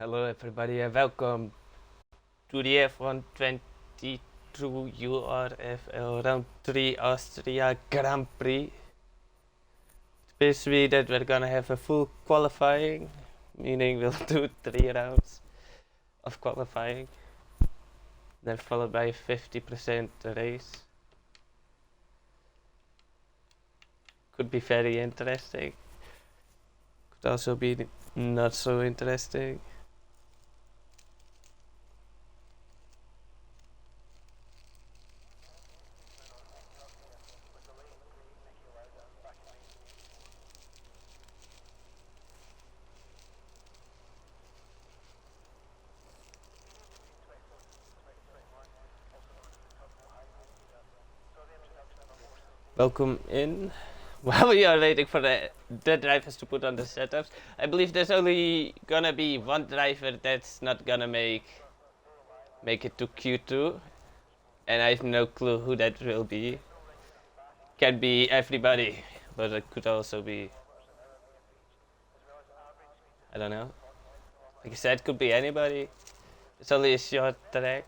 Hello everybody and welcome to the F122 Urfl Round 3 Austria Grand Prix. It's basically that we're gonna have a full qualifying, meaning we'll do 3 rounds of qualifying, then followed by 50% race. Could be very interesting, could also be not so interesting. Welcome in. While we are waiting for the drivers to put on the setups, I believe there's only gonna be one driver that's not gonna make it to Q2, and I have no clue who that will be. Can be everybody, but it could also be, I don't know. Like I said, it could be anybody. It's only a short track.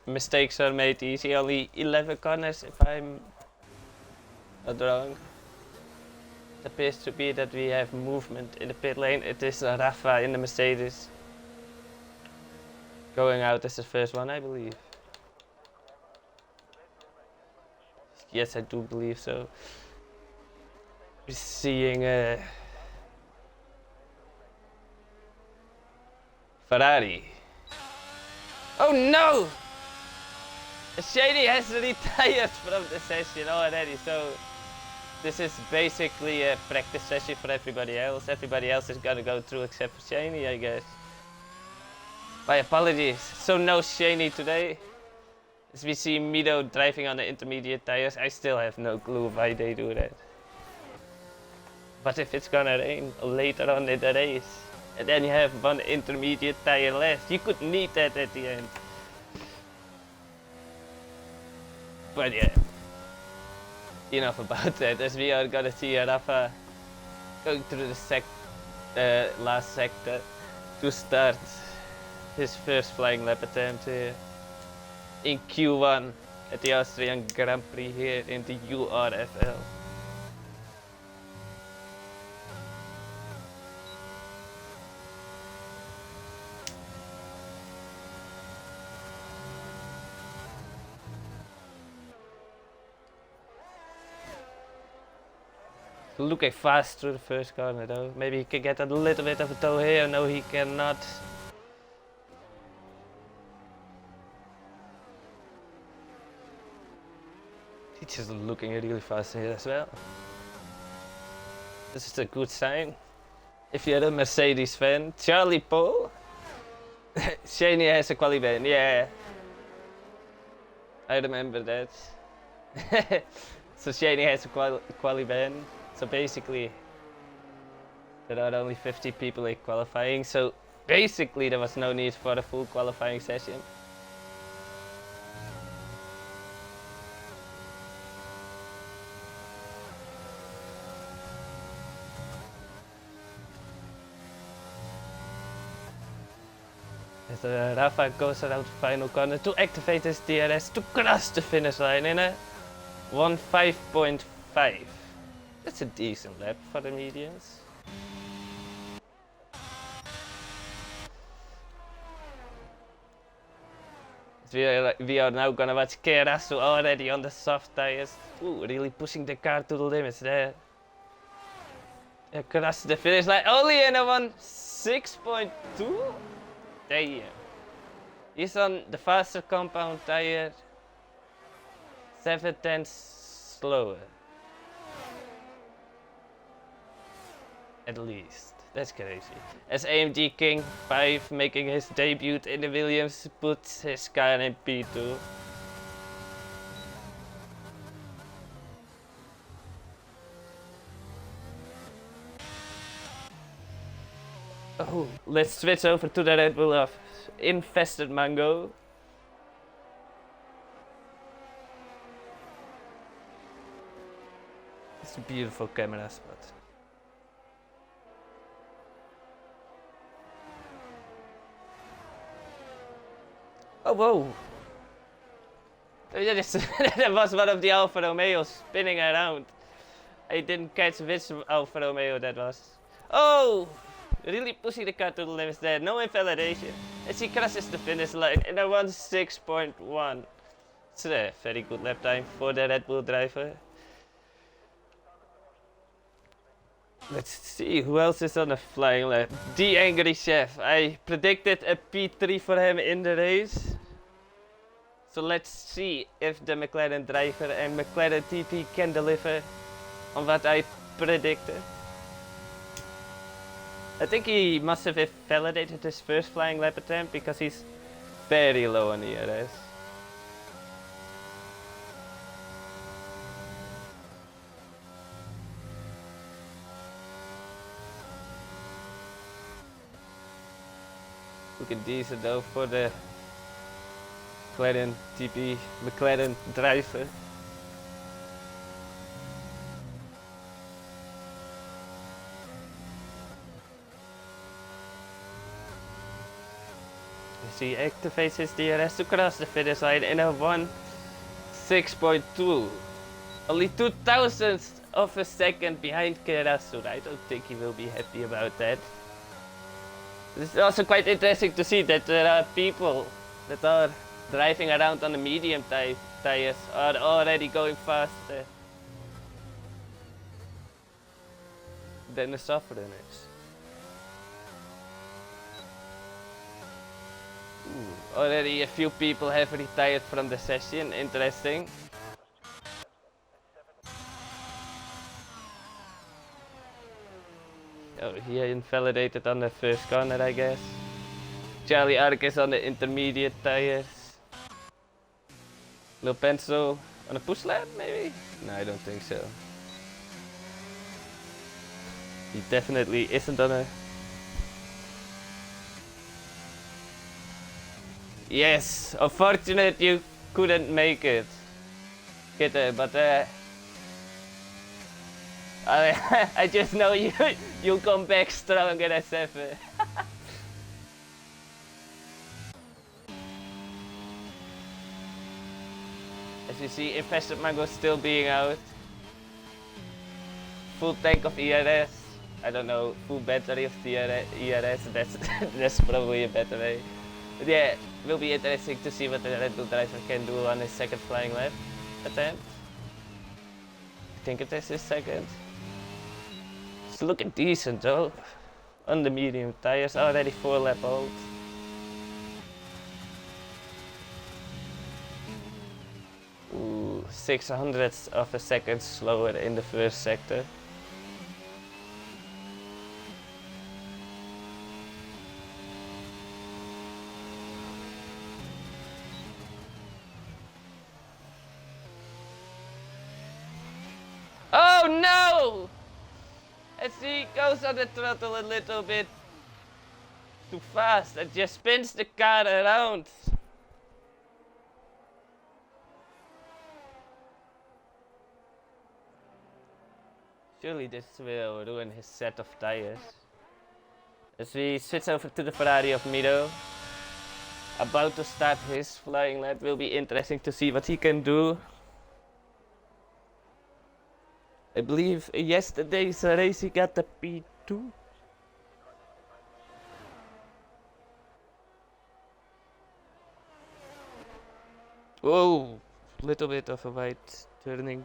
Mistakes are made easy. Only 11 corners, if I'm not wrong. It appears to be that we have movement in the pit lane. It is Rafa in the Mercedes going out as the first one, I believe. Yes, I do believe so. We're seeing Ferrari. Oh no! Shady has retired from the session already, so this is basically a practice session for everybody else. Everybody else is gonna go through except for Shaney, I guess. My apologies. So no Shaney today. As we see Mido driving on the intermediate tires, I still have no clue why they do that. But if it's gonna rain later on in the race, and then you have one intermediate tire left, you could need that at the end. But yeah, enough about that, as we are gonna see Rafa going through the last sector to start his first flying lap attempt here in Q1 at the Austrian Grand Prix here in the Urfl. Looking fast through the first corner though. Maybe he can get a little bit of a toe here. No, he cannot. He's just looking really fast here as well. This is a good sign. If you're a Mercedes fan, Charlie Pole. Shaney has a quali ban, yeah. I remember that. So Shaney has a quali ban. So basically, there are only 50 people in qualifying. So basically, there was no need for a full qualifying session. As Rafa goes around the final corner to activate his DRS to cross the finish line in a 1.5.5. That's a decent lap for the mediums. We are now gonna watch Kerasu already on the soft tires. Ooh, really pushing the car to the limits there. Across the finish line, only in a 1.6.2? Damn. He's on the faster compound tire, 7 tenths slower. At least. That's crazy. As AMG King 5 making his debut in the Williams puts his car in P2. Oh, let's switch over to the Red Bull of Infested Mango. It's a beautiful camera spot. Oh, whoa. That was one of the Alfa Romeos spinning around. I didn't catch which Alfa Romeo that was. Oh! Really pushing the car to the limits there. No invalidation. As he crosses the finish line in a 1:06.1. It's a very good lap time for the Red Bull driver. Let's see who else is on the flying lap. The Angry Chef. I predicted a P3 for him in the race. So let's see if the McLaren driver and McLaren TP can deliver on what I predicted. I think he must have validated his first flying lap attempt because he's very low on ERS. Looking decent though for the McLaren TP, McLaren driver. He activates his DRS to cross the finish line in a 1:06.2. Only 2,000ths of a second behind Kerasu. I don't think he will be happy about that. It's also quite interesting to see that there are people that are driving around on the medium tires are already going faster than the soft runners. Already a few people have retired from the session, interesting. Oh, he invalidated on the first corner, I guess. Charlie Ark is on the intermediate tires. Lil Penso on a push lap, maybe? No, I don't think so. He definitely isn't on a... Yes, unfortunate you couldn't make it, Kitte, but I just know you'll come back stronger as ever. As you see, Infested Mango still being out. Full tank of ERS. I don't know, full battery of the ERS, that's probably a better way. But yeah, it will be interesting to see what the Red Bull driver can do on his second flying lap attempt. I think it is his second. It's looking decent though. On the medium tires, already 4 lap old. Ooh, 600ths of a second slower in the first sector. Oh no! As he goes on the throttle a little bit too fast and just spins the car around. Surely this will ruin his set of tires. As we switch over to the Ferrari of Mido. About to start his flying lap, will be interesting to see what he can do. I believe yesterday's race he got the P2. Whoa, little bit of a wide turning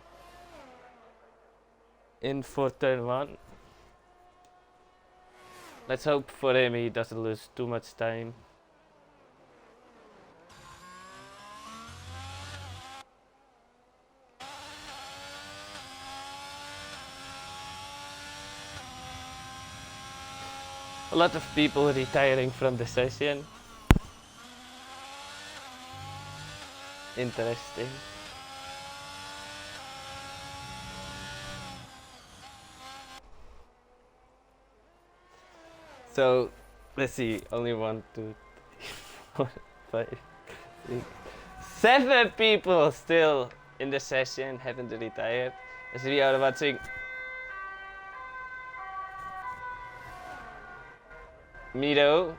in for turn 1. Let's hope for him he doesn't lose too much time. A lot of people retiring from the session. Interesting. So, let's see, only 1, 2, 3, 4, 5, 6, 7 people still in the session haven't retired. As we are watching Mido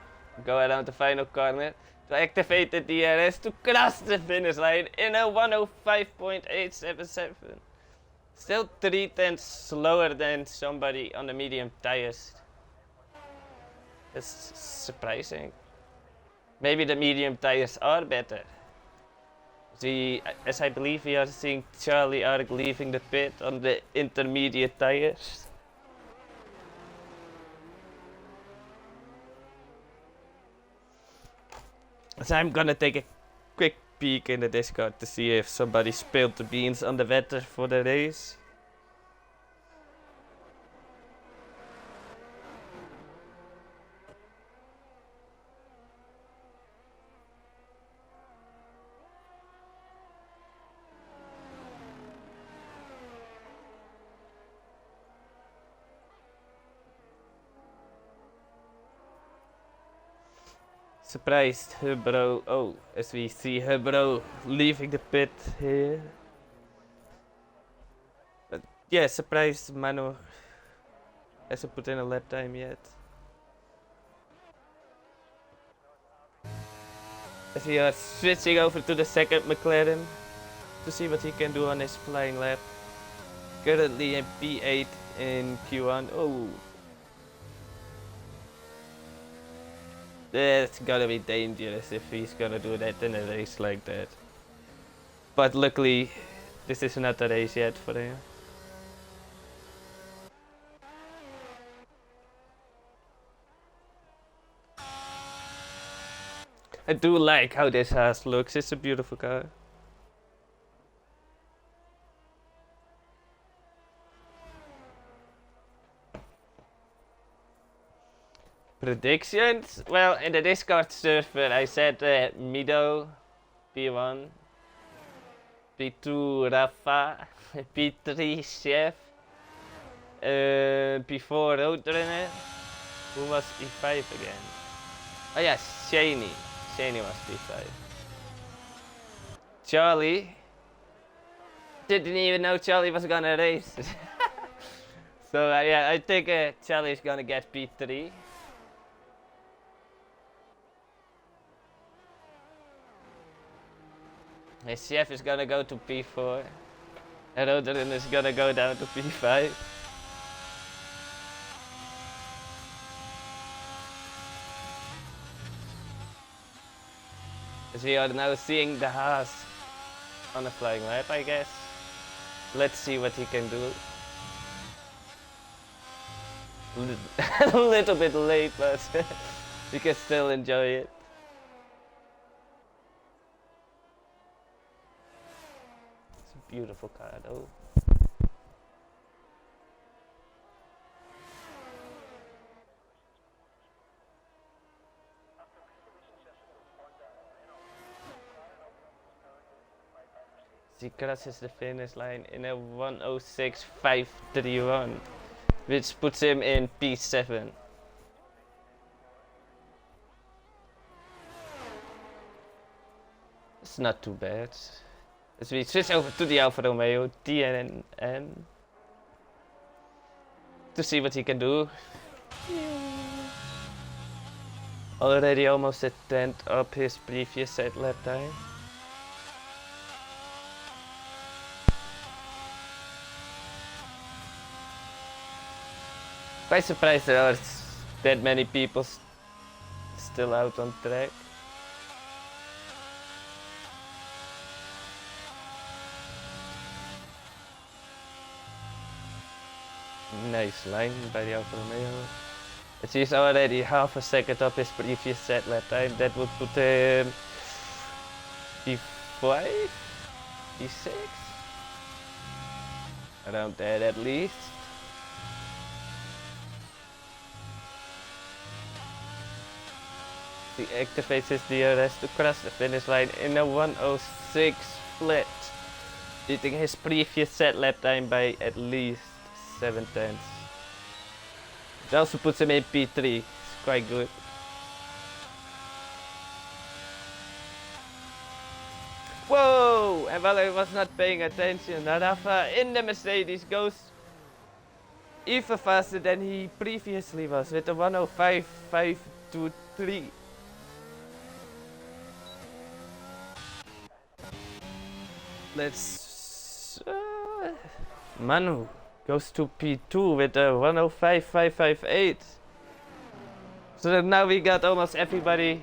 go around the final corner. to activate the DRS to cross the finish line in a 105.877. Still 3/10 slower than somebody on the medium tires. That's surprising. Maybe the medium tires are better. As I believe we are seeing Charlie Ark leaving the pit on the intermediate tires. So I'm gonna take a quick peek in the Discord to see if somebody spilled the beans on the weather for the race. Surprised Hubro. Oh, as we see Hubro leaving the pit here. But yeah, surprised Mano hasn't put in a lap time yet. As we are switching over to the second McLaren to see what he can do on his flying lap. Currently in P8 in Q1. Oh. That's gonna be dangerous if he's gonna do that in a race like that. But luckily, this is not a race yet for him. I do like how this Haas looks, it's a beautiful car. Predictions? Well, in the Discord server I said Mido, P1, P2 Rafa, P3 Chef, P4 Roadrunner. Who was P5 again? Oh yeah, Shaney. Shaney was P5. Charlie. Didn't even know Charlie was gonna race. So yeah, I think Charlie's gonna get P3. His chef is gonna go to P4. And Roderin is gonna go down to P5. As we are now seeing the Haas on a flying lap, I guess. Let's see what he can do. A little bit late, but you can still enjoy it. Beautiful car though. He crosses the finish line in a 106.531, which puts him in P7. It's not too bad. As we switch over to the Alfa Romeo TNN to see what he can do. Already almost a tenth up his previous set lap time. Quite surprised there are that many people still out on track. Nice line by the Alfa Romeo. As he's already half a second up his previous set lap time. That would put him P5? P6? Around there at least. He activates his DRS to cross the finish line in a 106 flat, beating his previous set lap time by at least 7/10. It also puts him in P3, it's quite good. Whoa! And while I was not paying attention, Rafa in the Mercedes goes even faster than he previously was with a 105.523. Let's... Manu goes to P2 with a 105.558. So now we got almost everybody.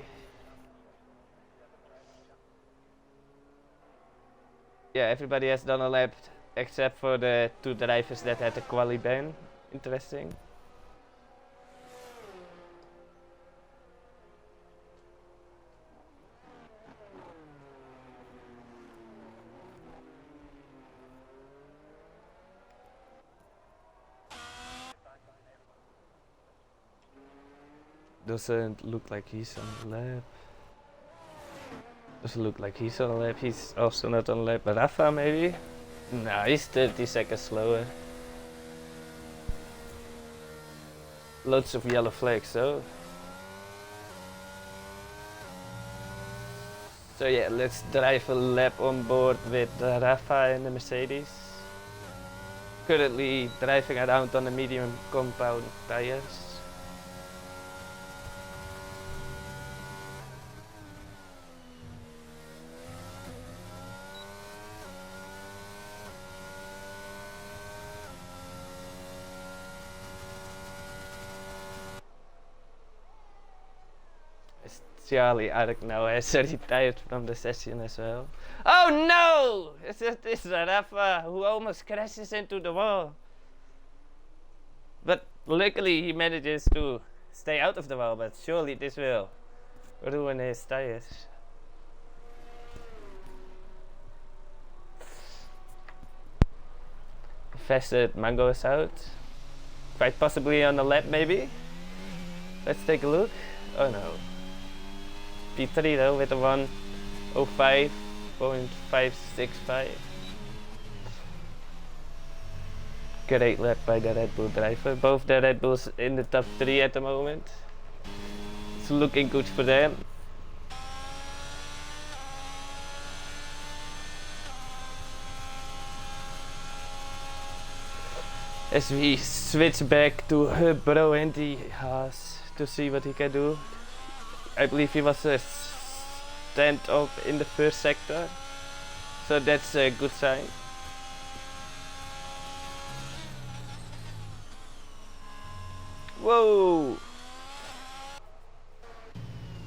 Yeah, everybody has done a lap except for the 2 drivers that had the Quali ban. Interesting. Doesn't look like he's on the lap. Doesn't look like he's on the lap. He's also not on the lap. Rafa maybe? No, he's 30 seconds slower. Lots of yellow flags though. So yeah, let's drive a lap on board with Rafa in the Mercedes. Currently driving around on the medium compound tires. Charlie Ark now has retired from the session as well. Oh no! It's Rafa who almost crashes into the wall. But luckily he manages to stay out of the wall, but surely this will ruin his tires. Fasted Mango is out. Quite possibly on the lap maybe. Let's take a look. Oh no. P3 though with a 105.565. Great lap by the Red Bull driver. Both the Red Bulls in the top 3 at the moment. It's looking good for them. As we switch back to Bro and the Haas to see what he can do. I believe he was a stand-up in the first sector, so that's a good sign. Whoa!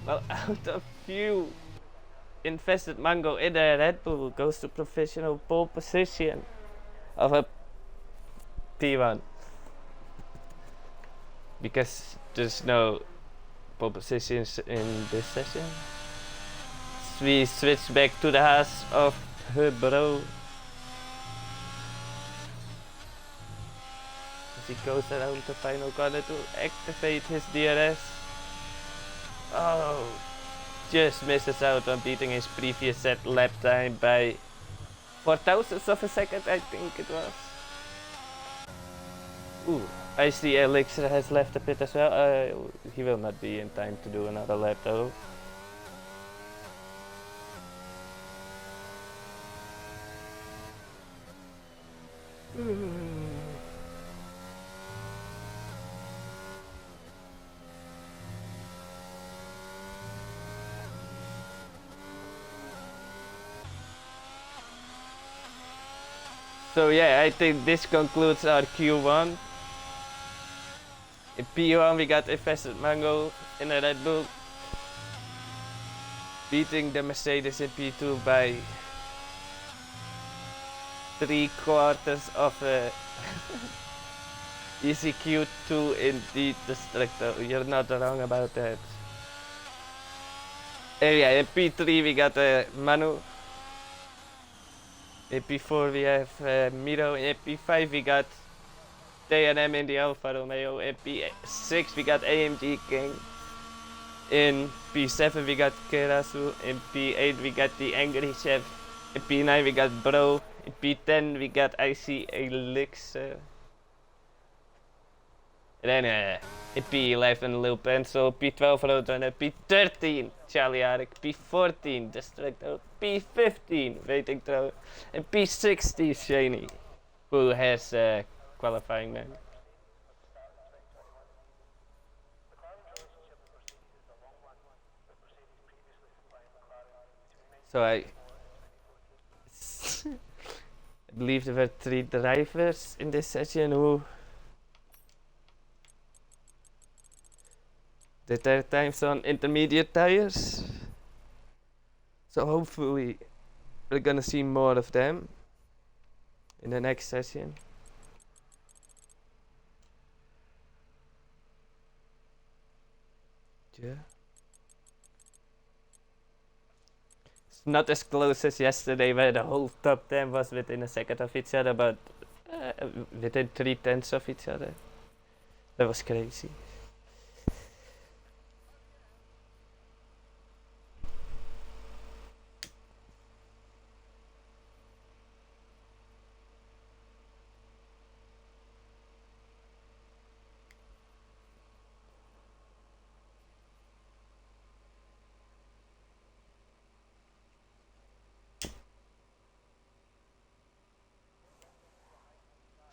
Well, out of few, Infested Mango in the Red Bull goes to professional pole position of a P1 because there's no pole positions in this session. So we switch back to the Haas of Bro. As he goes around the final corner to activate his DRS. Oh, just misses out on beating his previous set lap time by 4,000ths of a second, I think it was. Ooh. I see Elixir has left the pit as well. He will not be in time to do another lap though. So yeah, I think this concludes our Q1. In P1 we got Infested Mango in a Red Bull, beating the Mercedes in P2 by 3/4 of a easy Q2 indeed, Destructo. You're not wrong about that. And yeah, in P3 we got Manu. In P4 we have Miro. In P5 we got TNM in the Alfa Romeo. In P6 we got AMG King. In P7 we got Kerasu. In P8 we got the Angry Chef. In P9 we got Bro. In P10 we got IC Elixir. And then in P11 Lil Pencil. P12 Roadrunner. P13 Charlie Arik. P14 Destructo. P15 Waiting Throw. And P16 Shaney, who has qualifying man. So I believe there were 3 drivers in this session who did their times on intermediate tires. So hopefully we're gonna see more of them in the next session. Yeah. It's not as close as yesterday where the whole top 10 was within a second of each other, but within 3/10 of each other. That was crazy.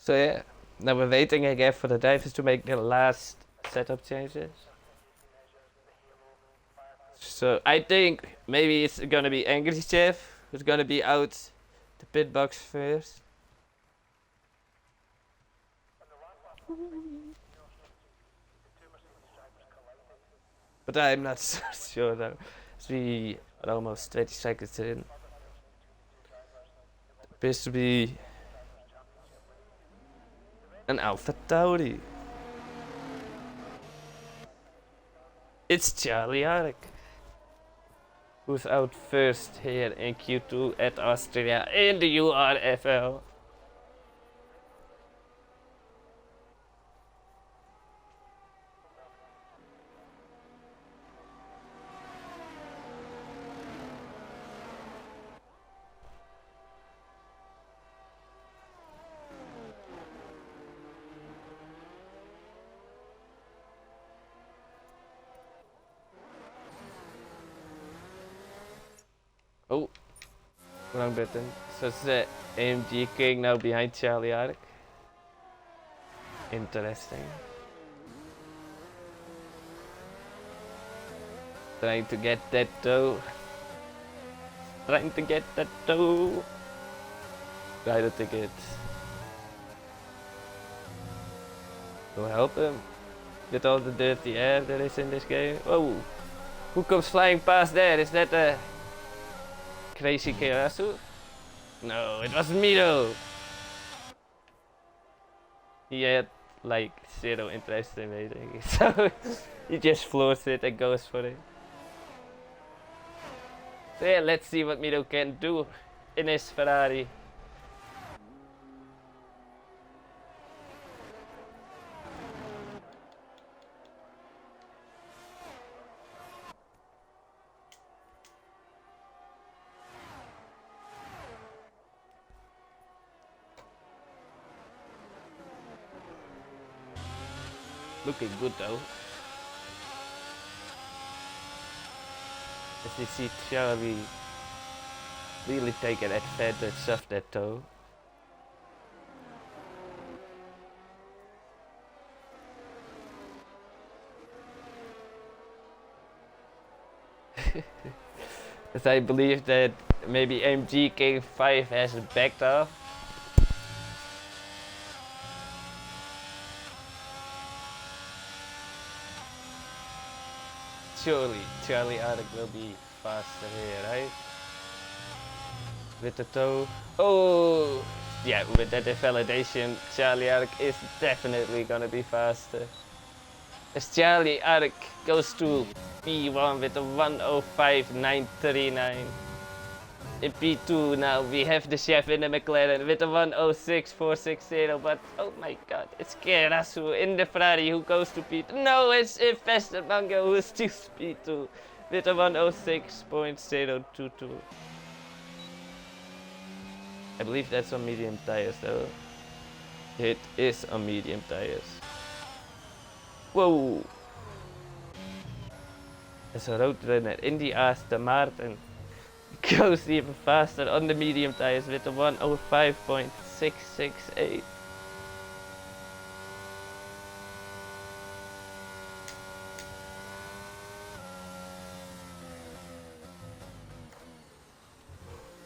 So yeah, now we're waiting again for the drivers to make their last setup changes. So I think maybe it's gonna be Angry Chef who's gonna be out the pit box first. But I'm not so sure though. As we are almost 20 seconds in. Appears to be an Alpha Tauri. It's Charlie Ark, who's out first here in Q2 at Austria in the Urfl. Oh, wrong button. So it's the AMG King now behind Charlie Ark. Interesting. Trying to get that toe. Trying to get that toe. I don't think it will help him with all the dirty air there is in this game. Oh, who comes flying past there? Is that a crazy Kerasu? No, it was Mito. He had like 0 interest in waiting, so he just floors it and goes for it. So yeah, let's see what Mito can do in his Ferrari. Looking good though. As you see Charlie really taking advantage of that toe. As I believe that maybe MG King 5 has backed off. Surely Charlie Ark will be faster here, right? With the toe. Oh! Yeah, with that validation, Charlie Ark is definitely gonna be faster. As Charlie Ark goes to P1 with a 1:05.939. In P2 now we have the chef in the McLaren with a 1:06.460, but oh my god, it's Kerasu in the Ferrari who goes to P2. No, it's Investor Mango who steals P2 with a 1:06.022. I believe that's on medium tires though. It is on medium tires. Whoa! As a road runner in the Aston Martin goes even faster on the medium tires with a 1:05.668.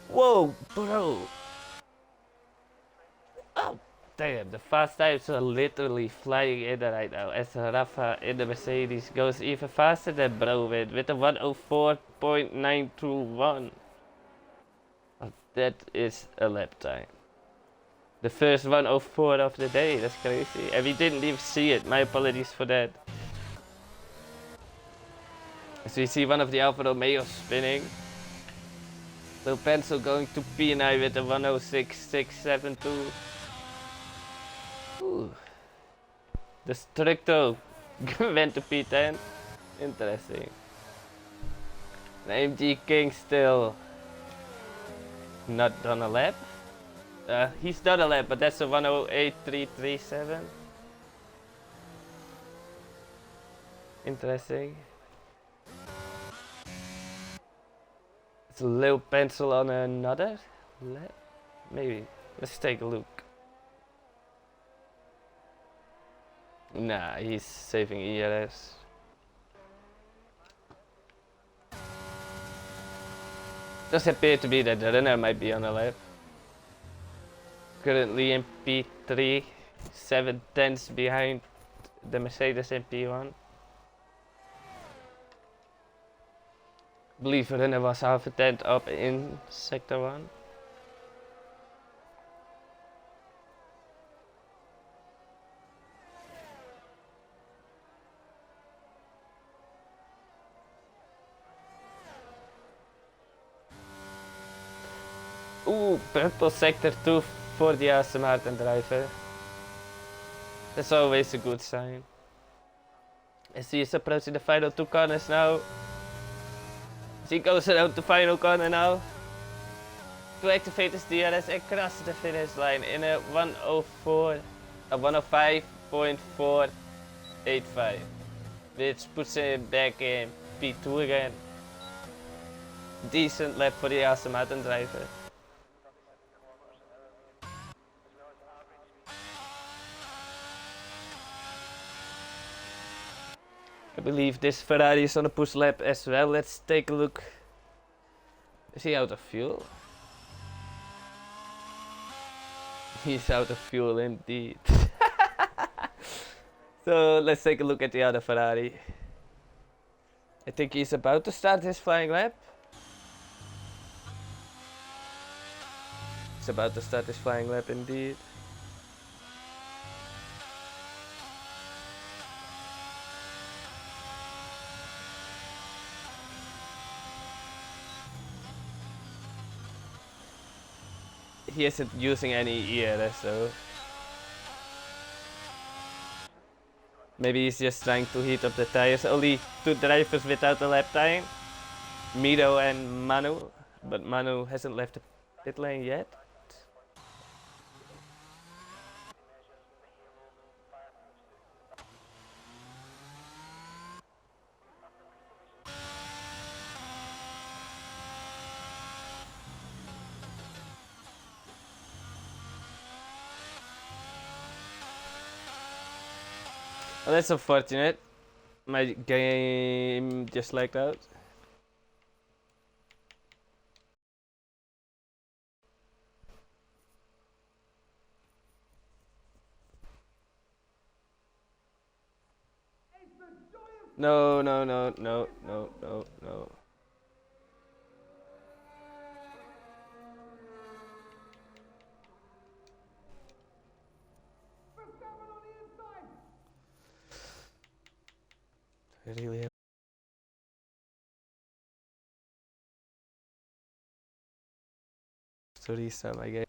Whoa, bro! Damn, the fast times are literally flying in right now as Rafa in the Mercedes goes even faster than Brovin with a 104.921. That is a lap time. The first 104 of the day, that's crazy. And we didn't even see it, my apologies for that. As we see one of the Alfa Romeo spinning. Little Pencil going to P9 with a 106.672. Ooh. The Structo went to P10. Interesting. The AMG King still not done a lap. He's done a lap, but that's a 108.337. Interesting. It's a little pencil on another lap. Maybe. Let's take a look. Nah, he's saving ERS. Does appear to be that the runner might be on a lap. Currently in P3, 7 tenths behind the Mercedes in P1. I believe the runner was half a tenth up in sector 1. Ooh, purple sector 2 for the Aston Martin driver. That's always a good sign. As he is approaching the final 2 corners now. As he goes around the final corner now. To activate his DRS and cross the finish line in a 105.485. Which puts him back in P2 again. Decent lap for the Aston Martin driver. I believe this Ferrari is on a push lap as well. Let's take a look. Is he out of fuel? He's out of fuel indeed. So let's take a look at the other Ferrari. I think he's about to start his flying lap. He's about to start his flying lap indeed. He isn't using any ERS though. Maybe he's just trying to heat up the tires. Only 2 drivers without a lap time. Miro and Manu. But Manu hasn't left the pit lane yet. Well, that's unfortunate. My game just lagged out. No, no, no, no, no, no, no. I really have to restart my game.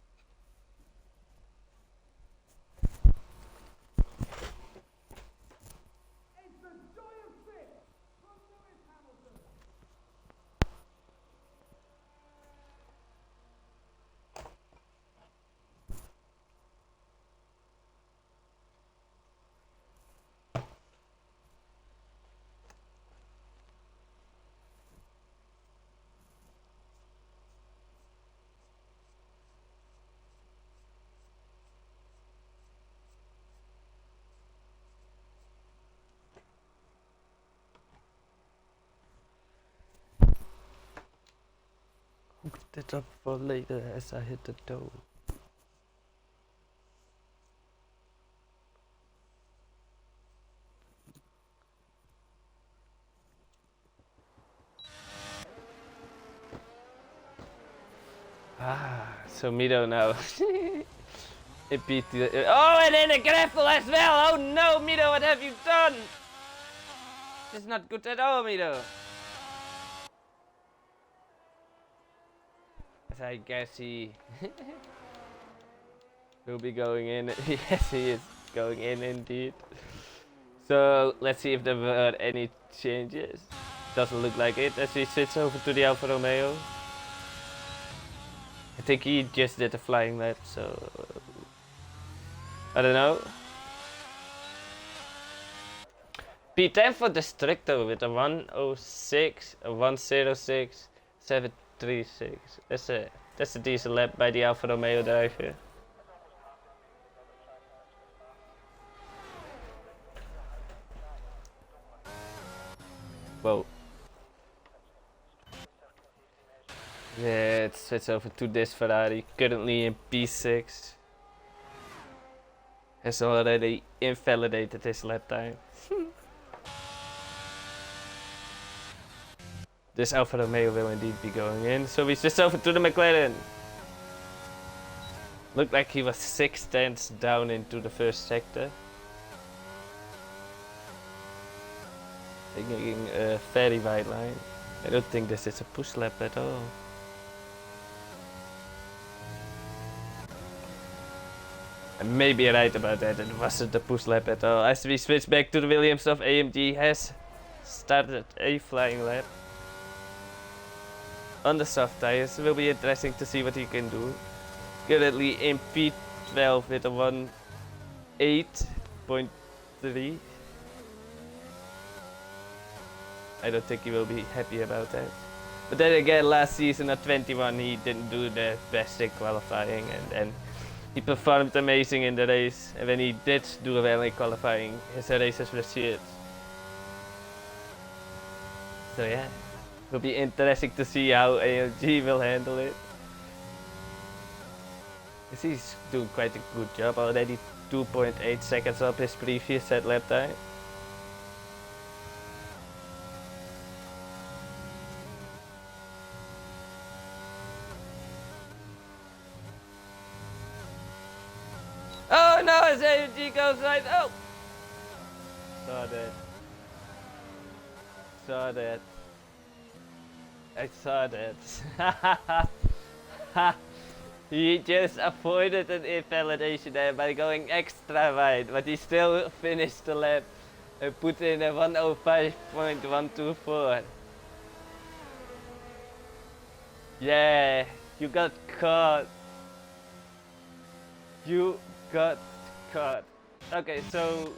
It up for later as I hit the door. So Mido now. It beat the... Oh, and then a grapple as well! Oh no, Mido, what have you done? This is not good at all, Mido. So I guess he will be going in. Yes, he is going in indeed. So let's see if there were any changes. Doesn't look like it as we switch over to the Alfa Romeo. I think he just did a flying lap, so I don't know. P10 for Destructo with a 106, a 106, 736. That's a decent lap by the Alfa Romeo driver. Whoa. Yeah, let's switch over to this Ferrari, currently in P6. Has already invalidated his lap time. This Alfa Romeo will indeed be going in, so we switch over to the McLaren. Looked like he was 6 tenths down into the first sector. Taking a very wide line. I don't think this is a push lap at all. I may be right about that, it wasn't a push lap at all. As we switch back to the Williams of AMG has started a flying lap. On the soft tires, it will be interesting to see what he can do. Currently in P12 with a 1.8.3. I don't think he will be happy about that. But then again, last season at 21 he didn't do the best in qualifying, and he performed amazing in the race. And when he did do well in qualifying, his races were shit. So yeah, it will be interesting to see how AMG will handle it. He's doing quite a good job already, 2.8 seconds up his previous set lap time. Oh no, his AMG goes right. Oh! Saw that. Saw that. I saw that. He just avoided an invalidation there by going extra wide, but he still finished the lap and put in a 105.124. Yeah, you got caught. You got caught. Okay, so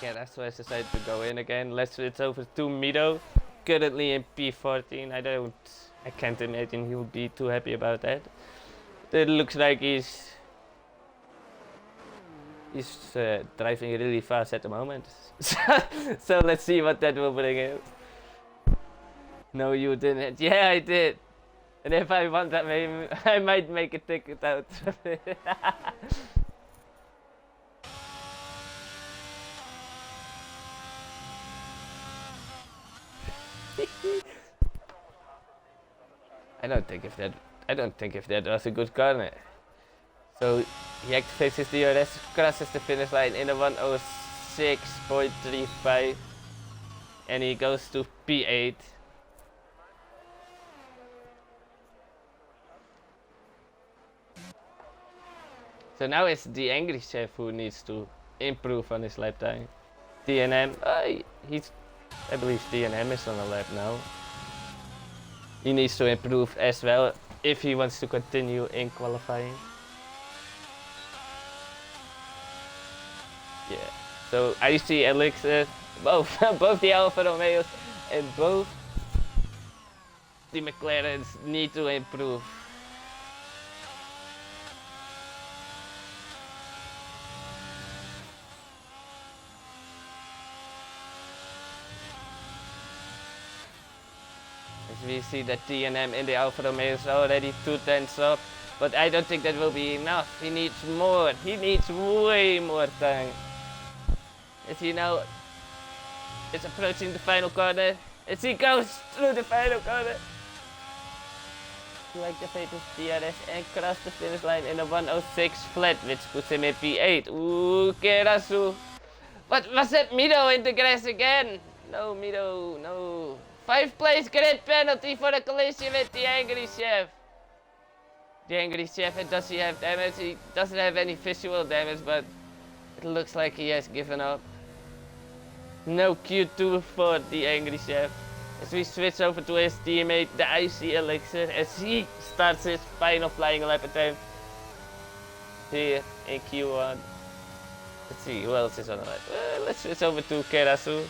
yeah, that's why I decided to go in again. Let's switch over to Mido, currently in P14. I can't imagine he would be too happy about that. It looks like he's driving really fast at the moment. So let's see what that will bring him. No, you didn't. Yeah, I did. And if I want that, maybe I might make a ticket out of it. I don't think if that was a good corner. So he activates his DRS, crosses the finish line in a 106.35, and he goes to P8. So now it's the angry chef who needs to improve on his lap time. DNM, I believe DNM is on a lap now. He needs to improve as well if he wants to continue in qualifying. Yeah, so I see Alex, both the Alfa Romeos and both the McLarens need to improve. We see that TNM in the Alfa Romeo is already 2 tenths up, but I don't think that will be enough. He needs more. He needs way more time. As he now is approaching the final corner, as he goes through the final corner. to activate his DRS and cross the finish line in a 106 flat, which puts him in P8. Ooh, Kerasu. What was that? Mido in the grass again? No, Mido, no. 5th place grid penalty for the collision with the Angry Chef. The Angry Chef, and does he have damage? He doesn't have any visual damage, but it looks like he has given up. No Q2 for the Angry Chef. As we switch over to his teammate, the IC Elixir, as he starts his final flying lap attempt here in Q1. Let's see, who else is on the lap? Let's switch over to Kerasu.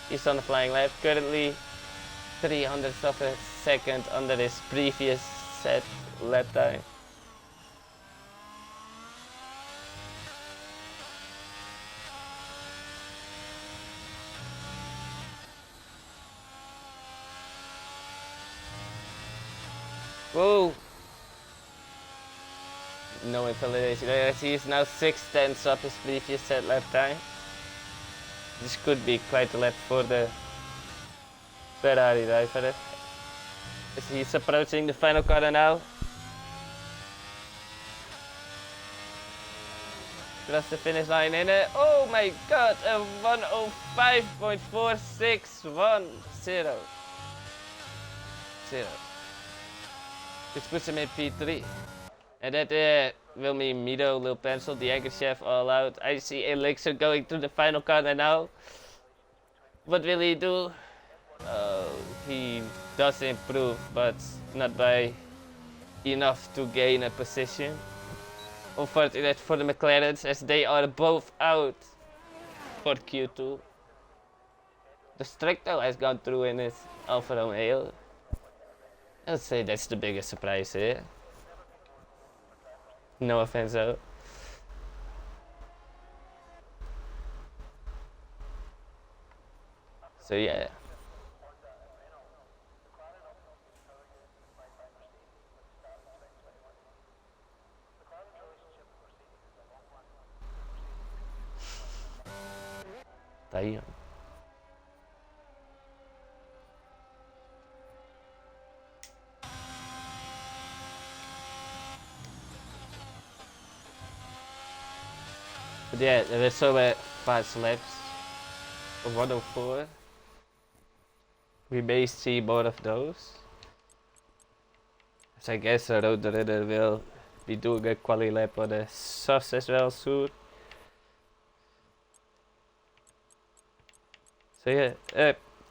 He's on the flying lap, currently 300th of a second under his previous set lap time. Whoa! No invalidation. He is now 6/10 of his previous set lap time. This could be quite a lap for the Ferrari driver. As he's approaching the final corner now. Across the finish line in a, oh my god, a 105.4610. Which puts him in P3. And that will mean Mido, Lil Pencil, the Anchor Chef all out. I see Elixir going to the final corner now. What will he do? He does improve, but not by enough to gain a position. Unfortunate for the McLarens, as they are both out for Q2. The Stricto has gone through in his Alfa Romeo. I'd say that's the biggest surprise here. No offense though. So yeah. Damn. But yeah, there were so 5 laps of 104. We may see more of those. So I guess a road runner will be doing a quali lap on the softs as well soon. So yeah,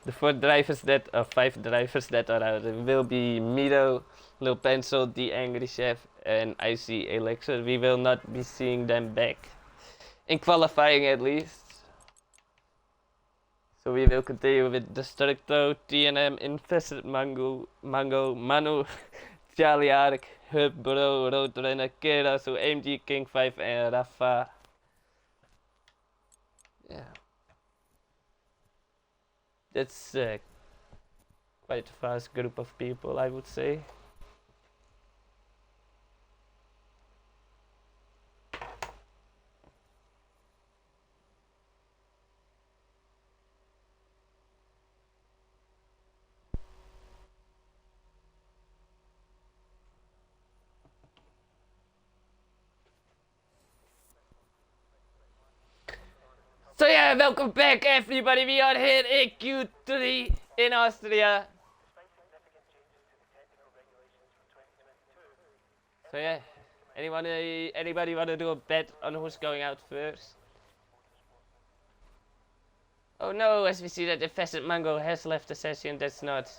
the 5 drivers that are out will be Mido, Lil Pencil, the Angry Chef, and IC Elixir. We will not be seeing them back. In qualifying at least. So we will continue with Destructo, TNM, Infested Mango, Manu, Charlie Ark, Hub Bro, Roadrunner, Kera, so AMG King 5 and Rafa. Yeah. That's quite a fast group of people, I would say. So yeah, welcome back everybody, we are here in Q3 in Austria. So yeah, anybody wanna do a bet on who's going out first? Oh no, as we see that the Infested Mango has left the session, that's not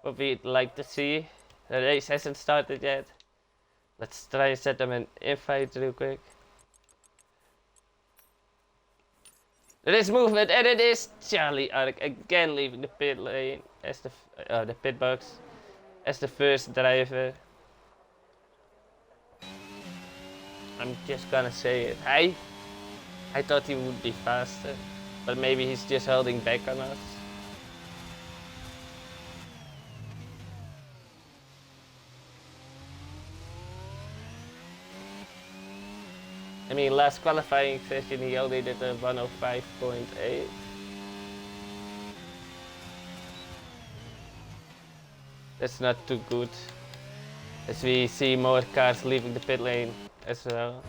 what we'd like to see. The race hasn't started yet. Let's try and set them an invite real quick. There is movement, and it is Charlie Ark again leaving the pit lane as the pit box as the first driver. I'm just gonna say it. I thought he would be faster, but maybe he's just holding back on us. I mean, last qualifying session he only did a 105.8. That's not too good. As we see more cars leaving the pit lane as well.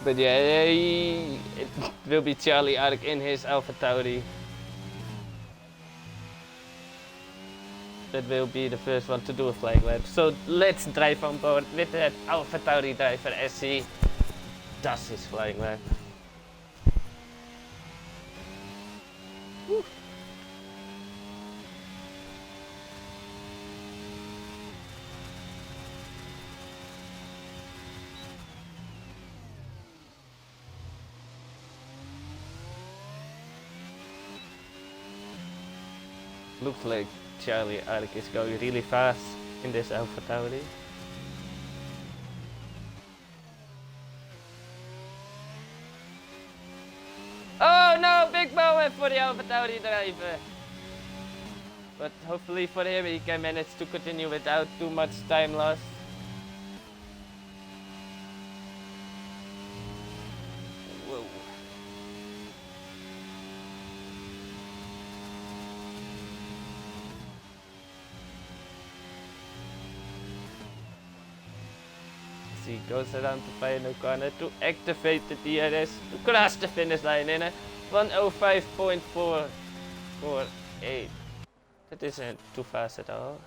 But yeah, it will be Charlie Ark in his Alpha Tauri. That will be the first one to do a flag lap. So let's drive on board with that Alpha Tauri driver as he does his flying lap. Woo. Looks like Charlie Ark is going really fast in this Alpha Tauri. Oh no, big moment for the Alpha Tauri driver. But hopefully for him he can manage to continue without too much time loss. Whoa. He goes around the final corner to activate the DRS to cross the finish line in a 105.448. That isn't too fast at all.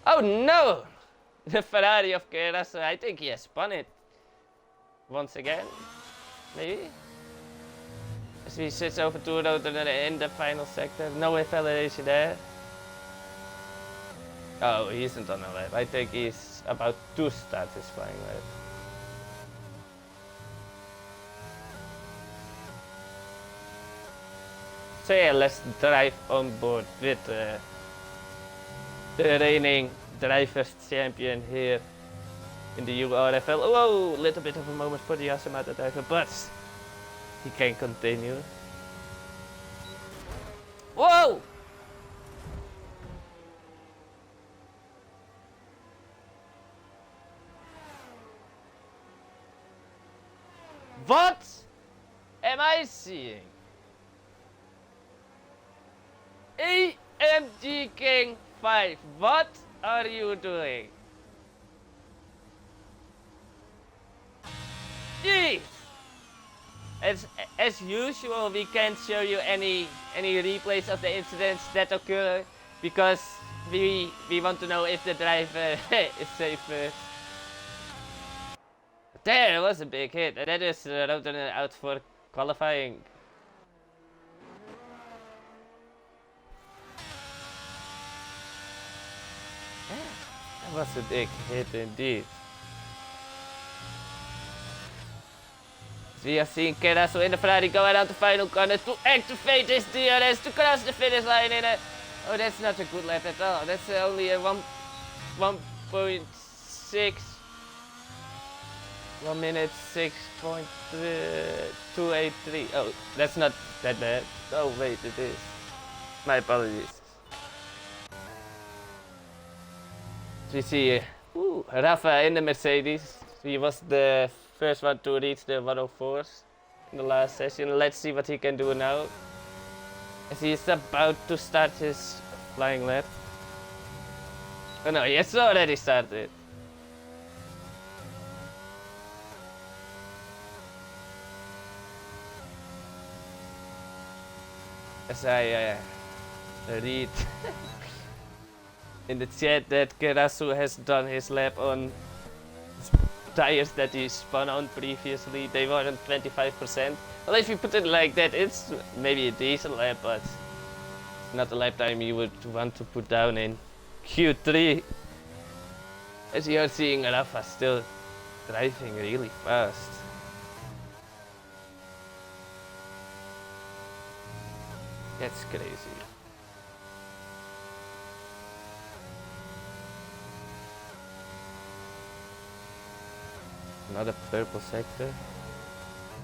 Oh no! The Ferrari of Keras, I think he has spun it once again, maybe? As we switch over to rotor in the final sector, no acceleration there. Oh, he isn't on a lap. I think he's about to start his flying lap. So yeah, let's drive on board with the reigning drivers champion here in the Urfl. Whoa, little bit of a moment for the Yamaha driver, but he can continue. Whoa! What am I seeing? AMG King 5, what are you doing? Jeez! As usual, we can't show you any replays of the incidents that occur because we want to know if the driver is safe first. There was a big hit, and that is Rotonen out for qualifying. That was a big hit indeed. We are seeing Keraso in the Ferrari go around the final corner to activate his DRS to cross the finish line in a... Oh, that's not a good lap at all. That's only a 1.6... 1 minute 6.283. Oh, that's not that bad. Oh wait, it is. My apologies. We see Rafa in the Mercedes. He was the first one to reach the 104s in the last session. Let's see what he can do now. As he is about to start his flying lap. Oh no, he has already started. As I read in the chat that Kerasu has done his lap on tires that he spun on previously. They were on 25%. Well, if you put it like that, it's maybe a decent lap, but it's not the lap time you would want to put down in Q3. As you are seeing, Rafa still driving really fast. That's crazy. Another purple sector.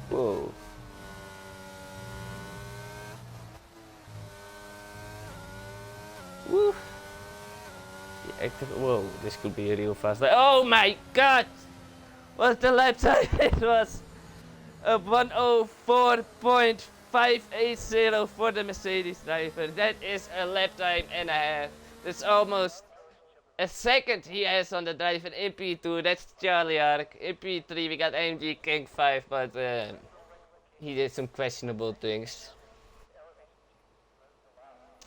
Whoa. Woo. Whoa, this could be a real fast lap. Oh my god! What the lap time it was? A 104.580 for the Mercedes driver. That is a lap time and a half. That's almost a second he has on the driver in P2. That's Charlie Ark. In P3 we got AMG King 5, but he did some questionable things.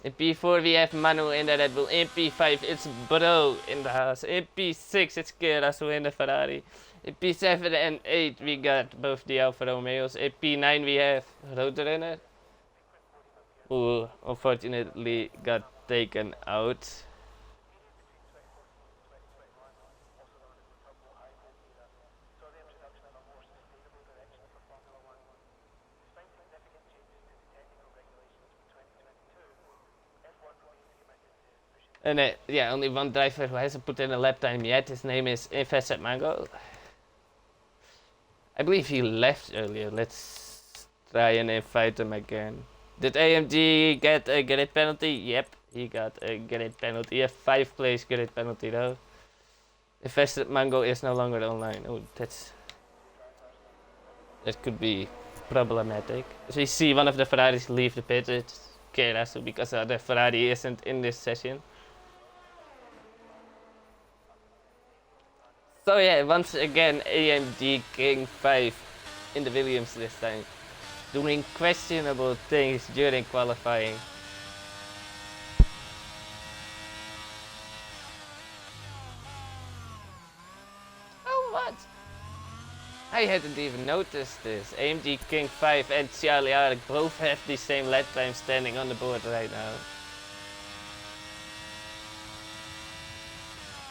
In P4 we have Manu in the Red Bull. In P5 it's Bro in the house. In P6 it's Kerasu in the Ferrari. In P7 and 8 we got both the Alfa Romeos. In P9 we have Roadrunner, who unfortunately got taken out. And yeah, only one driver who hasn't put in a lap time yet. His name is Infested Mango. I believe he left earlier. Let's try and invite him again. Did AMG get a grid penalty? Yep, he got a grid penalty. A 5th place grid penalty though. Infested Mango is no longer online. Oh, that could be problematic. As we see one of the Ferraris leave the pit, it's Kerasu, because the Ferrari isn't in this session. So yeah, once again AMG King 5 in the Williams this time, doing questionable things during qualifying. Oh what? I hadn't even noticed this. AMG King 5 and Charlie Ark both have the same lap time standing on the board right now.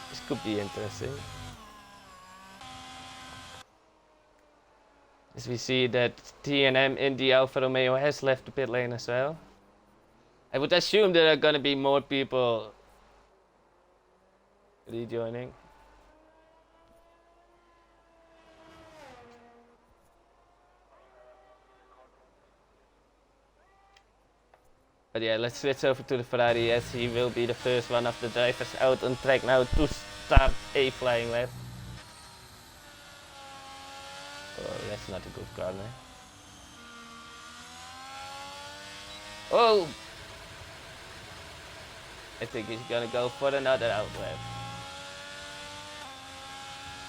This could be interesting. As we see that TNM in the Alfa Romeo has left the pit lane as well. I would assume there are gonna be more people rejoining. But yeah, let's switch over to the Ferrari as he will be the first one of the drivers out on track now to start a flying lap. Oh, that's not a good corner. Oh! I think he's gonna go for another outlap.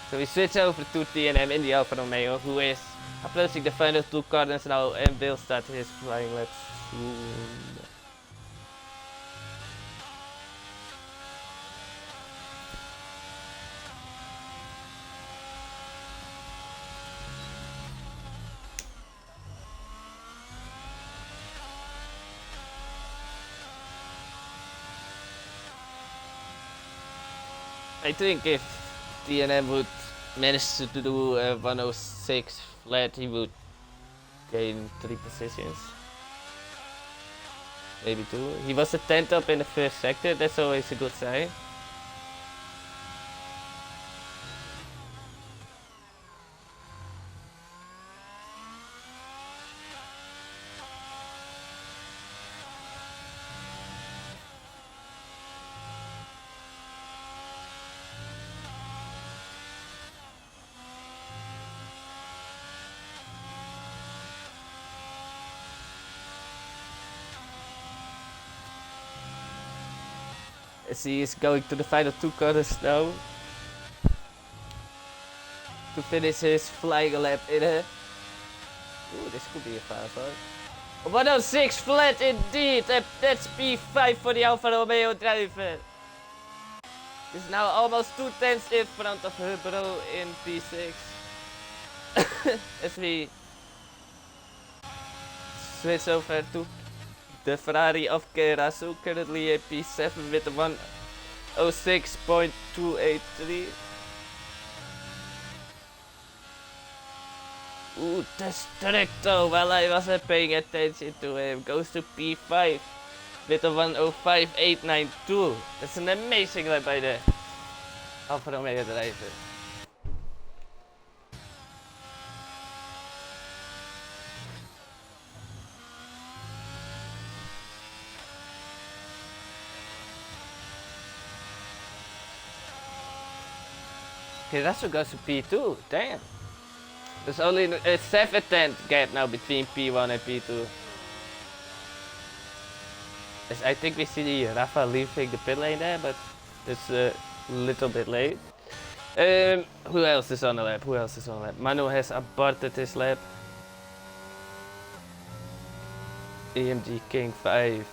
So we switch over to TNM in the Alfa Romeo, who is approaching the final 2 corners now and will start his flying lap soon. I think if TNM would manage to do a 106 flat, he would gain 3 positions. Maybe 2. He was a 10th up in the first sector, that's always a good sign. As he is going to the final 2 corners now to finish his flying lap in a... Ooh, this could be a fast one. 106 flat indeed, and that's P5 for the Alfa Romeo driver. He's now almost 2 tenths in front of her bro in P6. As we switch over to the Ferrari of Kerasu, currently a P7 with a 106.283. Ooh, Destructo, while I wasn't paying attention to him, goes to P5 with a 105.892. That's an amazing lap by the Alfa Romeo driver. Okay, Russell goes to P2. Damn. There's only a 7/10 gap now between P1 and P2. As I think we see Rafa leaving the pit lane there, but it's a little bit late. Who else is on the lap? Who else is on the lap? Manu has aborted his lap. AMG King 5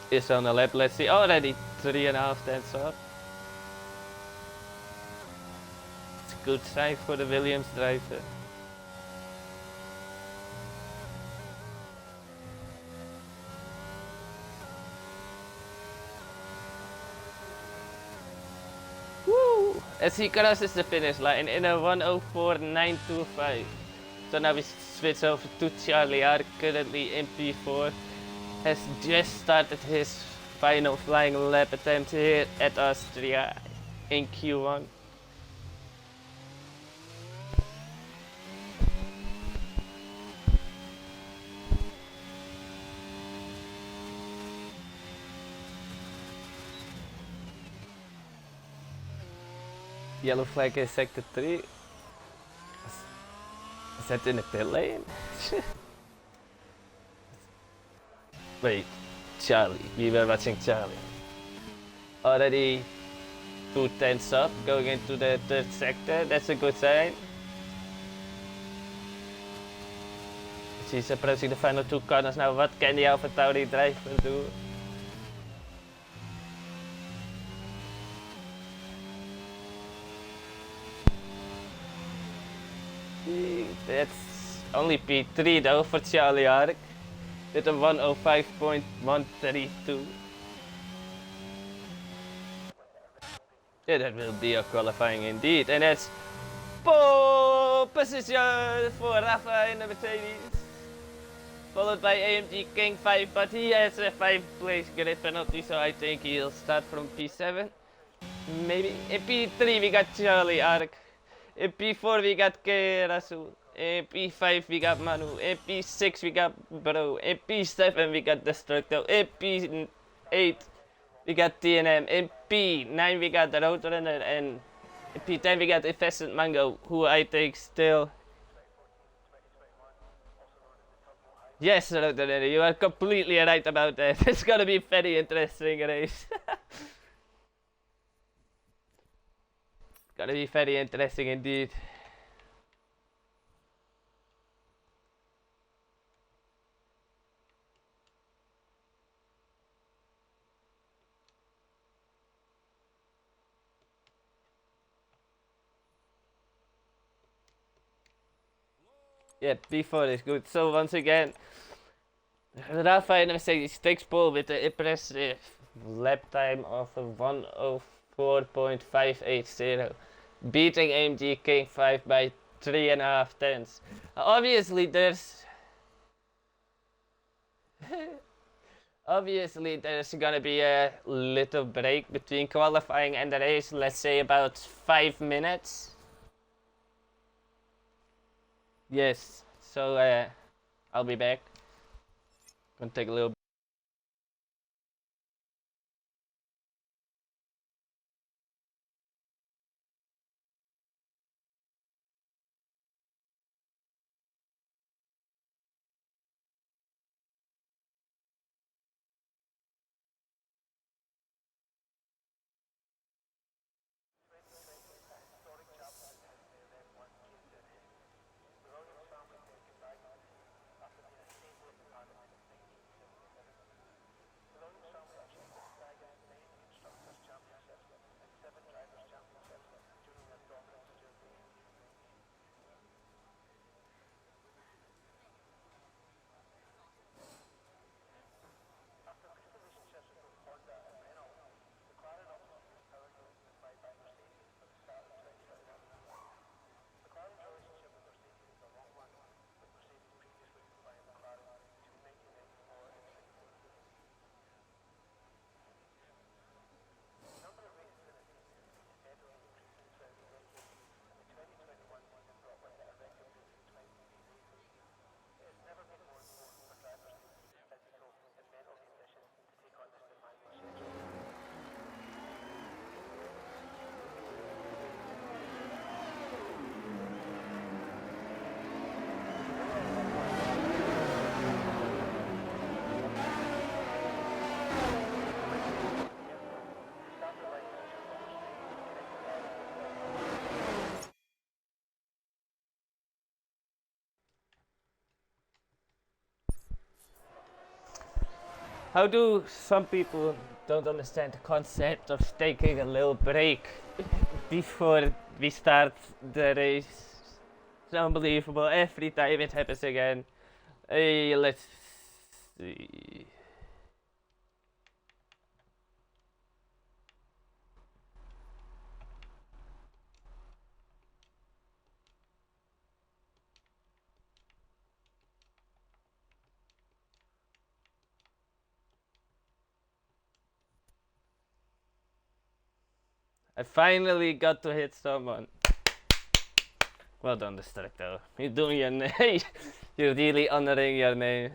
is on the lap. Let's see. Already 3.5 tenths up. It's a good sign for the Williams driver. Woo! As he crosses the finish line in a 1:04.925. So now we switch over to Charlie R, currently in P4. Has just started his final flying lap attempt here at Austria in Q1. Yellow flag is sector 3. Is that in the pit lane? Wait, Charlie. We were watching Charlie. Already 2 tenths up, going into the third sector. That's a good sign. He's approaching the final 2 corners now. What can the AlphaTauri driver do? That's only P3 though for Charlie Ark. With a 1:05.132. Yeah, that will be a qualifying indeed. And that's pole position for Rafa in the Mercedes. Followed by AMG King 5, but he has a 5-place grid penalty, so I think he'll start from P7. Maybe. In P3 we got Charlie Ark. In P4 we got K. Rasul. In P5 we got Manu. In P6 we got Bro. In P7 we got Destructo. In P8 we got TNM. In P9 we got the Roadrunner. And in P10 we got Invested Mango, who I think still... Yes, Roadrunner, you are completely right about that. It's gonna be a very interesting race. Gonna be very interesting indeed. Yeah, P4 is good. So once again, Rafa in the Mercedes takes pole with the impressive lap time of a 1:04.580, beating AMG King 5 by 3.5 tenths. Obviously there's gonna be a little break between qualifying and the race, let's say about 5 minutes. Yes, so I'll be back. Gonna take a little How do some people don't understand the concept of taking a little break before we start the race? It's unbelievable. Every time it happens again. Hey, let's see. I finally got to hit someone. Well done, Destructo. You're doing your name. You're really honoring your name.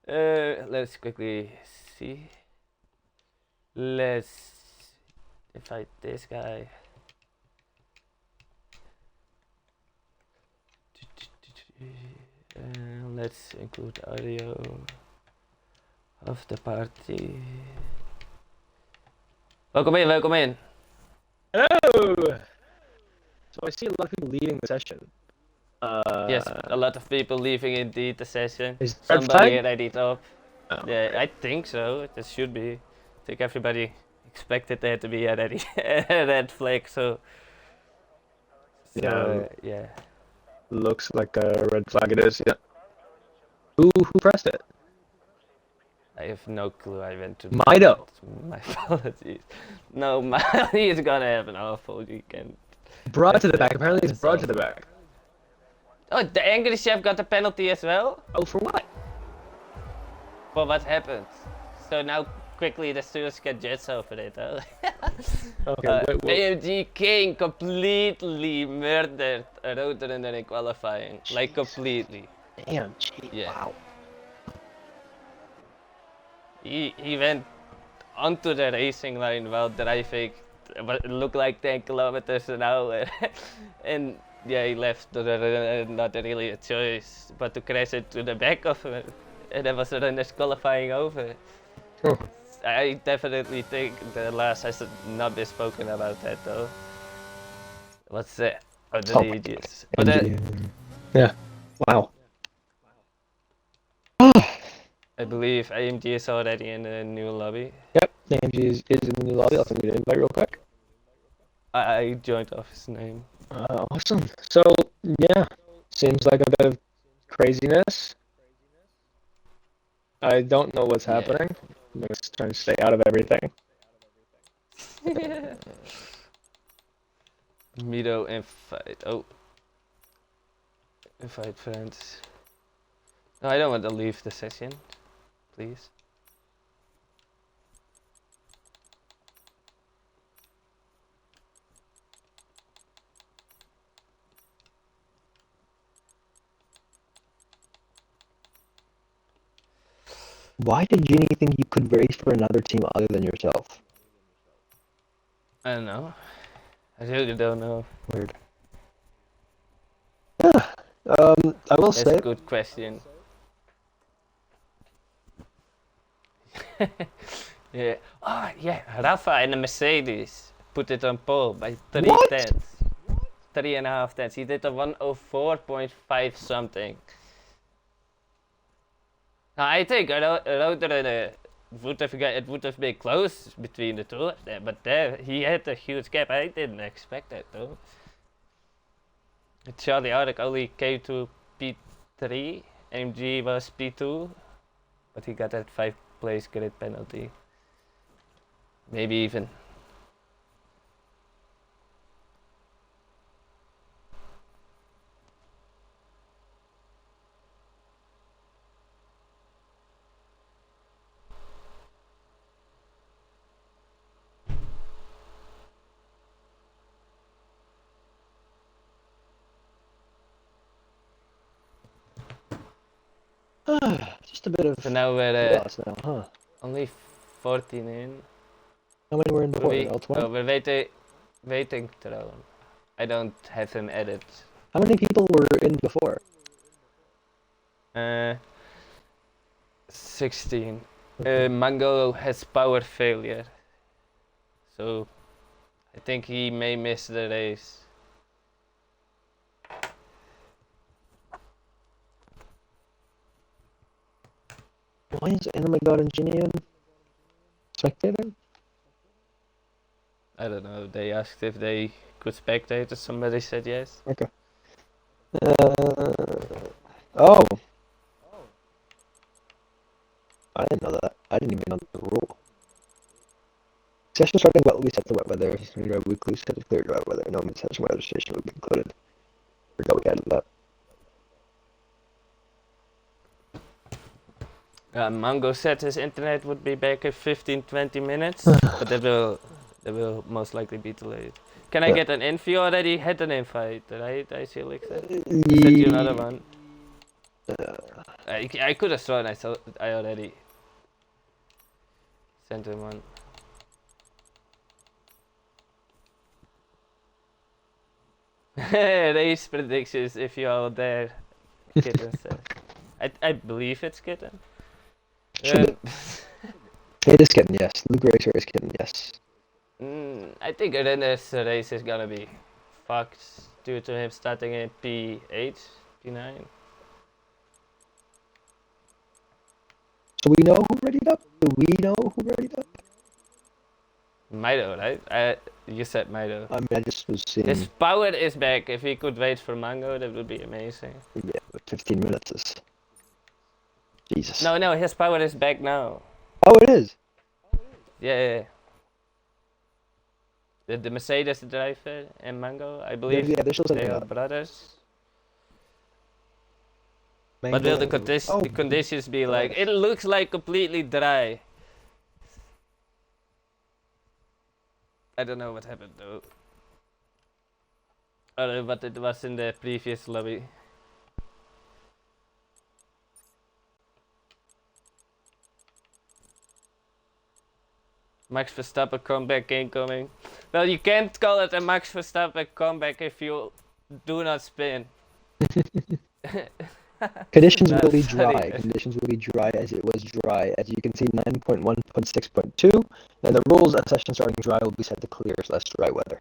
Let's quickly see. Let's fight this guy. Let's include audio of the party. Welcome in, welcome in. Hello! So I see a lot of people leaving the session. Yes, a lot of people leaving indeed the session. Is red Somebody flag? ready up. Oh, Yeah, okay. I think so. It should be. I think everybody expected there to be a red flag, so Yeah, yeah. looks like a red flag it is, yeah. Who pressed it? I have no clue. I went to Mido. my apologies. No, Mali is gonna have an awful weekend. Brought to the back. Apparently it's brought to the back. Oh, the angry chef got a penalty as well? Oh, for what? For what happened? So now quickly the students get jets over it, huh? Okay, wait. AMG King completely murdered a roadrunner in qualifying. Like completely. Damn, gee, Yeah. wow. He went onto the racing line while driving what looked like 10 kilometers an hour. And yeah, he left not really a choice but to crash into the back of her. And there was a runner's qualifying over. Oh. I definitely think the last has not been spoken about that though. What's that? Oh, the ages. Yeah, wow. I believe AMG is already in a new lobby. Yep, AMG is in the new lobby. I'll send you the invite real quick. I joined off his name. Awesome. So, yeah, seems like a bit of craziness. I don't know what's happening. I'm just trying to stay out of everything. Mido invite. Oh. Invite friends. No, I don't want to leave the session. Please. Why did Ginny think you could race for another team other than yourself? I don't know. I really don't know. Weird. Yeah, I will That's say. a good question. Yeah. Oh, yeah. Rafa and the Mercedes put it on pole by 3 What? tenths. 3.5 tenths. He did a 104.5 something. Now, I think it would have been close between the two of them, but there he had a huge gap. I didn't expect that though. Charlie Ark only came to P3, MG was P2, but he got that 5th-place grid penalty. Maybe even. Just a bit of So now we're chaos now, huh? only 14 in. How many were in before? All 20? We're waiting throne. I don't have him edit. How many people were in before? 16. Mango has power failure, so I think he may miss the race. Why is Anime God and Genie in? Spectator? I don't know. They asked if they could spectate, and somebody said yes. Okay. Oh. I didn't know that. I didn't even know the rule. Session starting wet will be set to wet weather. Weekly set to clear dry weather. No mid-session weather station will be included. Forgot we added that. Mango said his internet would be back in 15-20 minutes, but that will most likely be delayed. Can I get an invite? You already had an invite, right? I see Alexa. Sent you another one. I could have sworn I already sent him one. Race predictions if you are there. Kitten says. I believe it's Kitten. It is Kitten, yes. Luke Racer is Kitten, yes. I think Renner's race is gonna be fucked due to him starting in P8, P9. So we know who readied up? Do we know who readied up? Mido, right? You said Mido. I mean, I just was seeing... His power is back. If he could wait for Mango, that would be amazing. Yeah, but 15 minutes is... Jesus. No, his power is back now. Oh, it is? Yeah. The Mercedes driver and Mango, I believe Yeah, they're still they are brothers. But will the conditions be like... It looks like completely dry. I don't know what happened though. But it was in the previous lobby. Max Verstappen comeback incoming. Well, you can't call it a Max Verstappen comeback if you do not spin. Conditions will be dry. Conditions will be dry as it was dry. As you can see, 9.1.6.2. And the rules of session starting dry will be set to clear/dry weather.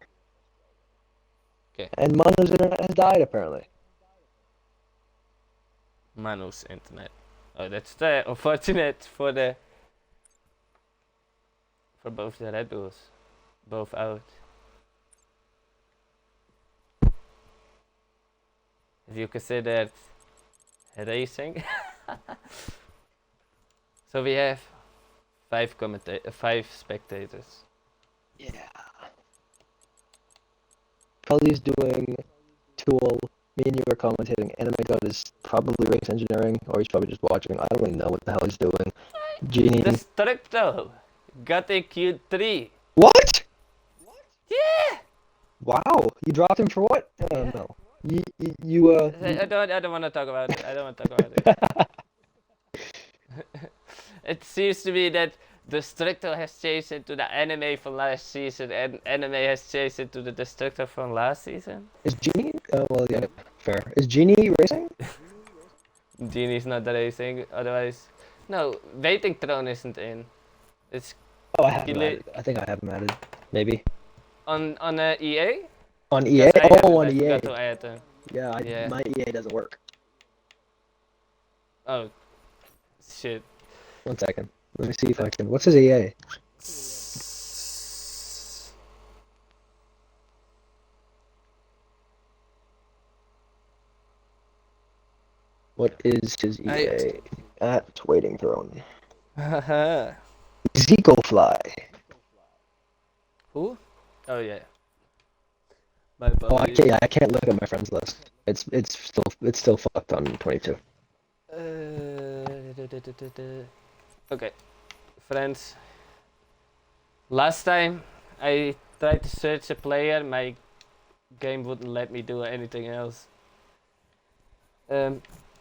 Okay. And Manu's internet has died, apparently. Manu's internet. Oh, that's unfortunate for both the Red Bulls. Both out. If you consider racing. So we have 5 spectators. Yeah. Quali's doing Tool. Me and you are commentating. Anime God is probably race engineering, or he's probably just watching. I don't really know what the hell he's doing. Genie. Destructo got a Q3. What? Yeah. Wow. You dropped him for what? I don't know. I don't want to talk about it. It seems to be that Destructo has changed into the anime from last season, and anime has changed into the Destructo from last season. Is Genie? Well, yeah, fair. Is Genie racing? Genie's not racing, otherwise... No, Waiting Throne isn't in. It's... Oh, I have him added. I think I have him added. Maybe. On EA? On EA? Oh, on EA. To add them. Yeah, my EA doesn't work. Oh. Shit. 1 second. Let me see if I can... What's his EA? What is his EA? At Waiting Throne. Haha. Fly. Who? Oh yeah. Oh, I can't look at my friends list. It's still fucked on 22. Okay, friends. Last time I tried to search a player, my game wouldn't let me do anything else.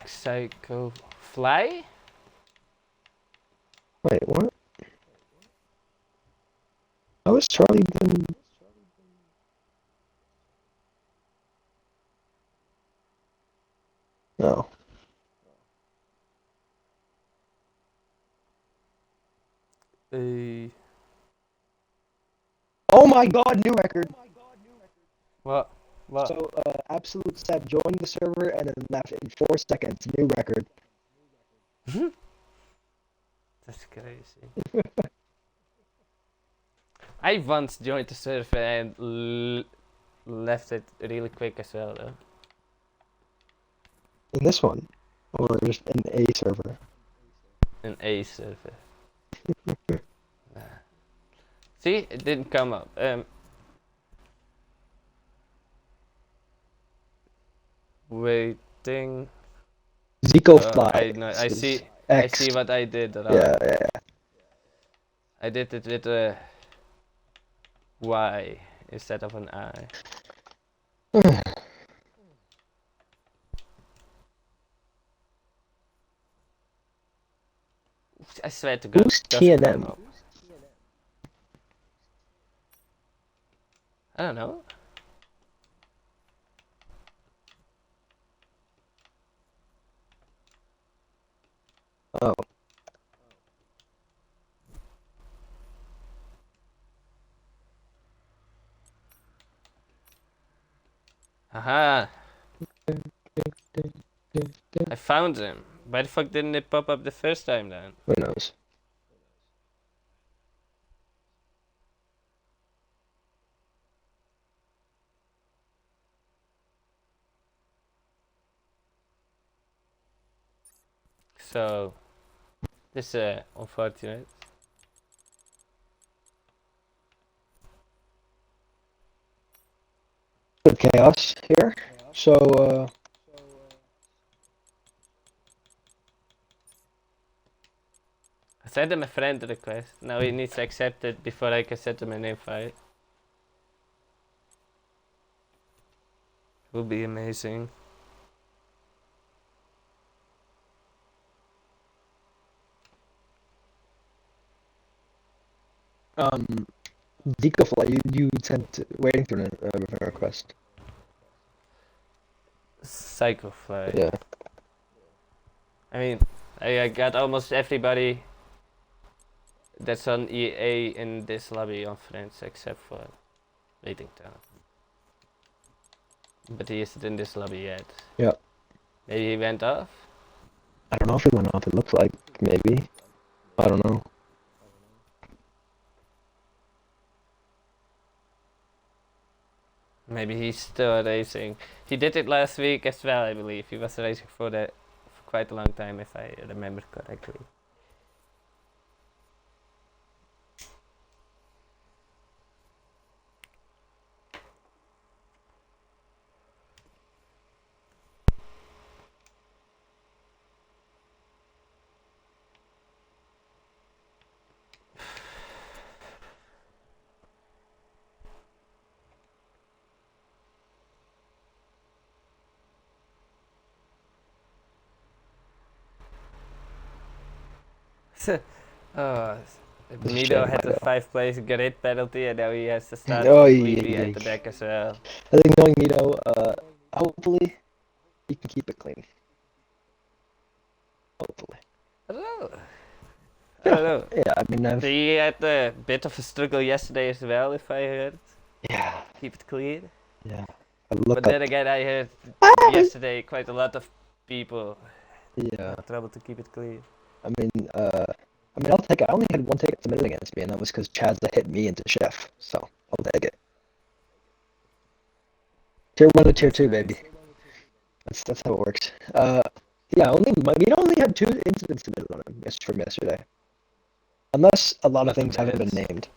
Psycho Fly? Wait, what? How is Charlie been... No. Oh my god, new record! What? So, Absolute Seb joined the server and then left in 4 seconds. New record. That's crazy. I once joined the server and left it really quick as well, though. In this one? Or just an A server? An A server. See, it didn't come up. Waiting. Zico Fly. I know. I see. X. I see what I did wrong. Yeah. I did it with a Y instead of an I. I swear to God. Who's it doesn't TNM? come up. I don't know. Oh. Aha! I found him. Why the fuck didn't it pop up the first time then? Who knows? So, this is unfortunate. Good chaos here. So, I sent him a friend request. Now he needs to accept it before I can send him an invite. Would be amazing. Zico Fly, you sent waiting for a request. Psychofly. Yeah. I mean, I got almost everybody that's on EA in this lobby on friends except for Waiting Town. But he isn't in this lobby yet. Yeah. Maybe he went off? I don't know if it went off. It looks like maybe. I don't know. Maybe he's still racing. He did it last week as well, I believe. He was racing for quite a long time, if I remember correctly. Oh, Mido had a 5-place grid penalty and now he has to start completely at the back as well. I think knowing Mido, hopefully he can keep it clean. Hopefully. I don't know. Yeah, I mean, he had a bit of a struggle yesterday as well, if I heard. Yeah. Keep it clean. Yeah. But then again, I heard yesterday quite a lot of people had trouble to keep it clean. I mean, I'll take it. I only had one ticket submitted against me, and that was because Chazza hit me into Chef. So I'll take it. Tier 1 to Tier 2, baby. That's how it works. Yeah, we only had 2 incidents submitted on him from yesterday. Unless a lot of things haven't been named.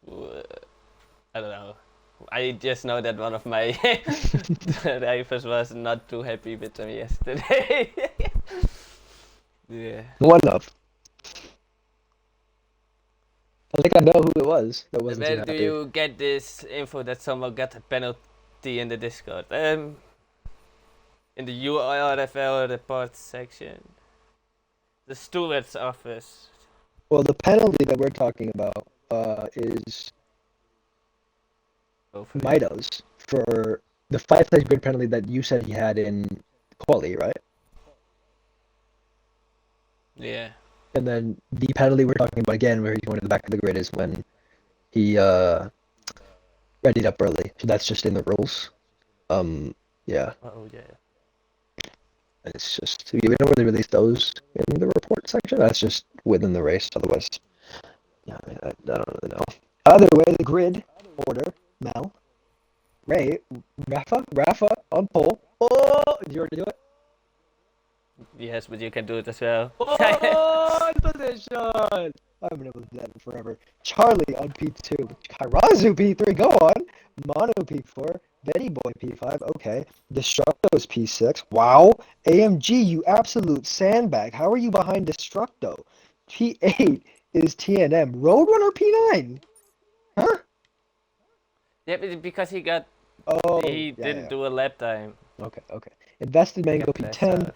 I don't know. I just know that one of my drivers was not too happy with him yesterday. Yeah. One of. I think I know who it was that wasn't too Where happy. do you get this info that someone got a penalty in the Discord? In the Urfl report section. The steward's office. Well, the penalty that we're talking about is Mido's for the 5-place grid penalty that you said he had in Quali, right? Yeah. And then the penalty we're talking about again, where he's going to the back of the grid, is when he readied up early. So that's just in the rules. Yeah. Oh yeah. It's just, we don't really release those in the report section. That's just within the race. Otherwise, yeah, I mean, I don't really know. Either way, the grid order, Mel, Ray, Rafa on pole. Oh, did you already do it? Yes, but you can do it as well. Oh, position! I haven't been able to do that in forever. Charlie on P2. Kairazu P3, go on. Mono P4. Betty Boy P5, okay. Destructo's P6. Wow. AMG, you absolute sandbag. How are you behind Destructo? P8 is TNM. Roadrunner P9. Huh? Yeah, but because he Oh, didn't do a lap time. Okay. Invested Mango Kept less P10.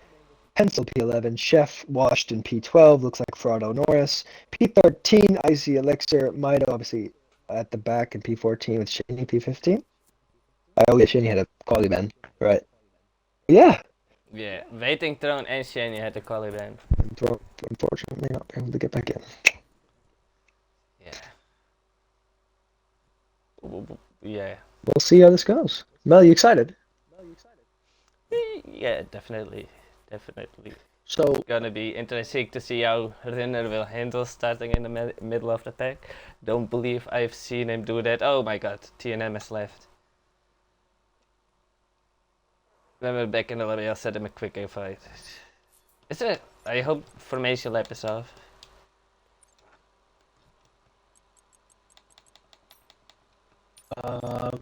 Pencil P11, Chef Washington P12, looks like Fraudo Norris. P13, Icy Elixir, Mido obviously at the back, and P14 with Shaney P15. Oh yeah, Shaney had a quality ban, right? Yeah. Yeah, Waiting Throne and Shani had the quali ban. Unfortunately, not able to get back in. Yeah. Yeah. We'll see how this goes. Mel, you excited? Yeah, definitely. So, Gonna be interesting to see how Rinner will handle starting in the middle of the pack. Don't believe I've seen him do that. Oh my god, TNM has left. Then we're back in the lobby, I'll set him a quick invite. Is it? I hope formation lap is off.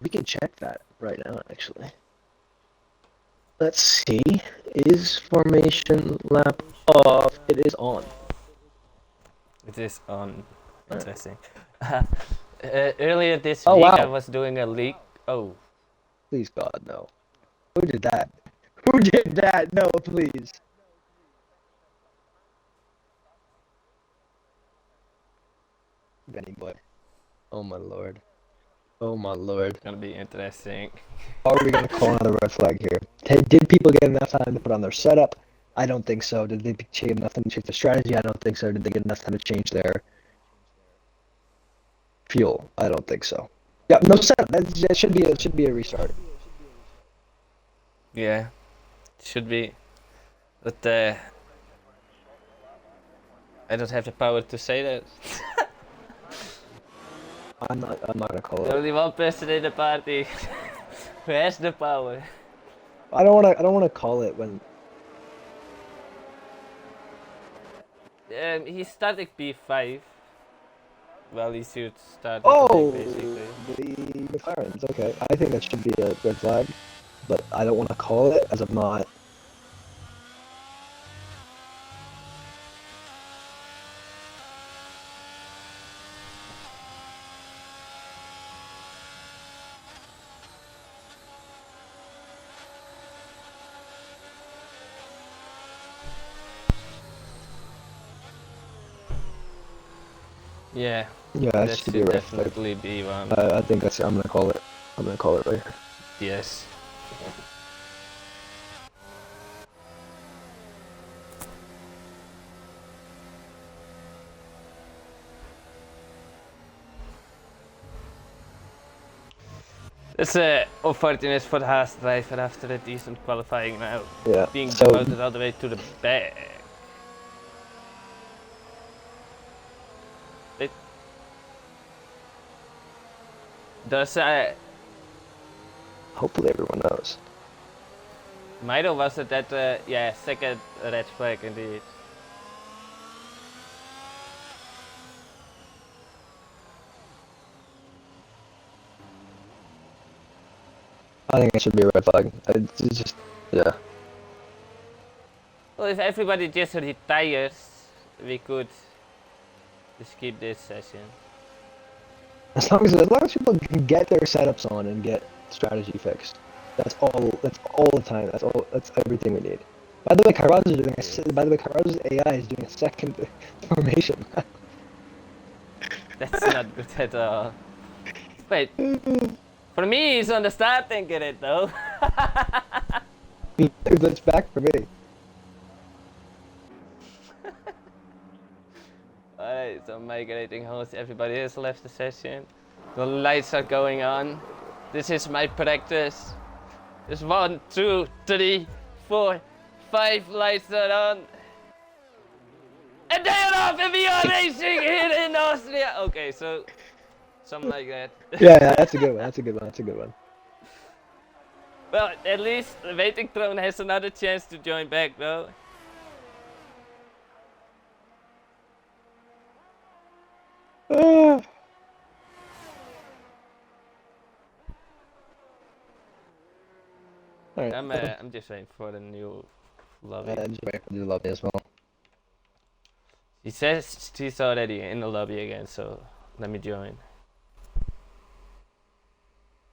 we can check that right now, actually. Let's see. Is formation lap off? It is on. It is on. Interesting. Earlier this Oh, week wow. I was doing a leak. Oh. Please, God, no. Who did that? Who did that? No, please. Benny boy. Oh my lord. Oh my lord. Gonna be interesting. How are we gonna call another red flag here? Did people get enough time to put on their setup? I don't think so. Did they get enough time to change their strategy? I don't think so. Did they get enough time to change their fuel? I don't think so. Yeah, no setup. That should be a restart. Yeah, should be. But I don't have the power to say that. I'm not gonna call There's it. only one person in the party who has the power. I don't wanna call it when He's starting P5. Well, he should start oh, basically. the McLarens. Okay, I think that should be a red flag, but I don't want to call it as I'm not. Yeah. Yeah, that should be a red flag. Definitely be one. I think that's. I'm gonna call it. I'm gonna call it right here. Yes. It's unfortunate for the Haas driver after a decent qualifying now. Yeah. Being So demoted all the way to the back. Does hopefully everyone knows. Mido was it that yeah, second red flag indeed. I think it should be a red flag. It's just yeah. Well, if everybody just retires, we could just keep this session. As long as people can get their setups on and get strategy fixed. That's all the time. That's everything we need. By the way, Karazu's AI is doing a second formation. That's not good at all. Wait. For me, he's on the starting grid though. It's back for me. Alright, so migrating host, everybody has left the session. The lights are going on. This is my practice. There's 1, 2, 3, 4, 5 lights are on. And they are off and we are racing here in Austria. Okay, so something like that. Yeah, that's a good one. That's a good one. That's a good one. Well, at least the waiting throne has another chance to join back, though. All right. I'm just waiting for the new lobby. I'm just waiting for the lobby as well. He says she's already in the lobby again, so let me join.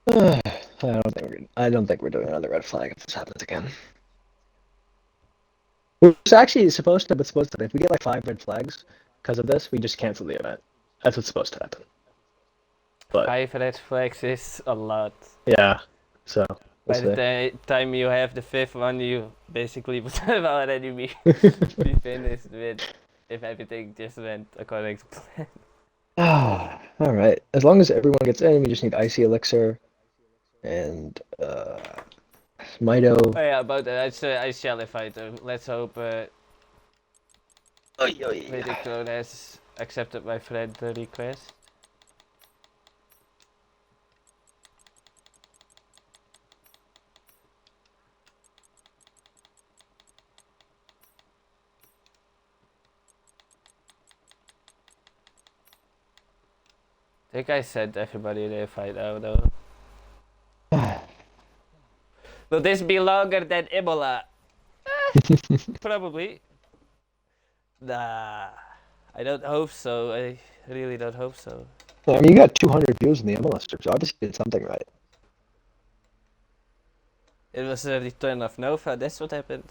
I don't think we're doing another red flag if this happens again. It's actually supposed to, if we get like 5 red flags because of this, we just cancel the event. That's what's supposed to happen. But 5 red flags is a lot. yeah, so By we'll the time you have the 5th one, you basically would have already be finished with if everything just went according to plan. All right. As long as everyone gets in, we just need Icy Elixir and Mito. Oh yeah, about that, I shall invite them. Let's hope Vedic Throne has accepted my friend request. I think I sent everybody the invite out though. Will this be longer than Ebola? Probably. Nah, I don't hope so. I really don't hope so. I mean, you got 200 views in the MLS strip, so obviously you did something right. It was a return of Nova, that's what happened.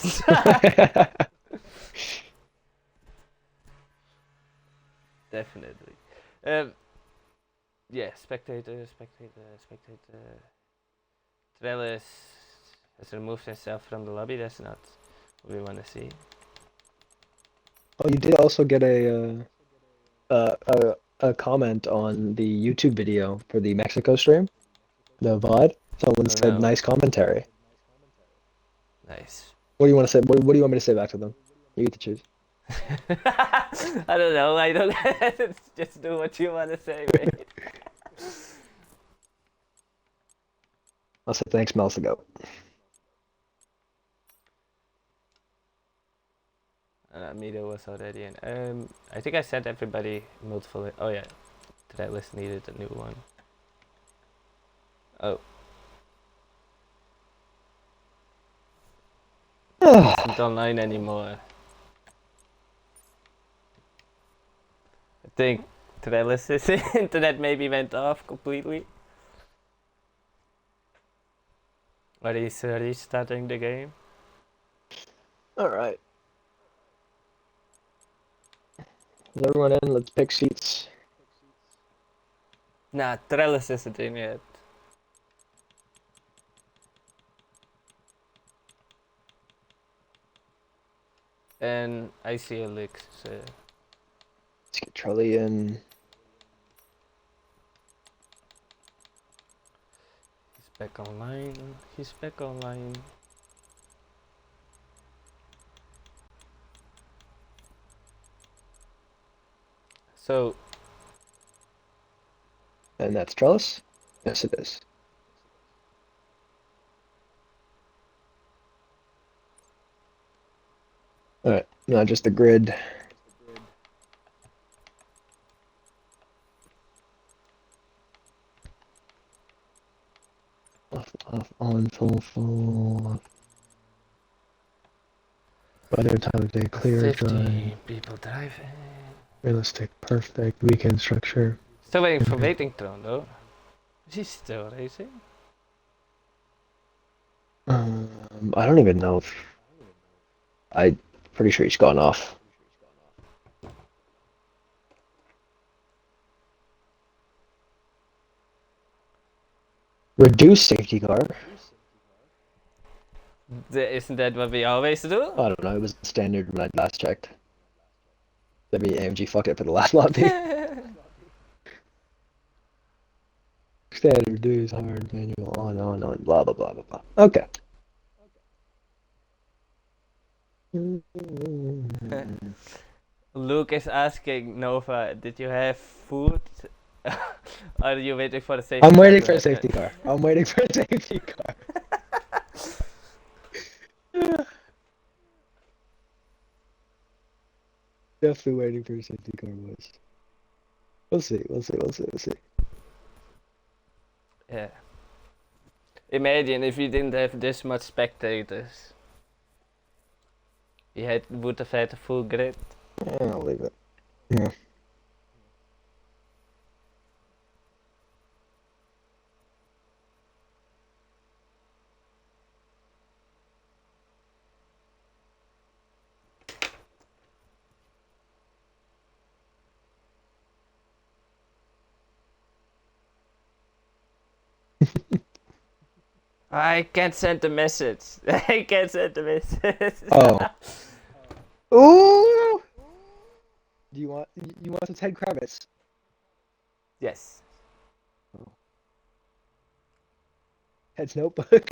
Definitely. Yeah, spectator. Trellis has removed himself from the lobby, that's not what we want to see. Oh, you did also get a comment on the YouTube video for the Mexico stream, the VOD. Someone said, "Nice commentary." Nice. What do you want to say? What do you want me to say back to them? You get to choose. I don't know. I don't. Just do what you want to say, mate. I'll say thanks, Mel's the goat. Mito was already in. I think I sent everybody multiple. Oh yeah, that list needed a new one. Oh. It's not online anymore. I think Trellis's internet maybe went off completely. Or he's restarting the game. Alright. Is everyone in? Let's pick seats. Nah, Trellis isn't in yet. And I see Alex. Let's get Charlie in. He's back online. He's back online. So. And that's Trellis? Yes, it is. Alright, now just the grid. Off, on, full. Weather, time of day, clear, 50 dry. people driving. Realistic, perfect, weekend structure. Still waiting for Waiting Throne though. Is he still racing? I don't even know if... I'm pretty sure he's gone off. Reduce safety car. Isn't that what we always do? I don't know, it was standard when I last checked. Maybe AMG fucked it for the last lobby. Standard, dudes, hard, manual, on, blah, blah, blah, blah, blah. Okay. Luke is asking Nova, did you have food? Are you waiting for the safety I'm car waiting to for a happen? safety car. I'm waiting for a safety car. Definitely waiting for a safety car, boys. We'll see. We'll see. We'll see. We'll see. Yeah. Imagine if we didn't have this much spectators. Would have had a full grid. Yeah, I'll leave it. Yeah. I can't send the message. I can't send the message. Oh. Ooh. Do you want some Ted Kravitz? Yes. Ted's notebook.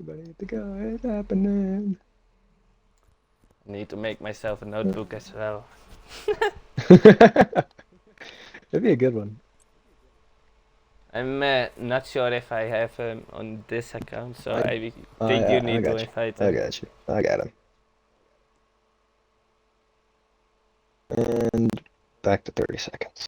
Everybody at the go. It's happening. I need to make myself a notebook as well. That'd be a good one. I'm not sure if I have him on this account, so I Oh, think yeah, you need to got you. invite I him. got you. I got him. And back to 30 seconds.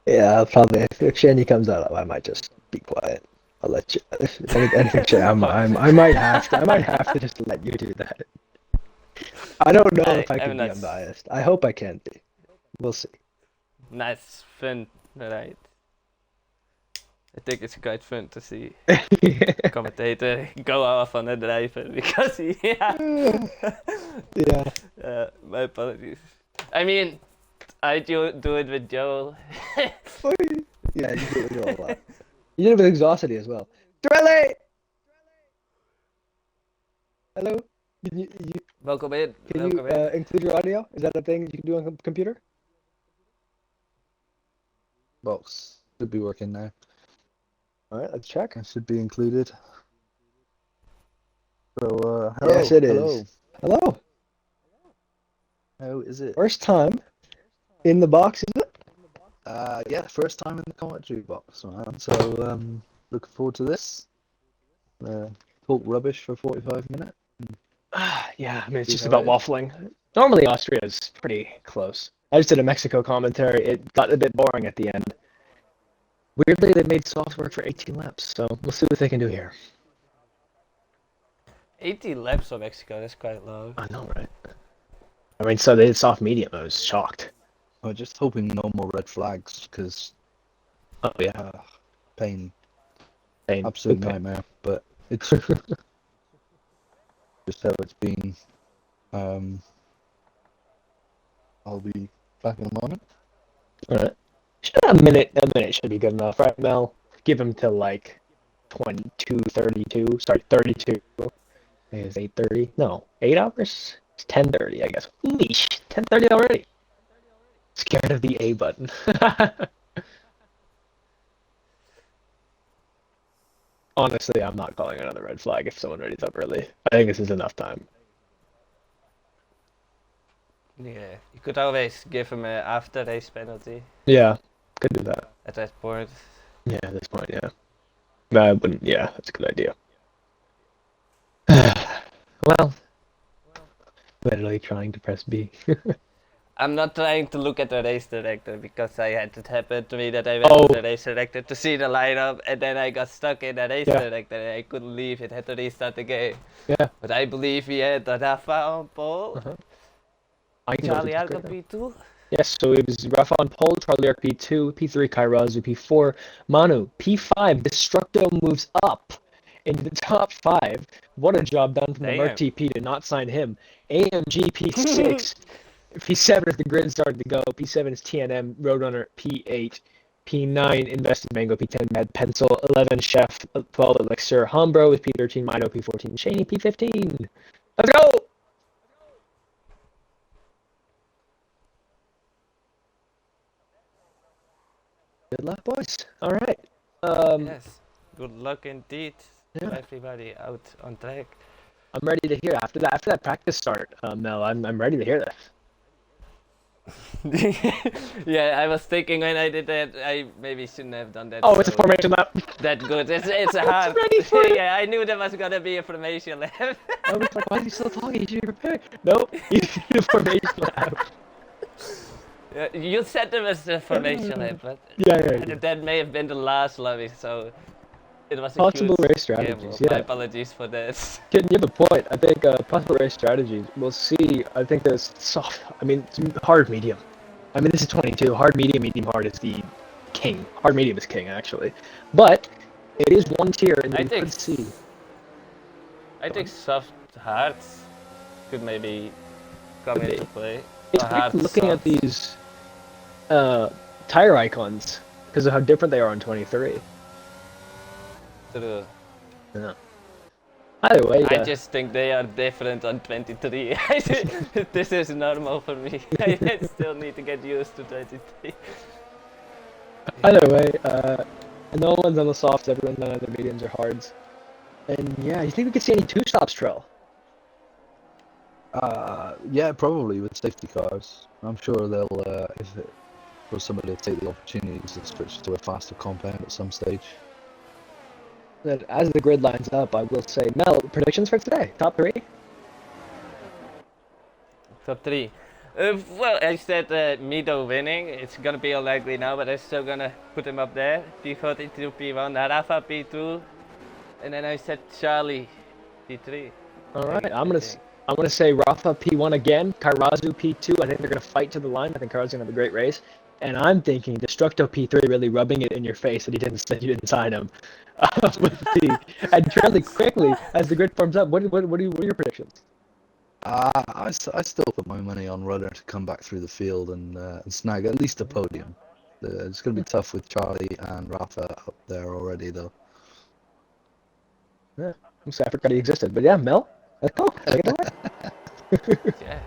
Yeah, I'll probably if Shandy comes out, I might just be quiet. I'll let you. If anything, I might have to just let you do that. I don't know if I I'm can be not. unbiased. I hope I can be. We'll see. Nice, fun, right? I think it's quite fun to see commentator go off on a driver because Yeah. my apologies. I mean, I do it with Joel. Yeah, you do it a lot. You did it with Exhausity as well. Dorelli! Hello? Welcome in. Can you include your audio? Is that a thing you can do on a computer? Box should be working now. Alright, let's check. It should be included. So, hello. Yes, it Hello. is. Hello. How is it? First time in the box, is it? Yeah, first time in the commentary box, man. So, looking forward to this. Talk rubbish for 45 minutes. Yeah, I mean, it's See just how about it is. waffling. Normally, Austria is pretty close. I just did a Mexico commentary. It got a bit boring at the end. Weirdly, they made soft work for 18 laps, so we'll see what they can do here. 80 laps for Mexico, that's quite low. I know, right? I mean, so they did soft medium. I was shocked. I'm just hoping no more red flags, because Oh, yeah. pain. Pain. Absolute Big pain. nightmare. But it's just how it's been. I'll be back in a moment. Alright. A minute should be good enough, right, Mel? Give him till like 22:32. Sorry, 32. It's 8:30. No, 8 hours? It's 10:30, I guess. Leash, 10:30 already. Scared of the A button. Honestly, I'm not calling another red flag if someone readies up early. I think this is enough time. Yeah, you could always give him an after race penalty Yeah, could do that. at that point. Yeah, at this point, yeah. No, I wouldn't. Yeah, that's a good idea. Well, literally trying to press B. I'm not trying to look at the race director because I had it happen to me that I went to the race director to see the lineup and then I got stuck in the race director and I couldn't leave. It had to restart the game. Yeah. But I believe we had Rafa on pole. Charlie Arco P2. Yes, so it was Rafa on pole, Charlie Arc P2, P3 Kairazu, P4 Manu, P5 Destructo moves up into the top 5. What a job done from the Merc TP to not sign him. AMG P6, P7 as the grid started to go, P7 is TNM, Roadrunner P8, P9 Invested Mango, P10 Mad Pencil, 11 Chef, 12 Elixir, Humbro with P13 Mino, P14 Shaney, P15. Let's go! Good luck, boys. All right. Yes. Good luck indeed to everybody out on track. I'm ready to hear after that practice start, Mel. I'm ready to hear this. Yeah, I was thinking when I did that, I maybe shouldn't have done that. Oh, it's a so formation lap. that good. It's a hard. ready for it. Yeah, I knew there was gonna be a formation lap. I was like, why is he still talking? You should be prepared. Nope, you need a formation lap. Yeah, you said there was a formation lap, but Yeah. that may have been the last lobby, so it was a Possible huge race strategies, gamble. My yeah. apologies for that. Kid, you have a point. I think possible race strategies. We'll see. I think there's soft. I mean, hard, medium. I mean, this is 22. Hard, medium hard is the king. Hard, medium is king, actually. But it is one tier, and you could see. I think soft hearts could maybe come into play. It's Hard looking at softs. these tire icons because of how different they are on 23. True. Yeah. Either way, I just think they are different on 23. This is normal for me. I still need to get used to 23. Either way, no one's on the softs, everyone's on the mediums or hards. And yeah, you think we could see any two stops, Trill? Yeah, probably with safety cars. I'm sure they'll, if it was somebody to take the opportunities to switch to a faster compound at some stage. That as the grid lines up, I will say, Mel, predictions for today? Top three? Top 3. Well, I said Mido winning. It's gonna be unlikely now, but I'm still gonna put him up there. P42, P1, Rafa, P2. And then I said Charlie, P3. All right, I'm gonna say Rafa P1 again, Kairazu P2. I think they're gonna fight to the line. I think Kairazu's gonna have a great race. And I'm thinking Destructo P3 really rubbing it in your face that you didn't sign him. And fairly quickly as the grid forms up, what are your predictions? I still put my money on Rudder to come back through the field and snag at least a podium. It's going to be tough with Charlie and Rafa up there already, though. Yeah, I'm sorry I forgot he existed, but yeah, Mel, let's go. Take it away. Yeah.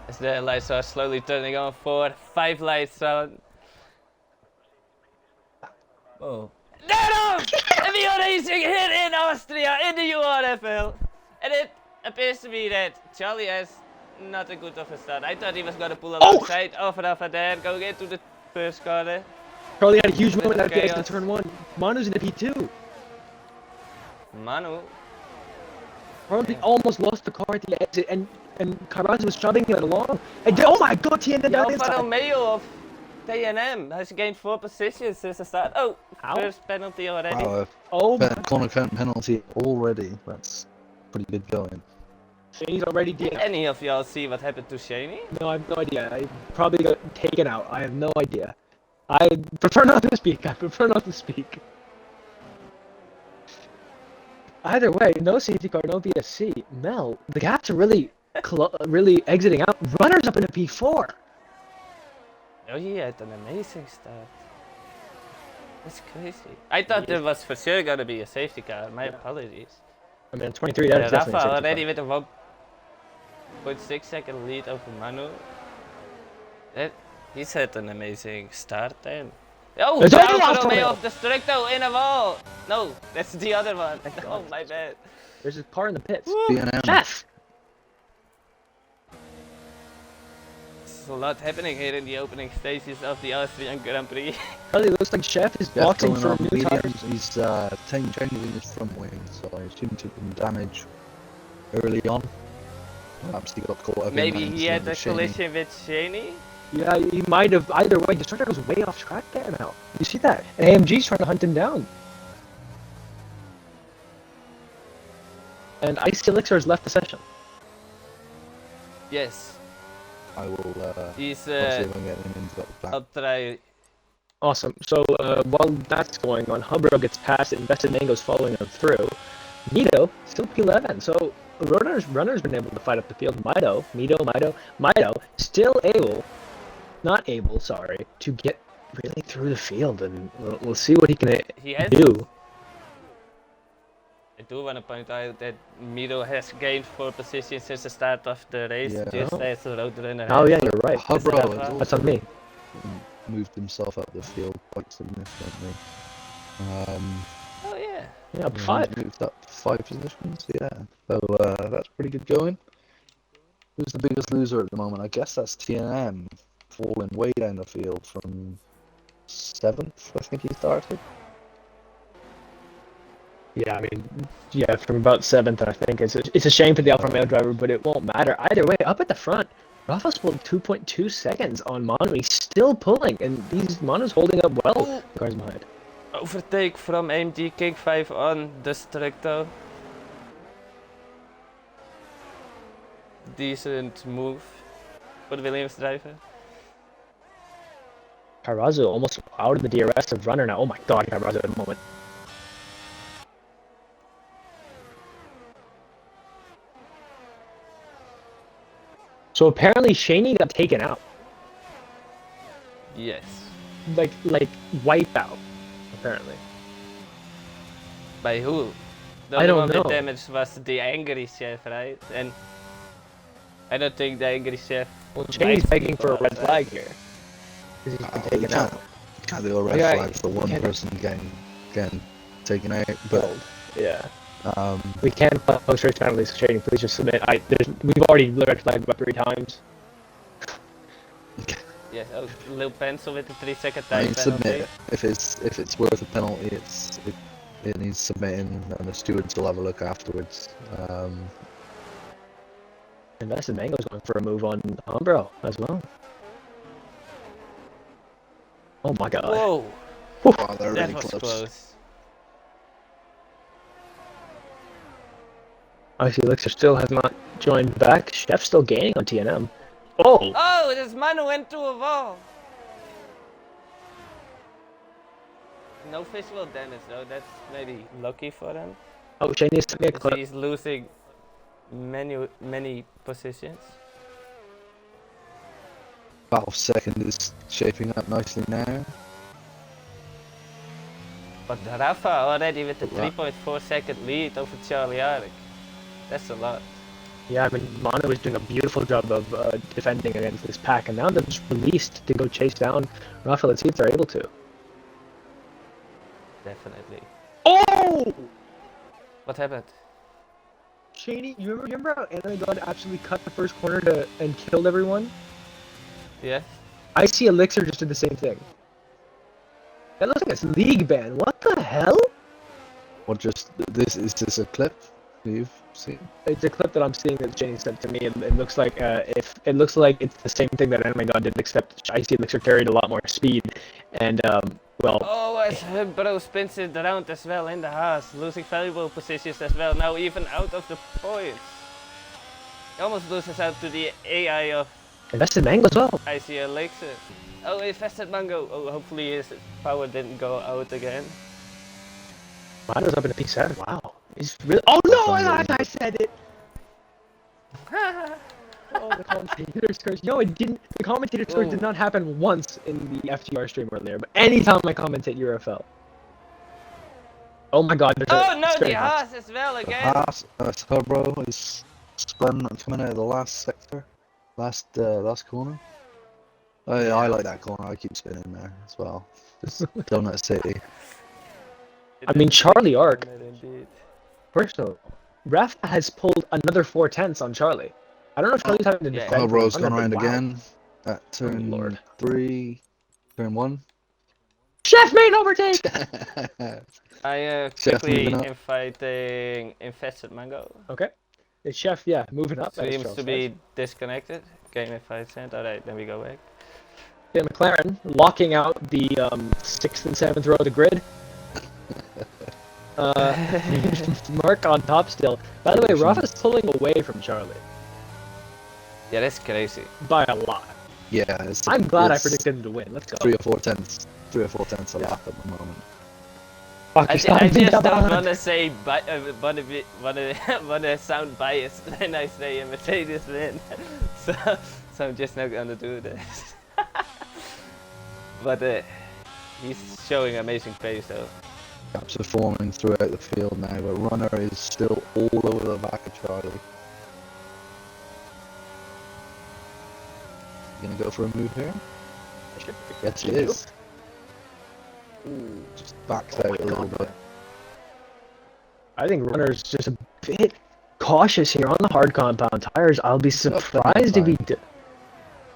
As the lights are slowly turning on, 4, 5 lights on. Oh. No! The amazing hit in Austria in the Urfl. And it appears to be that Charlie has not a good of a start. I thought he was going to pull alongside of Rafa there, going into the first corner. Charlie had a huge moment out there in turn 1. Manu's in the P2. Manu. Charlie almost lost the car at the exit, and Kairazu was shoving it along. And oh my god, he ended up Alfa inside. Romeo of TNM has gained 4 positions since the start. Oh, first penalty already. Wow, corner count penalty already. That's pretty good going. Shane's already Did dead. any of y'all see what happened to Shaney? No, I have no idea. I probably got taken out. I have no idea. I prefer not to speak. Either way, no safety car, no VSC. Mel, the gaps are really exiting out. Runners up in a P4. Oh, he had an amazing start. That's crazy. I thought there was for sure gonna be a safety car. My apologies. I mean, 23, that is definitely a Rafa safety already car. with a 1.6 second lead over Manu. He's had an amazing start then. Oh, It's only Alfa Alfa Romeo Romeo. of Destructo in a wall. No, that's the other one. Oh, my bad. There's a car in the pits. B&M. Chef! There's a lot happening here in the opening stages of the Austrian Grand Prix. Charlie, looks like Chef is Yeah, boxing going for on new tires. mediums. He's changing his front wing, so I assume he took some damage early on. Perhaps he got caught up Maybe in he had a with Shaney. collision with Shaney. Yeah, he might have. Either way, Destructor goes way off track there now. You see that? And AMG's trying to hunt him down. And Ice Elixir has left the session. Yes, I will he's see if I can get him into that back. I'll try. Awesome. So while that's going on, Humbro gets past it, Invested Mango's following him through. Mido still P11. So runner's been able to fight up the field. Mido still able, not able, sorry, to get really through the field, and we'll see what he can He has. do. I do want to point out that Miro has gained 4 positions since the start of the race, Yeah. just as the Roadrunner Oh has. yeah, you're right. Hubro Rafa. has That's on me. moved himself up the field quite significantly. Oh yeah. Yeah, He's 5. moved up 5 positions, yeah. So that's pretty good going. Who's the biggest loser at the moment? I guess that's TNM, falling way down the field from 7th, I think he started. Yeah, I mean, yeah, from about 7th, I think. It's a shame for the Alfa Romeo driver, but it won't matter. Either way, up at the front, Rafa's pulled 2.2 seconds on Mono. He's still pulling, and these Mono's holding up well. Oh. The cars behind. Overtake from AMG King 5 on Destructo. Decent move for the Williams driver. Carrazzo almost out of the DRS of runner now. Oh my god, Carrazzo at the moment. So apparently Shaney got taken out. Yes. Like wipe out, apparently. By who? The I only don't one know. with damage was the angry chef, right? And I don't think the angry chef. Well, Cheney's likes begging for a people red outside. flag here. Because he's been You taken out. can't do a red Yeah, flag for one can't- person getting taken out, but Yeah. um, We can't post race penalties, Cheney. Please just submit. We've already red flagged about 3 times. Yes, oh, little pencil with the 3-second I time mean, penalty. submit if it's worth a penalty. It needs submitting, and the stewards will have a look afterwards. Invested Mango's going for a move on Umbro as well. Oh my god. Whoa, Oh, they're that really was close. close. I see Elixir still has not joined back. Chef's still gaining on TNM. Oh! Oh, this man went to a wall. No visual damage though, that's maybe lucky for him. Oh, Shaney sent me a Because clip. he's losing many positions. Valve second is shaping up nicely now. But Rafa already with the Wow. 3.4 second lead over Charlie Arik. That's a lot. Yeah, I mean, Mono is doing a beautiful job of defending against this pack, and now they're just released to go chase down Rafa. Let's see if they're able to. Definitely. Oh! What happened? Shaney, you remember how Anime God absolutely cut the first corner and killed everyone? Yeah? I see Elixir just did the same thing. That looks like it's league ban. What the hell? What just is this a clip you've seen? It's a clip that I'm seeing that Jenny sent to me. It looks like it looks like it's the same thing that Anime God did, except I see Elixir carried a lot more speed, and well. Oh, as Bro spins it around as well in the Haas, losing valuable positions as well. Now even out of the points. He almost loses out to the AI of Invested Mango as well. IC Elixir. Oh, invested Mango. Oh, hopefully his power didn't go out again. Mono's up in a P7. Wow. He's really. Oh no! I said it. Oh, the commentator scores. No, it didn't. The commentator scores did not happen once in the FTR stream earlier, but anytime I commentate Urfl. Oh my god, there's Oh a no, straight the Haas. Haas as well The again. Haas, Hubro is coming out of the last sector, last corner. I like that corner. I keep spinning there as well. Just Donut City. I mean, Charlie Arc. Indeed. Personally, Rafa has pulled another 4/10 on Charlie. I don't know if Charlie's having to Yeah. defend. Hubro's from gone under, around but wow. again at turn Lord. 3, turn 1. Chef made an overtake! I Chef quickly moving up. inviting Infested Mango. Okay. It's Chef, yeah, moving up. as Seems Charles to says. be disconnected. Game invite sent. Alright, then we go back. Yeah, McLaren locking out the 6th and 7th row of the grid. Mark on top still. By the way, Rafa's pulling away from Charlie Yeah, that's crazy. by a lot. Yeah, I'm glad I it's predicted him to win. Let's go. 3 or 4 tenths a lap at the moment. I just don't Zindabad. want to say, want to sound biased when I say a Mercedes win. so I'm just not gonna do this. But He's showing amazing pace though. Gaps are forming throughout the field now, but Runner is still all over the back of Charlie. You gonna go for a move here? Yes, he is. Just backs out a little bit. I think Runner's just a bit cautious here on the hard compound tires. I'll be surprised if he did.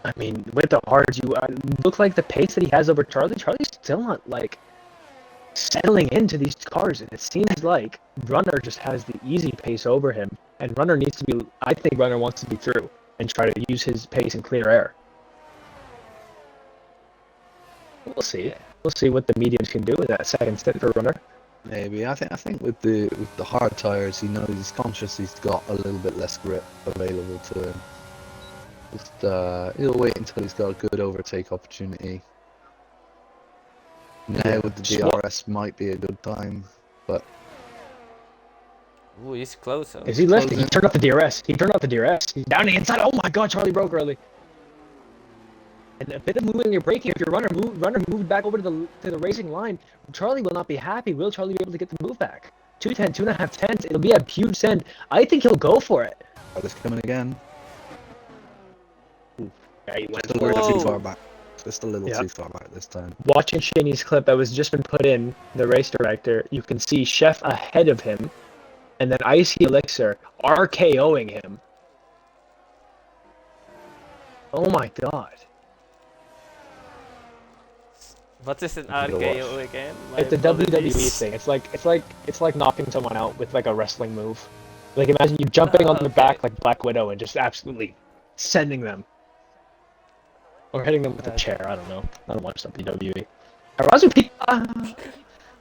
I mean, with the hards, you look like the pace that he has over Charlie. Charlie's still not like settling into these cars, and it seems like Runner just has the easy pace over him. And Runner needs to be. I think Runner wants to be through and try to use his pace in clear air. We'll see. We'll see what the mediums can do with that second stint for Runner. Maybe I think with the hard tires, he knows he's conscious he's got a little bit less grip available to him. Just he'll wait until he's got a good overtake opportunity. Now with the DRS might be a good time, but Ooh, he's closer. Is he lifting? He turned off the DRS. He turned off the DRS. He's down the inside. Oh my God, Charlie broke early. And a bit of moving your braking. If your runner moved back over to the racing line, Charlie will not be happy. Will Charlie be able to get the move back? 210, 2.5 tenths. It'll be a huge send. I think he'll go for it. Charlie's coming again. Yeah, he went Just a little too far back. Just a little too far back this time. Watching Shaney's clip that was just been put in, the race director, you can see Chef ahead of him, and then Icy Elixir RKOing him. Oh my God. What is an RKO again? It's a WWE thing. It's like knocking someone out with like a wrestling move. Like imagine you jumping on their back like Black Widow and just absolutely sending them. Or hitting them with a chair, I don't know. I don't watch WWE. Arazu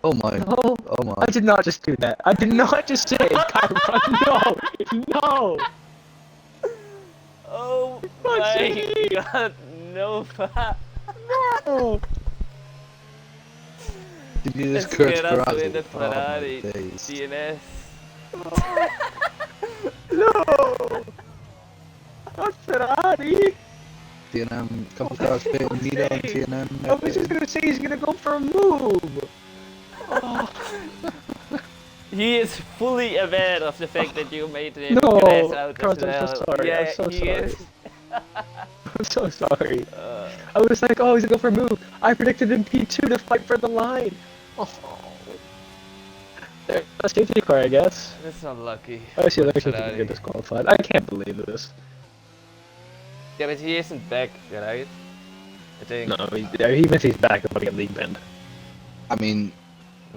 Oh my. No, Oh my. I did not just do that. I did not just say no! No! Oh my God, no. No! Did you just curse Esperanza Ferrari? in the Oh my Ferrari days. DNS. No! Not Ferrari! TNM, couple cars pitting, Nito and TNM. I was just gonna say he's gonna go for a move! Oh. He is fully aware of the fact that you made him No, crash out Carlos, as well. I'm so sorry. Yeah, I'm so he sorry. is. I'm so sorry. I was like, oh, he's gonna go for a move. I predicted him P2 to fight for the line. Oh. There, a safety car, I guess. That's unlucky. I see, for they're Ferrari. going to get disqualified. I can't believe this. Yeah, but he isn't back, right? I think. No, even if he's back, he'll probably get league banned. I mean,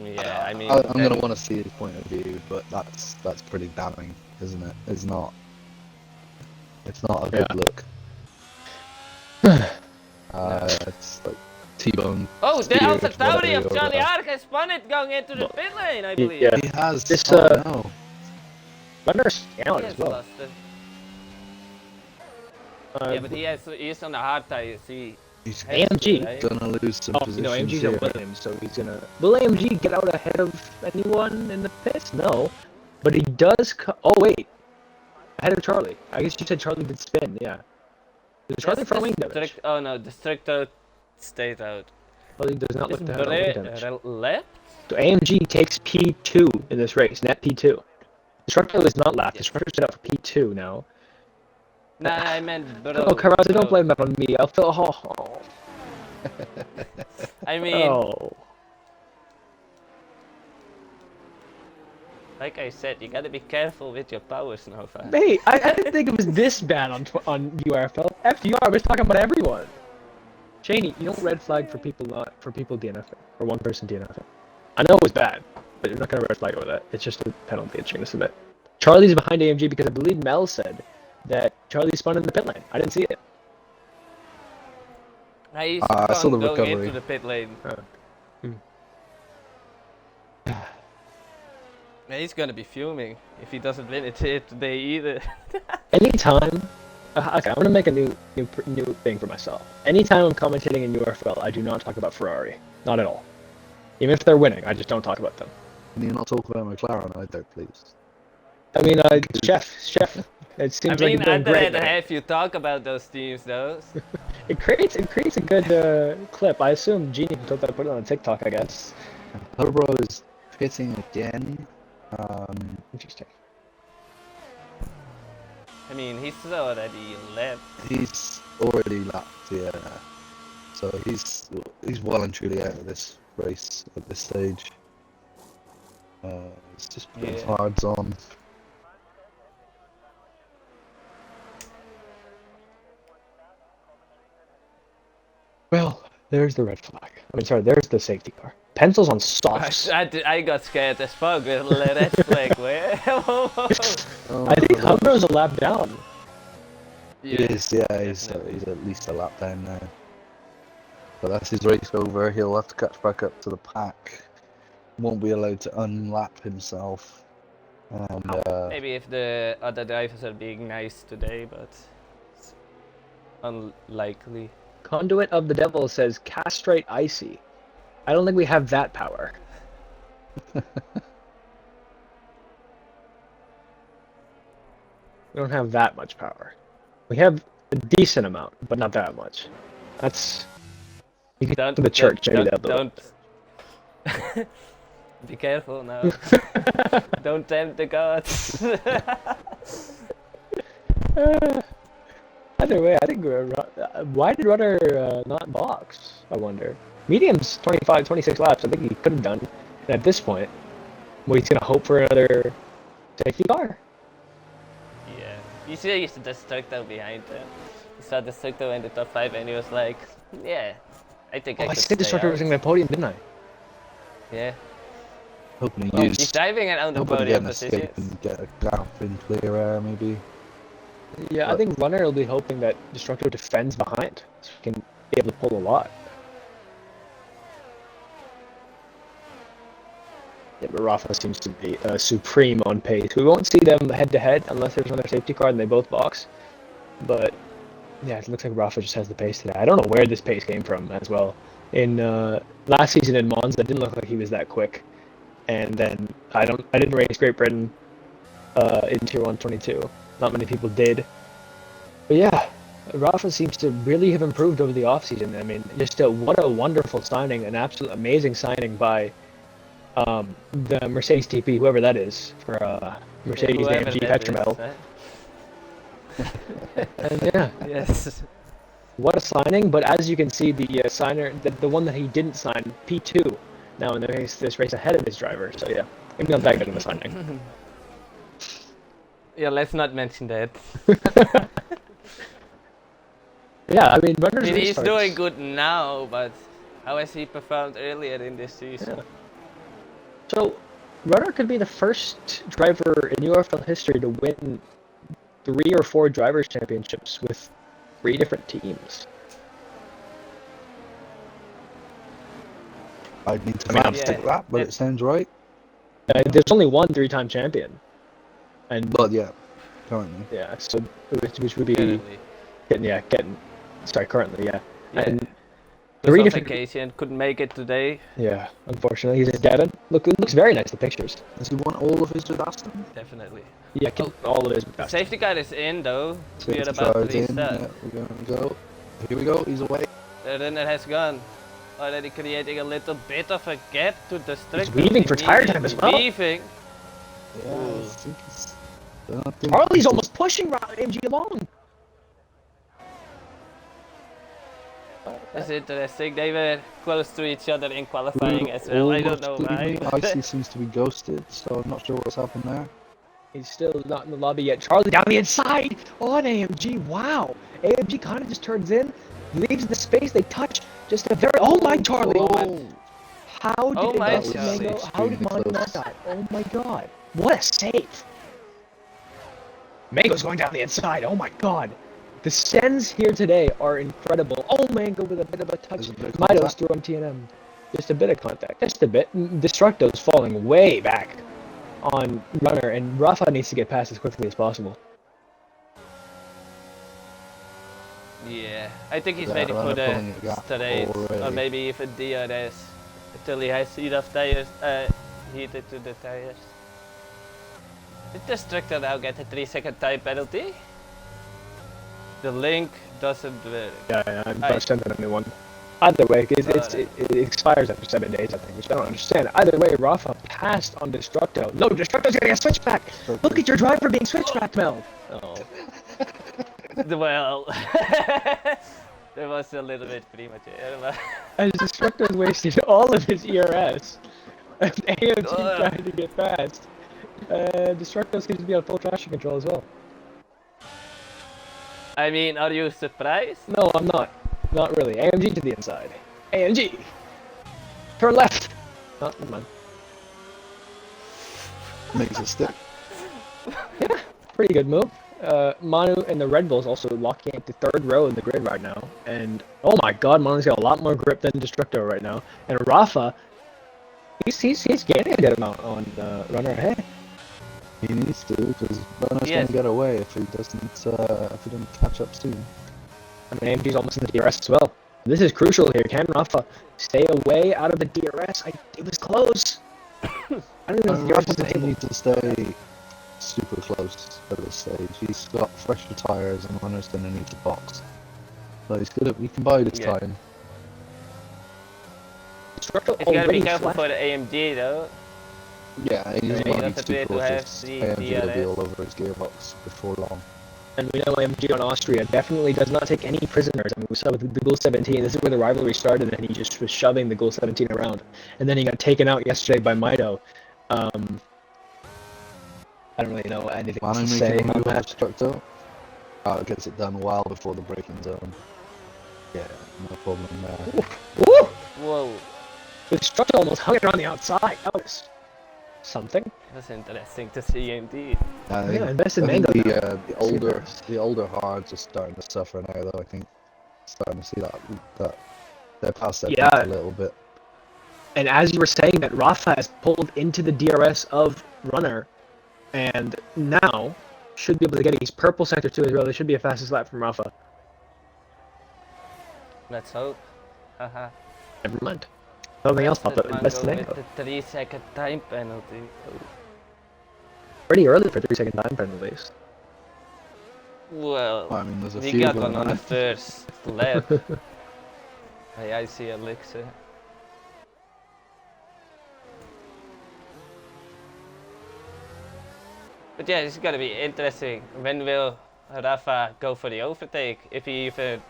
Yeah, I mean. I'm gonna want to see his point of view, but that's pretty damning, isn't it? It's not a good look. It's like T-bone. Oh, the speared, Alpha Tauri whatever of you Johnny are. Arca spun it going into the pit lane, I believe. Yeah. He has. This, oh no. Runner's out He as has well. lost it. Yeah, but he's on the hard tire, see. He's AMG. Right? gonna lose some Oh, positions AMG's here. at Williams, so he's gonna... Will AMG get out ahead of anyone in the pits? No. But he does... Oh, wait. Ahead of Charlie. I guess you said Charlie did spin, yeah. Did Charlie for wing damage? Oh no, the Destructo stayed out. Charlie does not Is look to have wing damage. left? So AMG takes P2 in this race, net P2. Destructo is not left. Destructo's set up for P2 now. Nah, I meant bro. Oh, Carrazzo, don't blame that on me. I'll feel... Oh. I mean, Oh. like I said, you gotta be careful with your powers, Nova. Mate, I didn't think it was this bad on Urfl. FDR was talking about everyone. Shaney, you don't red flag for people DNFing, or one person DNFing. I know it was bad, but you're not gonna red flag over that. It's just a penalty that you're gonna submit. Charlie's behind AMG because I believe Mel said that Charlie spun in the pit lane. I didn't see it. He's I saw the going recovery. into the pit lane. He's gonna be fuming if he doesn't win it here today either. Anytime, okay, I'm gonna make a new thing for myself. Anytime I'm commentating in URFL, I do not talk about Ferrari, not at all. Even if they're winning, I just don't talk about them. Can you not talk about McLaren either, please? I mean, Chef. It seems I like mean, you're doing I'd great. rather have you talk about those teams, though. It creates a good clip. I assume Genie took that and put it on TikTok, I guess. Turbo is pitting again. Interesting. I mean, he's already left. He's already lapped, yeah. So he's well and truly out of this race at this stage. It's just putting Yeah. hards on. Well, there's the red flag. I mean, sorry, there's the safety car. Pencils on softs. I got scared as fuck with red flag. Where? I think Humber's a lap down. He is, yeah, he's definitely. at least a lap down now. But that's his race over. He'll have to catch back up to the pack. Won't be allowed to unlap himself. And Maybe if the other drivers are being nice today, but it's unlikely. Conduit of the Devil says castrate Icy. I don't think we have that power. We don't have that much power. We have a decent amount, but not that much. That's... You can go to the church, maybe that'll do it. Be careful now. Don't tempt the gods. Either way, I think why did Rudder not box? I wonder. Medium's 25, 26 laps. I think he could have done. And at this point, well, he's gonna hope for another safety car. Yeah, you see the Destructo behind him. He saw Destructo in the top 5 and he was like, yeah, I think I I could said stay Destructor out. was in the podium, didn't I? Yeah. hoping he Well, used. he's driving around the Hoping to get podium an escape positions. and get a gap in clear air, maybe. Yeah, I think Runner will be hoping that Destructo defends behind, so he can be able to pull a lot. Yeah, but Rafa seems to be supreme on pace. We won't see them head-to-head unless there's another safety car and they both box. But, yeah, it looks like Rafa just has the pace today. I don't know where this pace came from as well. In last season in Monza, it didn't look like he was that quick. And then I didn't race Great Britain in Tier 122. Not many people did. But yeah, Rafa seems to really have improved over the offseason. I mean, just what a wonderful signing, an absolute amazing signing by the Mercedes TP, whoever that is, for Mercedes AMG Petramel. And yeah, Yes. what a signing! But as you can see, the signer, the one that he didn't sign, P2, now in this race ahead of his driver. So yeah, maybe not that good of a signing. Yeah, let's not mention that. Yeah, I mean, I mean, he's doing good now, but how has he performed earlier in this season? Yeah. So, Rudder could be the first driver in Urfl history to win 3 or 4 drivers' championships with 3 different teams. I'd need to I mean, fact check that, but it sounds right. There's only one 3-time champion, and But yeah, currently. yeah, so which would be Currently. currently, yeah. Yeah. And Was 3 on different. vacation, couldn't make it today. Yeah, unfortunately, he's in Devon. It looks very nice. The pictures. Has he won all of his with Aston? Definitely. Yeah, all of his. Safety car is in though. We are Safety about car to is in. restart. Yeah, we're gonna go. Here we go. He's away. The runner has gone. Already creating a little bit of a gap to the structure. He's weaving for tire time as well. Weaving. Yeah, I think he's. I don't think Charlie's almost pushing MG along. That's interesting. They were close to each other in qualifying as well. I don't know why. Icy seems to be ghosted, so I'm not sure what's happened there. He's still not in the lobby yet. Charlie down the inside on AMG. Wow. AMG kind of just turns in, leaves the space. They touch just a very. Oh my, Charlie. Oh, How did Oh it my not Charlie. Mango? How did Extremely Mondo not close. die? Oh my god. What a save. Mango's going down the inside. Oh my god. The sends here today are incredible. Oh, Mango with a bit of a touch. There's a bit of Midos contact. through on TNM. Just a bit of contact. Just a bit. Destructo's falling way back on Runner, and Rafa needs to get past as quickly as possible. Yeah, I think he's Yeah, waiting for runner the pulling a gap straight, or already. maybe even DRS until he has enough tires heated to the tires. Did Destructor now get a 3-second time penalty? The link doesn't work. Yeah, I've sent out a new one. Either way, it expires after 7 days, I think, which I don't understand. Either way, Rafa passed on Destructo. No, Destructo's getting a switchback! Look at your driver being switchback, Mel! Oh. Well, there was a little bit premature. As Destructo's wasted all of his ERS, and AMG trying to get past. Destructo seems to be on full traction control as well. I mean, are you surprised? No, I'm not. Not really. AMG to the inside. AMG! Turn left! Oh, never mind. Makes it stick. Yeah, pretty good move. Manu and the Red Bulls also locking at the third row in the grid right now. And, oh my god, Manu's got a lot more grip than Destructo right now. And Rafa, he's gaining a good amount on runner ahead. He needs to, because Runner's going to get away if he doesn't catch up soon. I mean, AMG's almost in the DRS as well. This is crucial here. Can Rafa stay away out of the DRS? It was close. I don't even know if the DRS was Rafa able needs to stay super close at this stage. He's got fresher tyres and Runner's going to need to box. So he can bide his time. You gotta be careful for the AMG though. Yeah, he doesn't want to be too to have cautious. the AMG will be DRS. all over his gearbox before long. And we know AMG on Austria definitely does not take any prisoners. I mean, we saw with the Ghoul 17, this is where the rivalry started, and he just was shoving the Ghoul 17 around. And then he got taken out yesterday by Mido. I don't really know anything to say on that. Destructo. It gets it done well before the braking zone. Yeah, no problem there. Woo! Whoa, The Destructo almost hung it around the outside. That was something. that's interesting to see indeed. I think, Yeah, invested I think mango. the older hards are starting to suffer now, though. I think starting to see that they're past that point a little bit. And as you were saying, that Rafa has pulled into the DRS of Runner, and now should be able to get it. He's purple sector 2 as well. There should be a fastest lap from Rafa. Let's hope. Haha. Never mind. Nothing else popped up. Invested With mango. the 3-second time penalty. Pretty early for 3-second time penalties. Well, I mean, there's a we few got going one on the on. first lap. Hey, I see Elixir. But yeah, this is gonna be interesting. When will Rafa go for the overtake? If he even...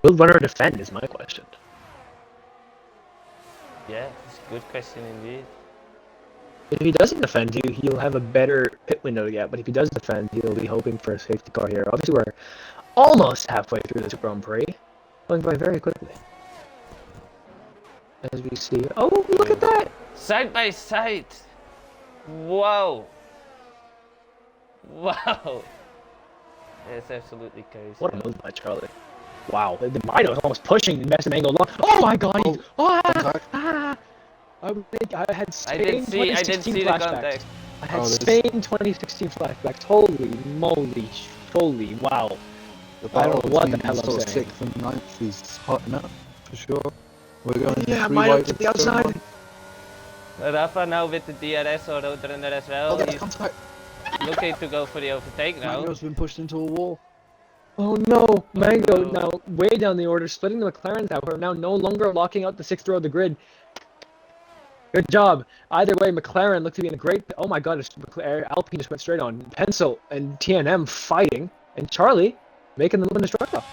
Will Runner defend is my question. Yeah, it's a good question indeed. If he doesn't defend, he'll have a better pit window to get, but if he does defend, he'll be hoping for a safety car here. Obviously, we're almost halfway through this Grand Prix. Going by very quickly. As we see... Oh, look at that! Side by side! Wow! Wow! It's absolutely crazy. What a move by Charlie. Wow, the Mido is almost pushing Invested Mango along. Oh my god! I had Spain 2016 flashbacks. I had Spain 2016 flashbacks. Holy moly, holy wow. I don't know what the hell I'm saying. 6th and 9th is hot enough, for sure. We're going Yeah, three Mido wide to the outside. Rafa now with the DRS or Roadrunner as well. Oh, He's contact. looking to go for the overtake now. Mango's been pushed into a wall. Oh no, Mango no. now way down the order, splitting the McLarens out. We're now no longer locking out the 6th row of the grid. Good job. Either way, McLaren looked to be in a great... Oh my god, Alpine just went straight on. Pencil and TNM fighting, and Charlie making the move in the struggle.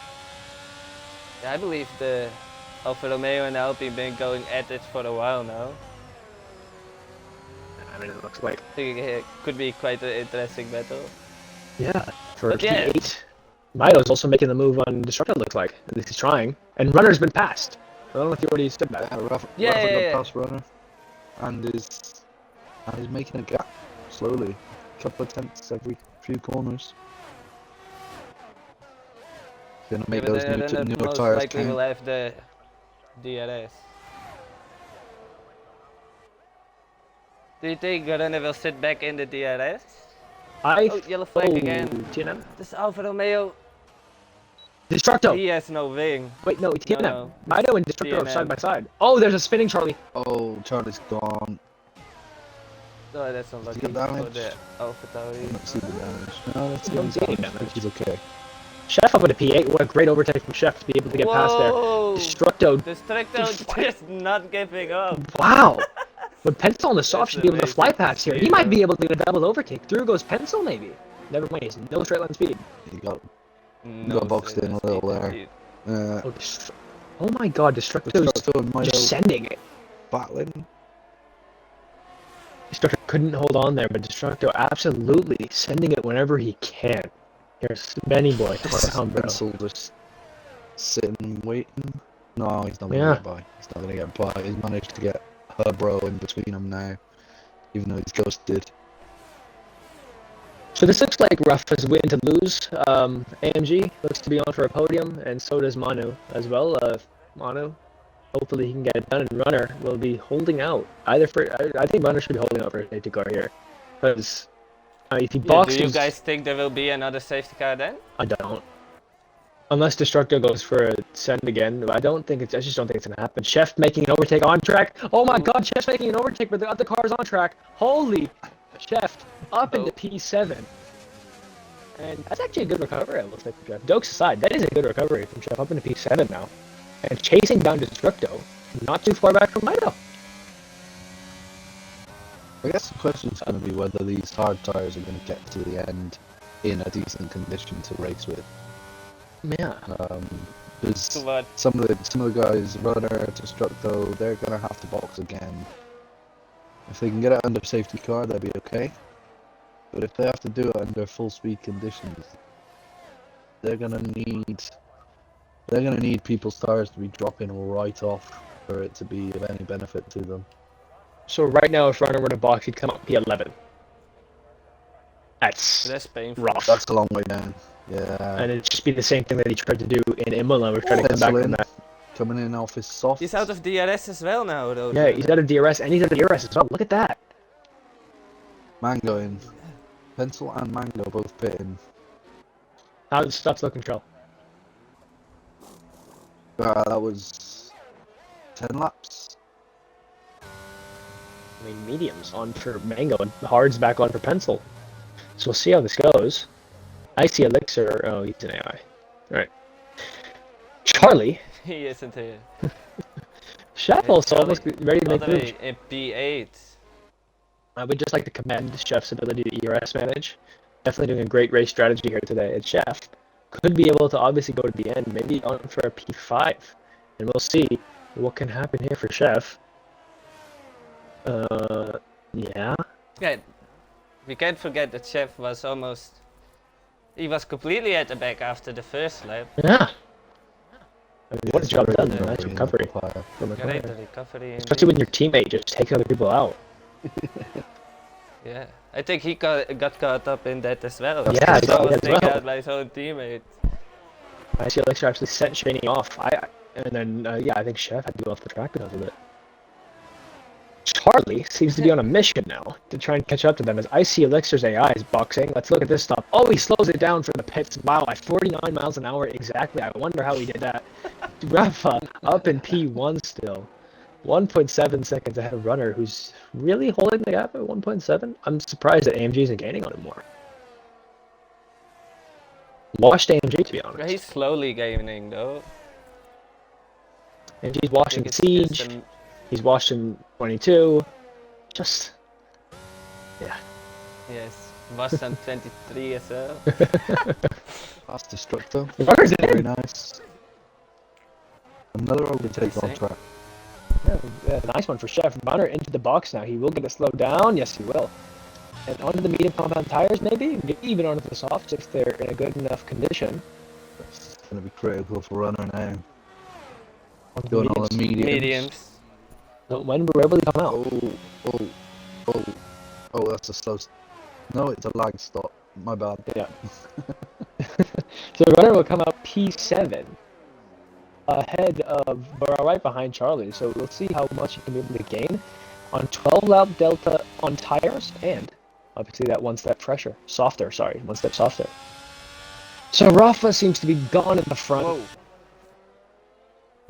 Yeah, I believe the Alfa Romeo and Alpine been going at it for a while now. I mean, it looks like... I think it could be quite an interesting battle. Yeah, for But yeah. P8. Mido's also making the move on Destructo, looks like. At least he's trying. And Runner's been passed. I don't know if you already stood back. Rafa Yeah. got past Runner. And is making a gap slowly. A couple of tenths every few corners. Gonna make those new most tires likely will count. have the DRS. Do you think Runner will sit back in the DRS? Oh, yellow flag again. TNM. This Alfa Romeo, Destructo! he has no wing. Wait, no, TNM. No. Mido and Destructo are TNM. side by side. Oh, there's a spinning Charlie. Oh, Charlie's gone. No, that's not lucky he got for damage? the Alfa Tauri. I don't see the damage. No, that's I don't see any damage. He's okay. Chef up at a P8. What a great overtake from Chef to be able to get past there. Destructo. Destructo just not giving up. Wow. But Pencil on the soft That's should be able to fly amazing to past here. see, He might though. be able to get a double overtake. Through goes Pencil, maybe. Never mind. He's no straight line speed. He got No boxed in a little there. Oh, oh my God, Destructo's Destructo and Milo just sending it. battling. Destructo couldn't hold on there, but Destructo absolutely sending it whenever he can. Here's Benny Boy. Come, bro. Pencil just sitting waiting. No, he's not gonna Yeah. get by. He's not gonna get by. He's managed to get her bro in between them now, even though he's ghosted. So this looks like Ruff has win to lose. AMG looks to be on for a podium, and so does Manu as well. Manu, hopefully he can get it done, and Runner will be holding out. Either for, I think Runner should be holding out for a safety car here, because if he Yeah, boxes, do you guys think there will be another safety car then? I don't. Unless Destructo goes for a send again, I don't think it's. I just don't think it's gonna happen. Chef making an overtake on track. Oh my God, Chef's making an overtake, but the other car's on track. Holy, Chef up into P7, and that's actually a good recovery. I will say from Chef. Jokes aside, that is a good recovery from Chef up into P7 now, and chasing down Destructo, not too far back from Mito. I guess the question is going to be whether these hard tires are going to get to the end in a decent condition to race with. Yeah. Because What? some of the guys, Runner, Destructo, they're going to have to box again. If they can get it under safety car, they'll be okay. But if they have to do it under full speed conditions, they're going to need people's tires to be dropping right off for it to be of any benefit to them. So right now, if Runner were to box, he'd come up P11. That's painful. rough. That's a long way down. Yeah. And it'd just be the same thing that he tried to do in Imola. We're trying to come back from that. Coming in off his soft. He's out of DRS as well now, though. Yeah, he's out of DRS, and he's out of DRS as well. Look at that. Mango in. Pencil and Mango both pitting. How's stuff slow control? That was 10 laps. I mean, mediums on for Mango and hards back on for Pencil. So we'll see how this goes. Icy Elixir. Oh, he's an AI. Alright. Charlie. He isn't here. Chef also almost ready to make moves. In P8. I would just like to commend Chef's ability to ERS manage. Definitely doing a great race strategy here today. And Chef could be able to obviously go to the end, maybe on for a P5. And we'll see what can happen here for Chef. Yeah. Yeah, we can't forget that Chef was almost... He was completely at the back after the first lap. Yeah. I mean, what a job done there. Really Nice recovery. From Great McLaren. recovery. Especially when your teammate just takes other people out. Yeah, I think he got caught up in that as well. Yeah, I he got was it as taken well. out by his own teammate. I see Elixir actually sent Shaney off. And then, yeah, I think Chef had to go off the track because of it. Charlie seems to be on a mission now to try and catch up to them as I see Elixir's AI is boxing. Let's look at this stop. Oh, he slows it down for the pits. Wow, at 49 miles an hour exactly. I wonder how he did that. Rafa up in P1 still. 1.7 seconds ahead of Runner, who's really holding the gap at 1.7. I'm surprised that AMG isn't gaining on him more. Washed AMG, to be honest. He's slowly gaining though. AMG's washing I think it's Siege. just He's washed in 22. Just... yeah. yes, was on 23 as well. Fast Destructo. Runner's Very in! nice. Another overtake on track. Yeah, nice one for Chef. Runner into the box now. He will get it slowed down. Yes, he will. And onto the medium compound tires, maybe even onto the softs if they're in a good enough condition. That's going to be critical for Runner now. Onto Going the on the mediums. Mediums. When will he come out? Oh, that's a slow... No, it's a lag stop. My bad. Yeah. So Runner will come out P7 ahead of, but right behind Charlie. So we'll see how much he can be able to gain on 12 lap delta on tires and obviously that one step fresher, softer. Sorry, one step softer. So Rafa seems to be gone in the front. Whoa.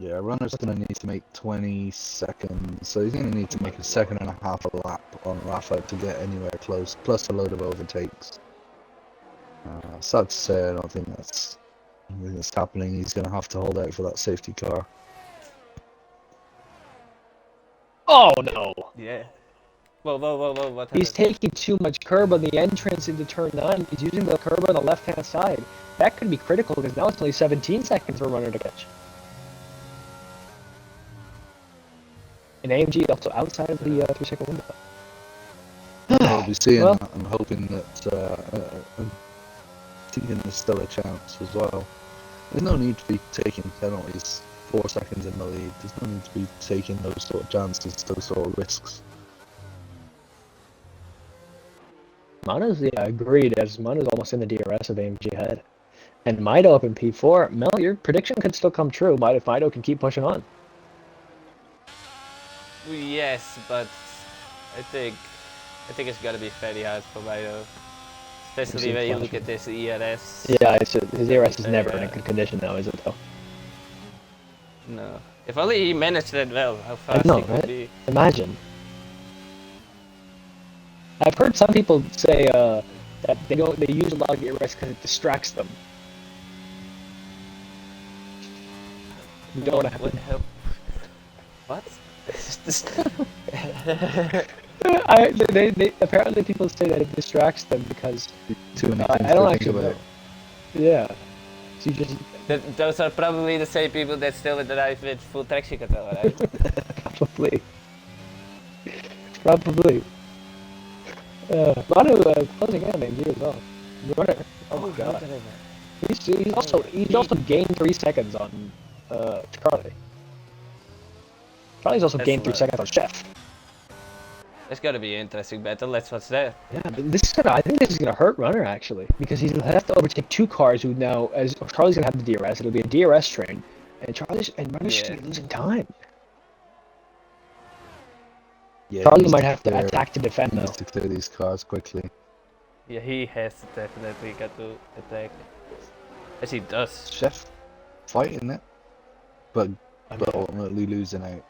Yeah, Runner's going to need to make 20 seconds. So he's going to need to make a second and a half a lap on Rafa to get anywhere close, plus a load of overtakes. Sad to say, I don't think that's When it's happening, he's going to have to hold out for that safety car. Oh no! Yeah. Whoa, whoa, whoa, whoa, what He's happened? taking too much curb on the entrance into turn 9. He's using the curb on the left-hand side. That could be critical because now it's only 17 seconds for a runner to catch. And AMG also outside of the 3-second window. We'll be seeing Well, that. I'm hoping that Tegan is still a chance as well. There's no need to be taking penalties 4 seconds in the lead. There's no need to be taking those sort of chances, those sort of risks. Mano's, yeah, agreed, as Mano's almost in the DRS of AMG ahead. And Mido up in P4. Mel, your prediction could still come true, if Mido can keep pushing on. Yes, but I think it's gotta be very hard for Mido. Especially when you look at this ERS. Yeah, his ERS is Very never in a hard. good condition now, is it though? No. If only he managed that well, how fast know, he could right? be. Imagine. I've heard some people say that they use a lot of ERS because it distracts them. You don't want to What? have What? they apparently people say that it distracts them because Too many I things don't to think actually about. know. Yeah. So you just Those are probably the same people that still drive with full traction control, right? probably. Probably. Manu closing in maybe as well. Runner. Oh my god. He's also gained 3 seconds on Charlie. Charlie's also That's gained 3 low. seconds on Chef. It's gonna be an interesting battle, let's watch that. Yeah, but I think this is gonna hurt Runner actually, because he'll have to overtake 2 cars who now, as Charlie's gonna have the DRS, it'll be a DRS train, and Runner's just gonna be losing time. Yeah, Charlie he needs might have to clear- attack to defend He though. needs to clear these cars quickly. Yeah, he has definitely got to attack. As he does. Chef fighting it, but I mean, ultimately losing out.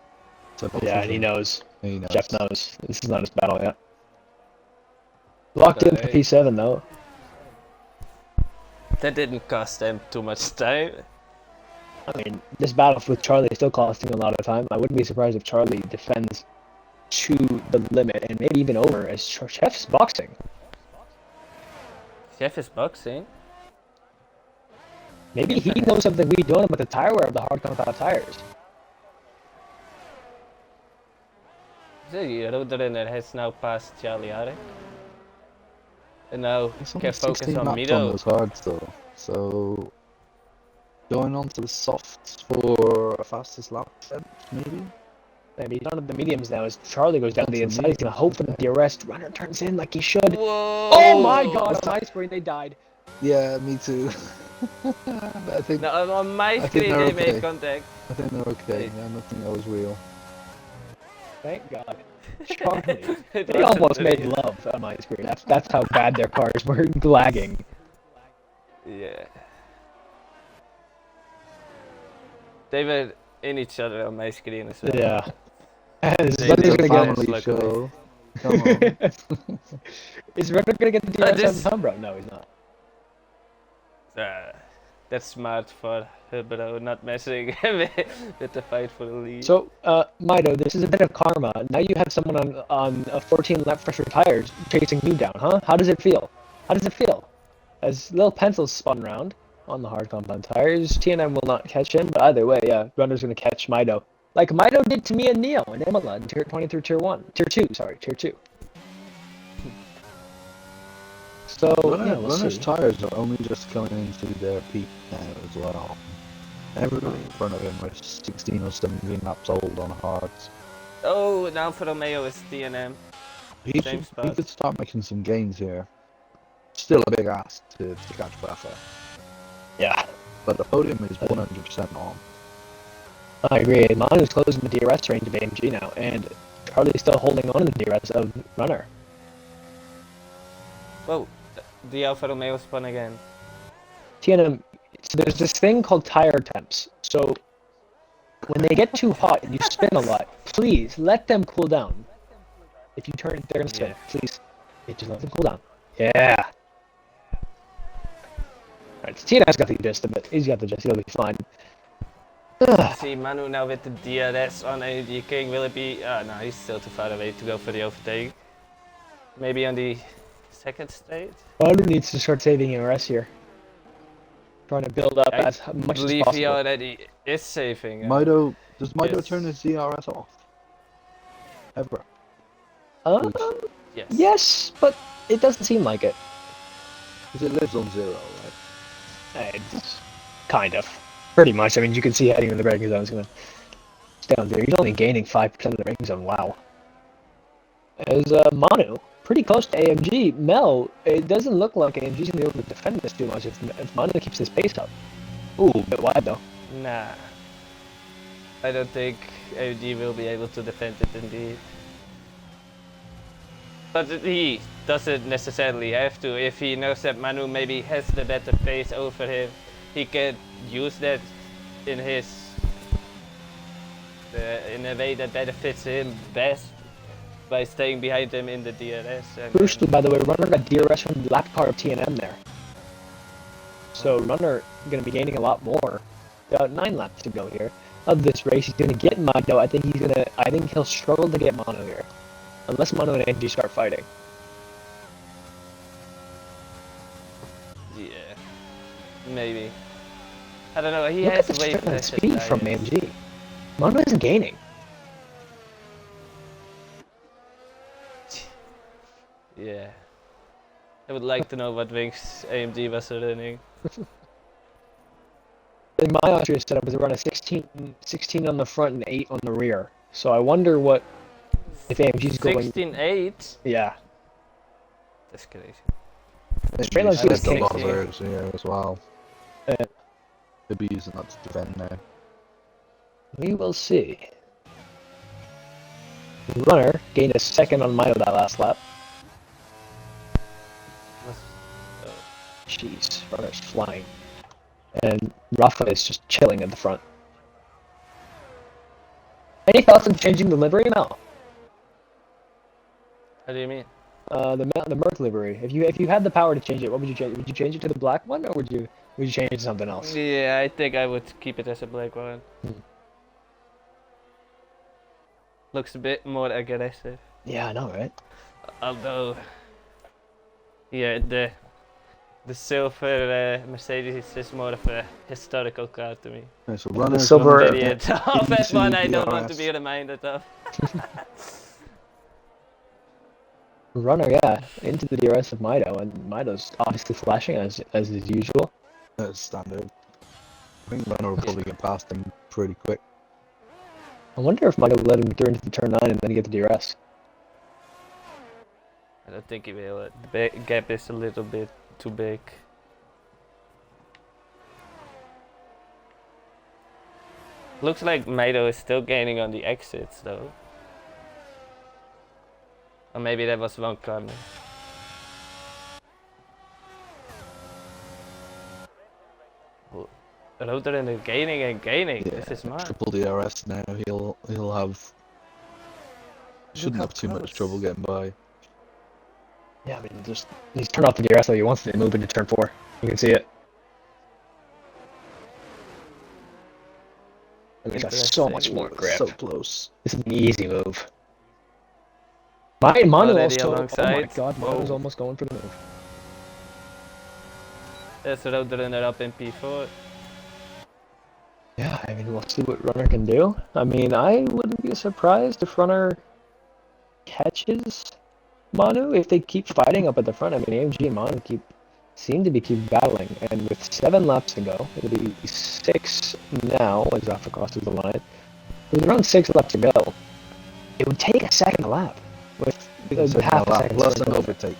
So both yeah, of and he them- knows. He knows. Jeff knows. This is not his battle yet. Locked in for Okay. P7 though. That didn't cost them too much time. I mean, this battle with Charlie is still costing a lot of time. I wouldn't be surprised if Charlie defends to the limit and maybe even over, as Chef's boxing. Chef is boxing. Maybe he knows something we don't about the tire wear of the hard compound tires. The Roadrunner has now passed Charlie Arek. And now It's can only focus 16 on laps on Mido. those hards though, so going on to the softs for a fastest lap attempt, maybe? Maybe none of the mediums now, as Charlie goes down the That's a inside. He's gonna hope for the DRS. Runner turns in like he should. Whoa! Oh my god, on my screen they died. Yeah, me too. But I think No, on my I think screen they're they made okay. contact. they're okay. I don't think that was real. Thank god. Charlie. It They wasn't almost made real. love on my screen. That's how bad their cars were lagging. Yeah. They were in each other on my screen as well. Yeah. And They Runner's did gonna fine. get Family luckily. show. Come on. Is Runner gonna get the DRS this- on Humbro? No, he's not. That's smart for her, bro, not messing with the fight for the lead. So, Mido, this is a bit of karma. Now you have someone on 14 lap pressure tires chasing you down, huh? How does it feel? How does it feel? As little pencils spun round on the hard compound tires, TNM will not catch him, but either way, yeah, Runner's gonna catch Mido. Like Mido did to me and Neo in Imola in Tier 20 through Tier 1. Tier 2, sorry, Tier 2. So, yeah, we'll Runner's see. tires are only just coming into their peak now as well. Everybody in front of him was 16 or 17 laps old on hards. Oh, now for Romeo is TNM. He Same could, spot. he could start making some gains here. Still a big ask to catch Buffer, Yeah, but the podium is 100% on. I agree. Manu's closing the DRS range of AMG now, and Charlie's still holding on to the DRS of Runner. Whoa, the Alfa Romeo spun again. TNM, so there's this thing called tire temps. So when they get too hot and you spin a lot, please let them cool down. If you turn there and spin, please, just let them cool down. Yeah. Right, TNS got the gist of it. He's got the gist. He'll be fine. See Manu now with the DRS on AMG King. Will it be? No, he's still too far away to go for the overtake. Maybe on the second stage. Manu needs to start saving ERS here. Trying to build up as much as believe he possible. already is saving. Does Mido yes. turn his DRS off? Ever? Yes. Yes, but it doesn't seem like it. Because it lives on 0, right? It's kind of. Pretty much. I mean, you can see heading in the braking zone is going to stay on there. He's only gaining 5% of the braking zone. Wow. As Manu, pretty close to AMG. Mel, it doesn't look like AMG's going to be able to defend this too much if Manu keeps his pace up. Ooh, a bit wide though. Nah. I don't think AMG will be able to defend it indeed. But he doesn't necessarily have to. If he knows that Manu maybe has the better pace over him, he can use that in his in a way that benefits him best by staying behind him in the DRS. Crucially, by the way, Runner got DRS from the lap car of TNM there. So Runner going to be gaining a lot more. Got 9 laps to go here of this race. He's going to get Mido. I think he'll struggle to get Manu here, unless Manu and Angie start fighting. Yeah, maybe. I don't know. He Look has at way the faster speed from tires. AMG. Manu isn't gaining. Yeah. I would like to know what wings AMG was running. In my Austria setup, is around a 16 on the front and 8 on the rear. So I wonder what if AMG's going. 16.8? Yeah. That's crazy. Straight line He's speed is got a king. lot of errors here as well. Uh, He'll be using that to defend now. We will see. Runner gained a second on Mido that last lap. Jeez, Runner's flying. And Rafa is just chilling at the front. Any thoughts on changing the livery now? How do you mean? The Merc livery. If you had the power to change it, what would you change? Would you change it to the black one, or would you change it to something else? Yeah, I think I would keep it as a black one. Looks a bit more aggressive. Yeah, I know, right? Although, yeah, the silver Mercedes is just more of a historical car to me. Okay, so Runner's silver- gonna Idiot. get That one I into don't want to DRS. be reminded of. Runner, yeah, into the DRS of Mido, and Mido's obviously flashing as is usual. That's standard. I think Runner will probably get past him pretty quick. I wonder if Mido will let him through into the turn 9 and then get the DRS. I don't think he will. The gap is a little bit too big. Looks like Mido is still gaining on the exits though. Or maybe that was one corner. Rotor is gaining and gaining. Yeah, This is smart. triple DRS now. He'll have. Shouldn't how have too much close. trouble getting by. Yeah, I mean, he's turned off the DRS, so he wants to move into turn 4. You can see it. And he's got so much more grip. So close. This is an easy move. Manu Already also. Oh my alongside. god, Manu's Whoa. almost going for the move. There's Roadrunner up in P4. Yeah, I mean, we'll see what Runner can do. I mean, I wouldn't be surprised if Runner catches Manu if they keep fighting up at the front. I mean, AMG and Manu seem to keep battling, and with 7 laps to go, it'll be 6 now as Rafa crosses the line. With around 6 laps to go, it would take a second a lap with half a second. Plus to an go. overtake.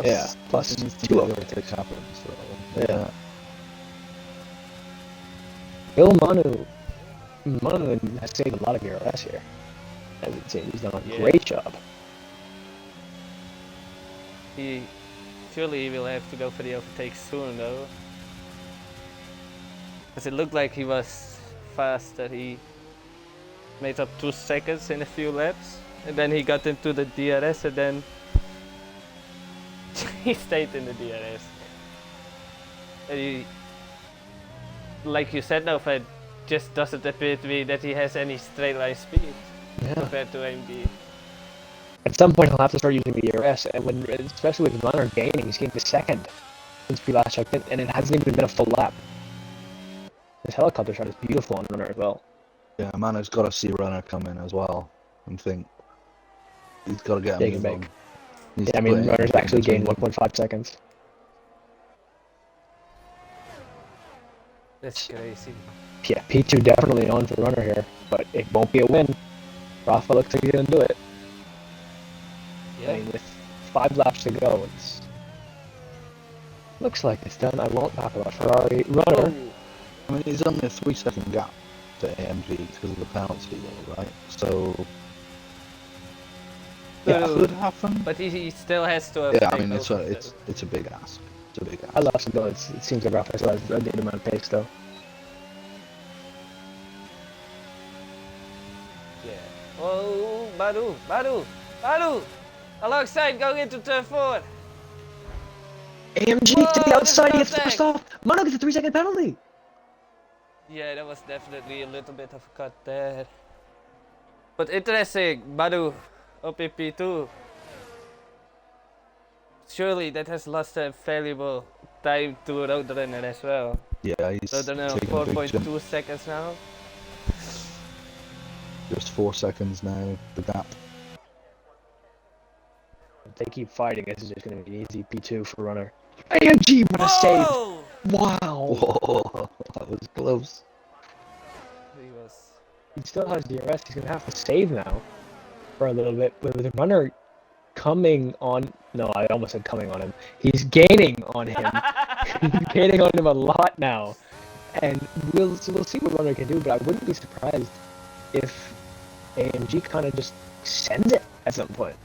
Yeah, plus needs to 2 be overtakes. overtakes happen. So Yeah. Will Manu has saved a lot of DRS here. As it seems, he's done a Yeah. great job. Surely he will have to go for the overtake soon though. Because it looked like he was faster. He made up 2 seconds in a few laps. And then he got into the DRS and then he stayed in the DRS. And like you said, now, it just doesn't appear to me that he has any straight line speed Yeah. compared to AMD. At some point, he'll have to start using the DRS, and especially with Runner gaining, he's getting to second since we last checked in, and it hasn't even been a full lap. This helicopter shot is beautiful on Runner as well. Yeah, Mano's got to see Runner come in as well and think he's got to get They him can moving. make. Needs Yeah, to I mean, put in Runner's actually between gained them. 1.5 seconds. That's crazy. Yeah, P2 definitely on for Runner here, but it won't be a win. Rafa looks like he's gonna do it. Yeah. I mean, with 5 laps to go, it's looks like it's done. I won't talk about Ferrari. Runner. Oh. I mean, it's only a 3-second gap to AMG because of the penalty, though, right? So Yeah, it could happen. But he still has to. Yeah, I take mean, it's over, a big ask. It's a big ask. I lost some bullets. It seems like Rafa still has a good amount of pace, though. Yeah. Oh, Baru! Alongside going into turn 4. AMG Whoa, to the outside, he gets contact. forced off. Mono gets a 3-second penalty. Yeah, that was definitely a little bit of a cut there. But interesting, Baru up in P2. Surely that has lost a valuable time to Roadrunner as well. Yeah, he's Roadrunner taking a big jump. 4.2 seconds now. Just 4 seconds now, the gap. If they keep fighting, this is just going to be an easy P2 for Runner. AMG, what a save! Whoa! Wow! Whoa, that was close. He was. He still has DRS. He's going to have to save now for a little bit. But with Runner coming on... No, I almost said coming on him. He's gaining on him. He's gaining on him a lot now. And we'll see what Runner can do, but I wouldn't be surprised if AMG kind of just sends it at some point.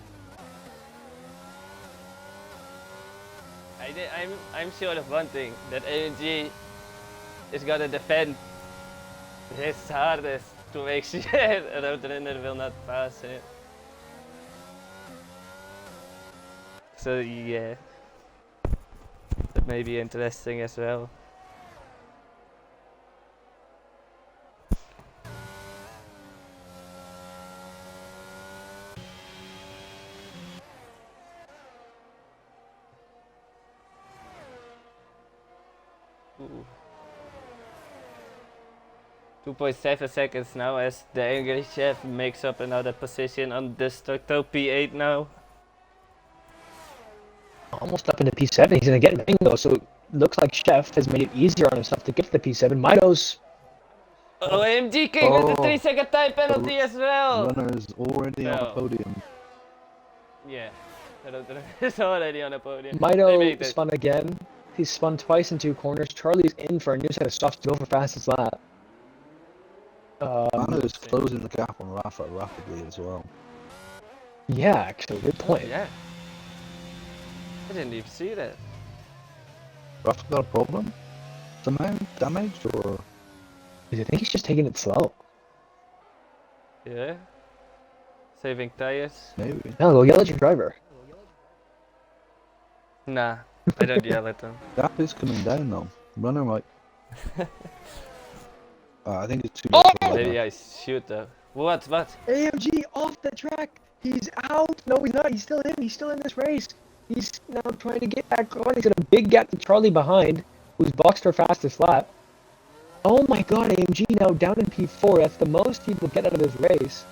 I'm sure of one thing, that AMG is gonna defend his hardest to make sure Roadrunner will not pass him. So yeah, that may be interesting as well. Ooh. 2.7 seconds now as the angry chef makes up another position on Destructo P8 now. Almost up into P7. He's going to get Mango, so it looks like Chef has made it easier on himself to get to the P7. Mido's... OMG King with the Oh. 3-second time penalty as well! Runner's already on the No. podium. Yeah, Roadrunner is already on the podium. They Mido made it. spun again. He's spun twice in 2 corners. Charlie's in for a new set of softs to go for fastest lap. Mano's closing the gap on Rafa rapidly as well. Yeah, actually, good point. Yeah. I didn't even see that. Rafa got a problem? Somehow damaged or? I think he's just taking it slow. Yeah. Saving tires. Maybe. No, go yell at your driver. Nah, I don't yell at them. Gap is coming down though. Runner might. I think it's too Oh! late for Maybe Runner. I shoot though. What? AMG off the track. He's out. No, he's not. He's still in. He's still in this race. He's now trying to get back on. He's got a big gap to Charlie behind, who's boxed for fastest lap. Oh my god, AMG now down in P4. That's the most he will get out of this race.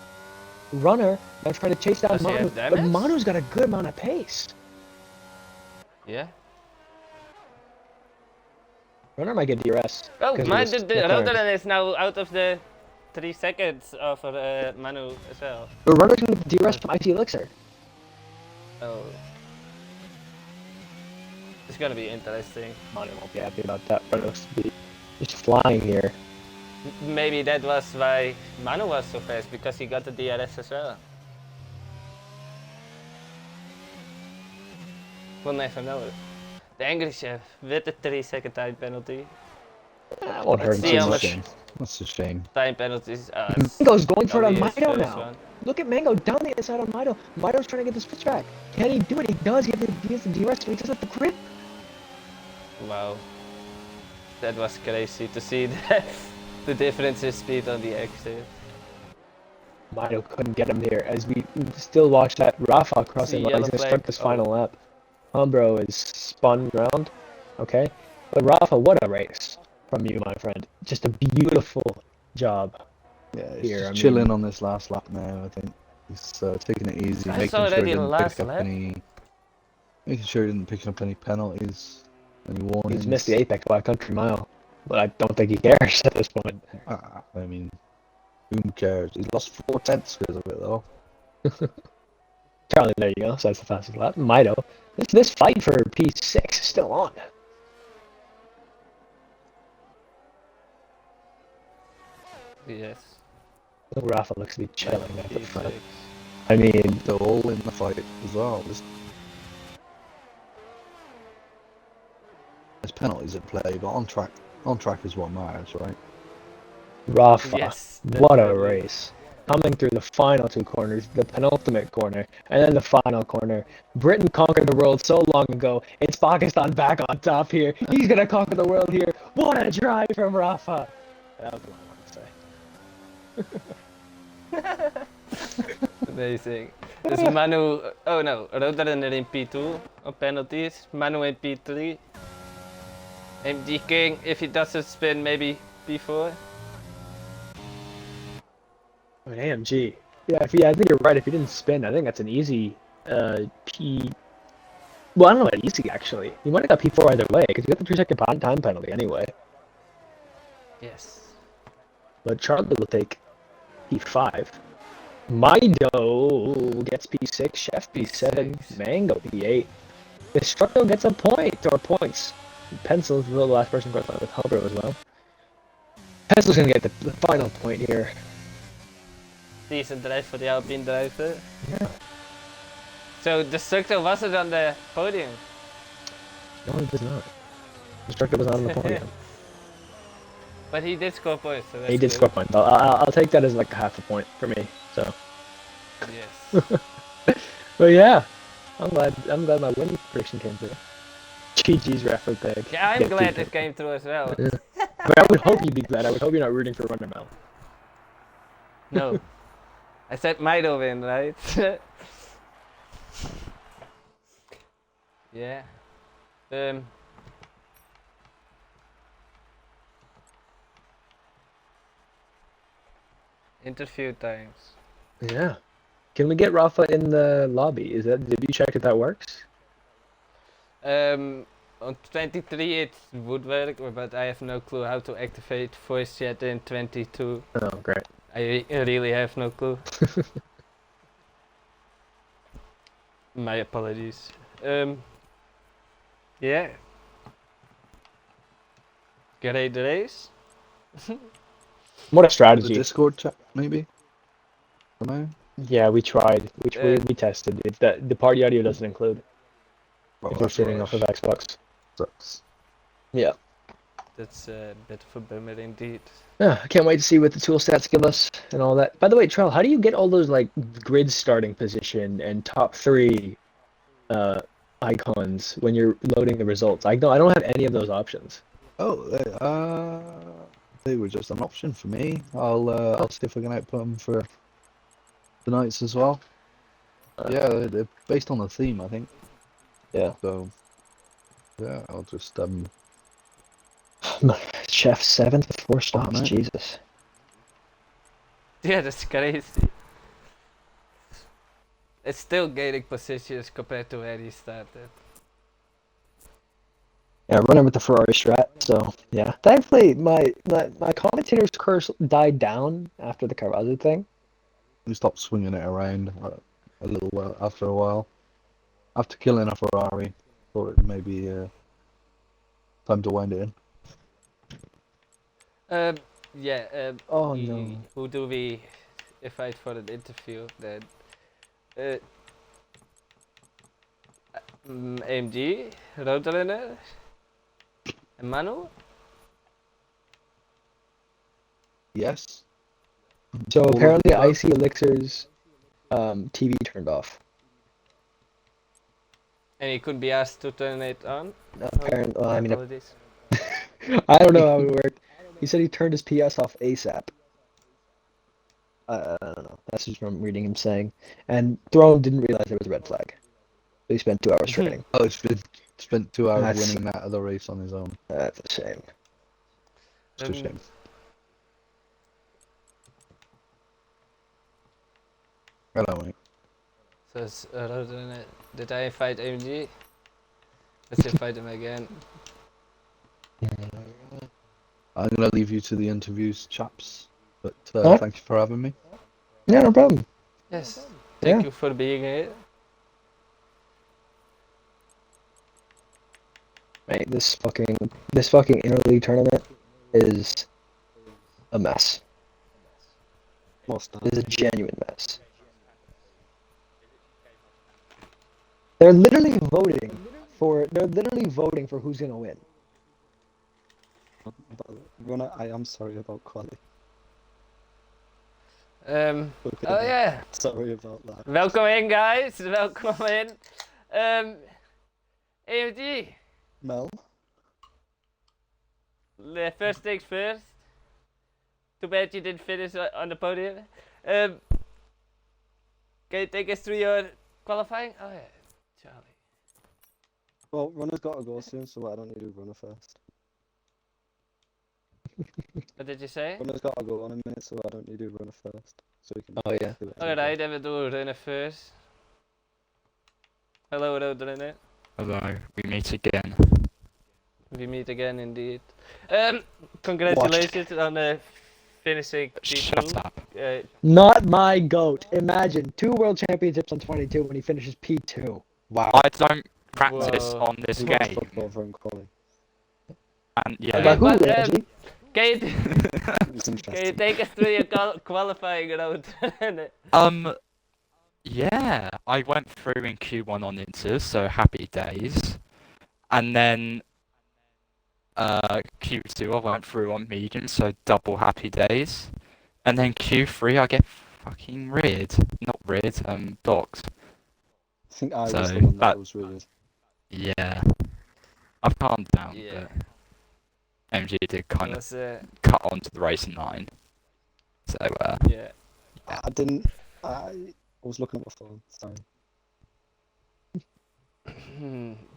Runner now trying to chase down Does he Manu. have But damage? Manu's got a good amount of pace. Yeah. Runner might get DRS. Oh, 'cause of man, this the McLaren. Roadrunner is now out of the 3 seconds of Manu as well. But Runner's going to get DRS from IT Elixir. Oh. It's gonna be interesting. Manu won't be happy about that. Runner looks to be just flying here. Maybe that was why Manu was so fast, because he got the DRS as well. We'll never know. The angry chef with the 3-second time penalty. That won't hurt Let's him see too how much. much That's a shame. time penalties. Mango's going for it on Probably his Mido first now. one. Look at Mango down the inside on Mido. Mido's trying to get the switch back. Can he do it? He does. He has the DRS, but he doesn't have the grip. Wow. That was crazy to see the difference in speed on the exit. Mito couldn't get him there as we still watch that Rafa crossing. See, He's yellow going to flag. start this final lap. Umbro is spun round. Okay. But Rafa, what a race from you, my friend. Just a beautiful job. Yeah, he's Here, just I chilling mean- on this last lap now. I think he's taking it easy, I making saw sure already he didn't last pick up lap. making sure he didn't pick up any penalties, any warnings. He's missed the apex by a country mile. But I don't think he cares at this point. I mean, who cares? He's lost 4 tenths because of it, though. Charlie, there you go. So that's the fastest lap. Mito. This fight for P6 is still on. Yes. Oh, Rafa looks to be chilling at the P6. front. I mean, They're all in the fight as well. There's penalties at play, but on track is what matters, right? Rafa. Yes, What a definitely. race. Coming through the final 2 corners, the penultimate corner, and then the final corner. Britain conquered the world so long ago. It's Pakistan back on top here. He's going to conquer the world here. What a drive from Rafa. That was what I wanted to say. Amazing. Dus Manu, oh no, Roadrunner in P2 on penalties, Manu in P3. MG King, if he doesn't spin, maybe P4. I mean, AMG. Yeah, I think you're right. If he didn't spin, I think that's an easy P. Well, I don't know about easy actually. He might have got P4 either way because you got the 2-second time penalty anyway. Yes. But Charlie will take P5. Mido gets P6. Chef P7. P6. Mango P8. Destructo gets a point or points. Pencil's the last person goes on with Hubro as well. Pencil's gonna get the final point here. Decent drive for the Alpine driver. Yeah. So Destructo wasn't on the podium. No, he does not. Destructo was not on the podium. But he did score points. So that's He did good. score points. I'll take that as like a half a point for me. So, Yes. but yeah, I'm glad my winning prediction came through. GG's Rafa Peg. Yeah, I'm glad it came through as well. Yeah. But I would hope you'd be glad. I would hope you're not rooting for Rundermel. No. I said Mido win, right? Yeah. Interview times. Yeah. Can we get Rafa in the lobby? Did you check if that works? On 23 it would work, but I have no clue how to activate voice chat in 22. Oh, great. I really have no clue. My apologies. Yeah. Great race. What a The strategy. Discord chat, maybe? I don't know. Yeah, we tried. We tested. If the party audio doesn't include. Well, If you're that's sitting off of rubbish. Xbox. Sucks. Yeah. That's a bit of a bummer indeed. Yeah, I can't wait to see what the tool stats give us and all that. By the way, Trell, how do you get all those like grid starting position and top 3 icons when you're loading the results? I don't have any of those options. Oh, they were just an option for me. I'll see if I can output them for the nights as well. Yeah, they're based on the theme, I think. Yeah. So, yeah, I'll just Chef 7th with 4 stops. no. Jesus. Yeah, that's crazy. It's still gaining positions compared to where he started. Yeah, running with the Ferrari strat. So yeah, thankfully my commentator's curse died down after the Carrazzo thing. We stopped swinging it around a little while after a while. After killing a Ferrari, thought it may be time to wind it in. Yeah. Oh, no. Who do we invite for an interview then? AMG, Roadrunner, and Manu? Yes. So All of apparently the above. Icy Elixir's TV turned off. And he could be asked to turn it on? Apparently, well, I mean, apologies. I don't know how it worked. He said he turned his PS off ASAP. I don't know. That's just from reading him saying. And Throne didn't realize there was a red flag. So he spent 2 hours training. Oh, he's spent 2 hours That's- winning that other race on his own. That's a shame. It's a shame. Hello, mate. So, did I fight AMG? Let's invite him again. I'm gonna leave you to the interviews, chaps. But Huh? thank you for having me. Yeah, no problem. Yes. Thank Yeah. you for being here. Mate, this fucking interleague tournament is a mess. It is a genuine mess. They're literally voting for who's gonna win. Rona, I am sorry about Quali. Oh yeah. Sorry about that. Welkom in, guys. Welkom in. AMG. Mel? First things first. Too bad you didn't finish on the podium. Can you take us through your qualifying? Oh yeah, Charlie. Well, Rona's got to go soon, so why don't you do Rona first? What did you say? Rona's got to go on a minute, so why don't you do Rona first? So we can Oh, yeah. do it. Alright, then we do Runner first. Hello, Roadrunner. Hello, we meet again. We meet again indeed. Congratulations on finishing Shut P2. up. Not my goat. Imagine 2 world championships on 22 when he finishes P2. Wow. I don't practice Whoa. on this He wants game. football from Quali. And About yeah, who, but, Angie? Can you, It's can you interesting. take us through your qualifying, Roadrunner? yeah, I went through in Q1 on Inter, so happy days. And then Q2 I went through on medium, so double happy days. And then Q3 I get fucking reared. Not reared, docked. I think I was So, the one that that- was weird. Yeah. I've calmed down, Yeah. but MG did kind of Was, cut onto the racing line. So, yeah. I was looking at my phone. Sorry.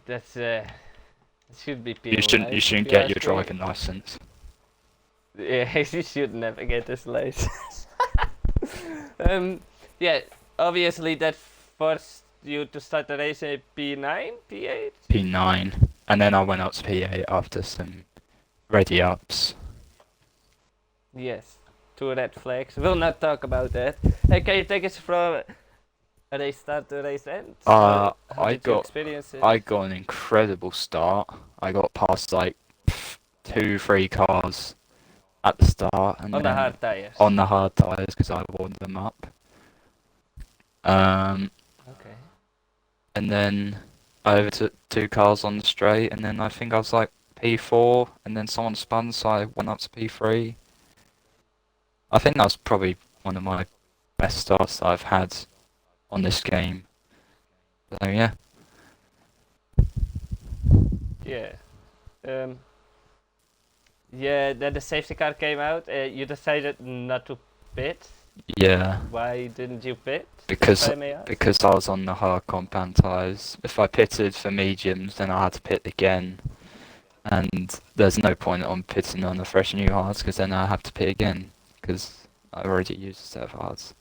That's it should be you shouldn't penalized, if get your ask me. driving license. Yeah, you should never get this license. Yeah, obviously that forced you to start the race at P9, P8? P9, and then I went up to P8 after some ready ups. Yes, 2 red flags. We'll not talk about that. Can you take us from a race start to race end? How I did you got experience it? I got an incredible start. I got past like 2-3 cars at the start, and on the then hard tires. on the hard tires because I warmed them up. Okay. And then I overtook 2 cars on the straight, and then I think I was like P4, and then someone spun, so I went up to P3. I think that was probably one of my best starts that I've had on this game. So yeah. Yeah. Yeah, then the safety car came out. You decided not to pit. Yeah, Why didn't you pit? because if I may ask? because I was on the hard compound tyres. If I pitted for mediums, then I had to pit again. And there's no point on pitting on the fresh new hards, because then I have to pit again, because I already used a set of hards.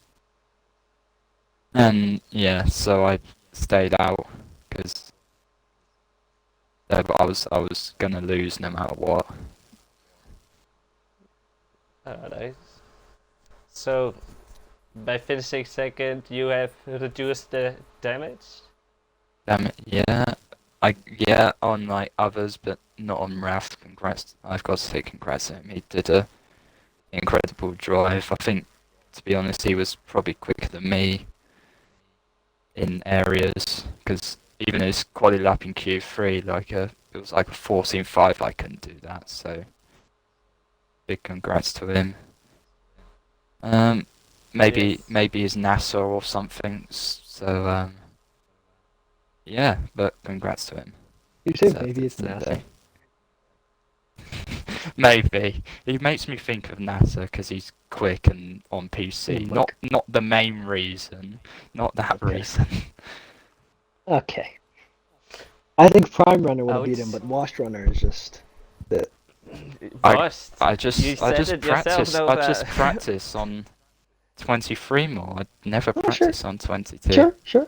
And yeah, so I stayed out, because I was gonna lose no matter what. Alright. So, by finishing second, you have reduced the damage? Damn it, yeah. On like others, but not on Raf. Congrats, I've got to say congrats to him. He did a incredible drive. I think, to be honest, he was probably quicker than me in areas, because even his quali lap in Q3, it was like a 14.5. I couldn't do that, so big congrats to him. Maybe Yes. he's NASA or something. So yeah, but congrats to him. You said So maybe it's that's the NASA. thing. Maybe. He makes me think of NASA because he's quick and on PC. Look. Not the main reason. Not that Okay. reason. Okay. I think Prime Runner would have beat him, Ouch. but Washed Runner is just. Worst. I You just said it yourself, practice. though, I just practice on 23 more. I never Oh, sure. practice on 22. Sure.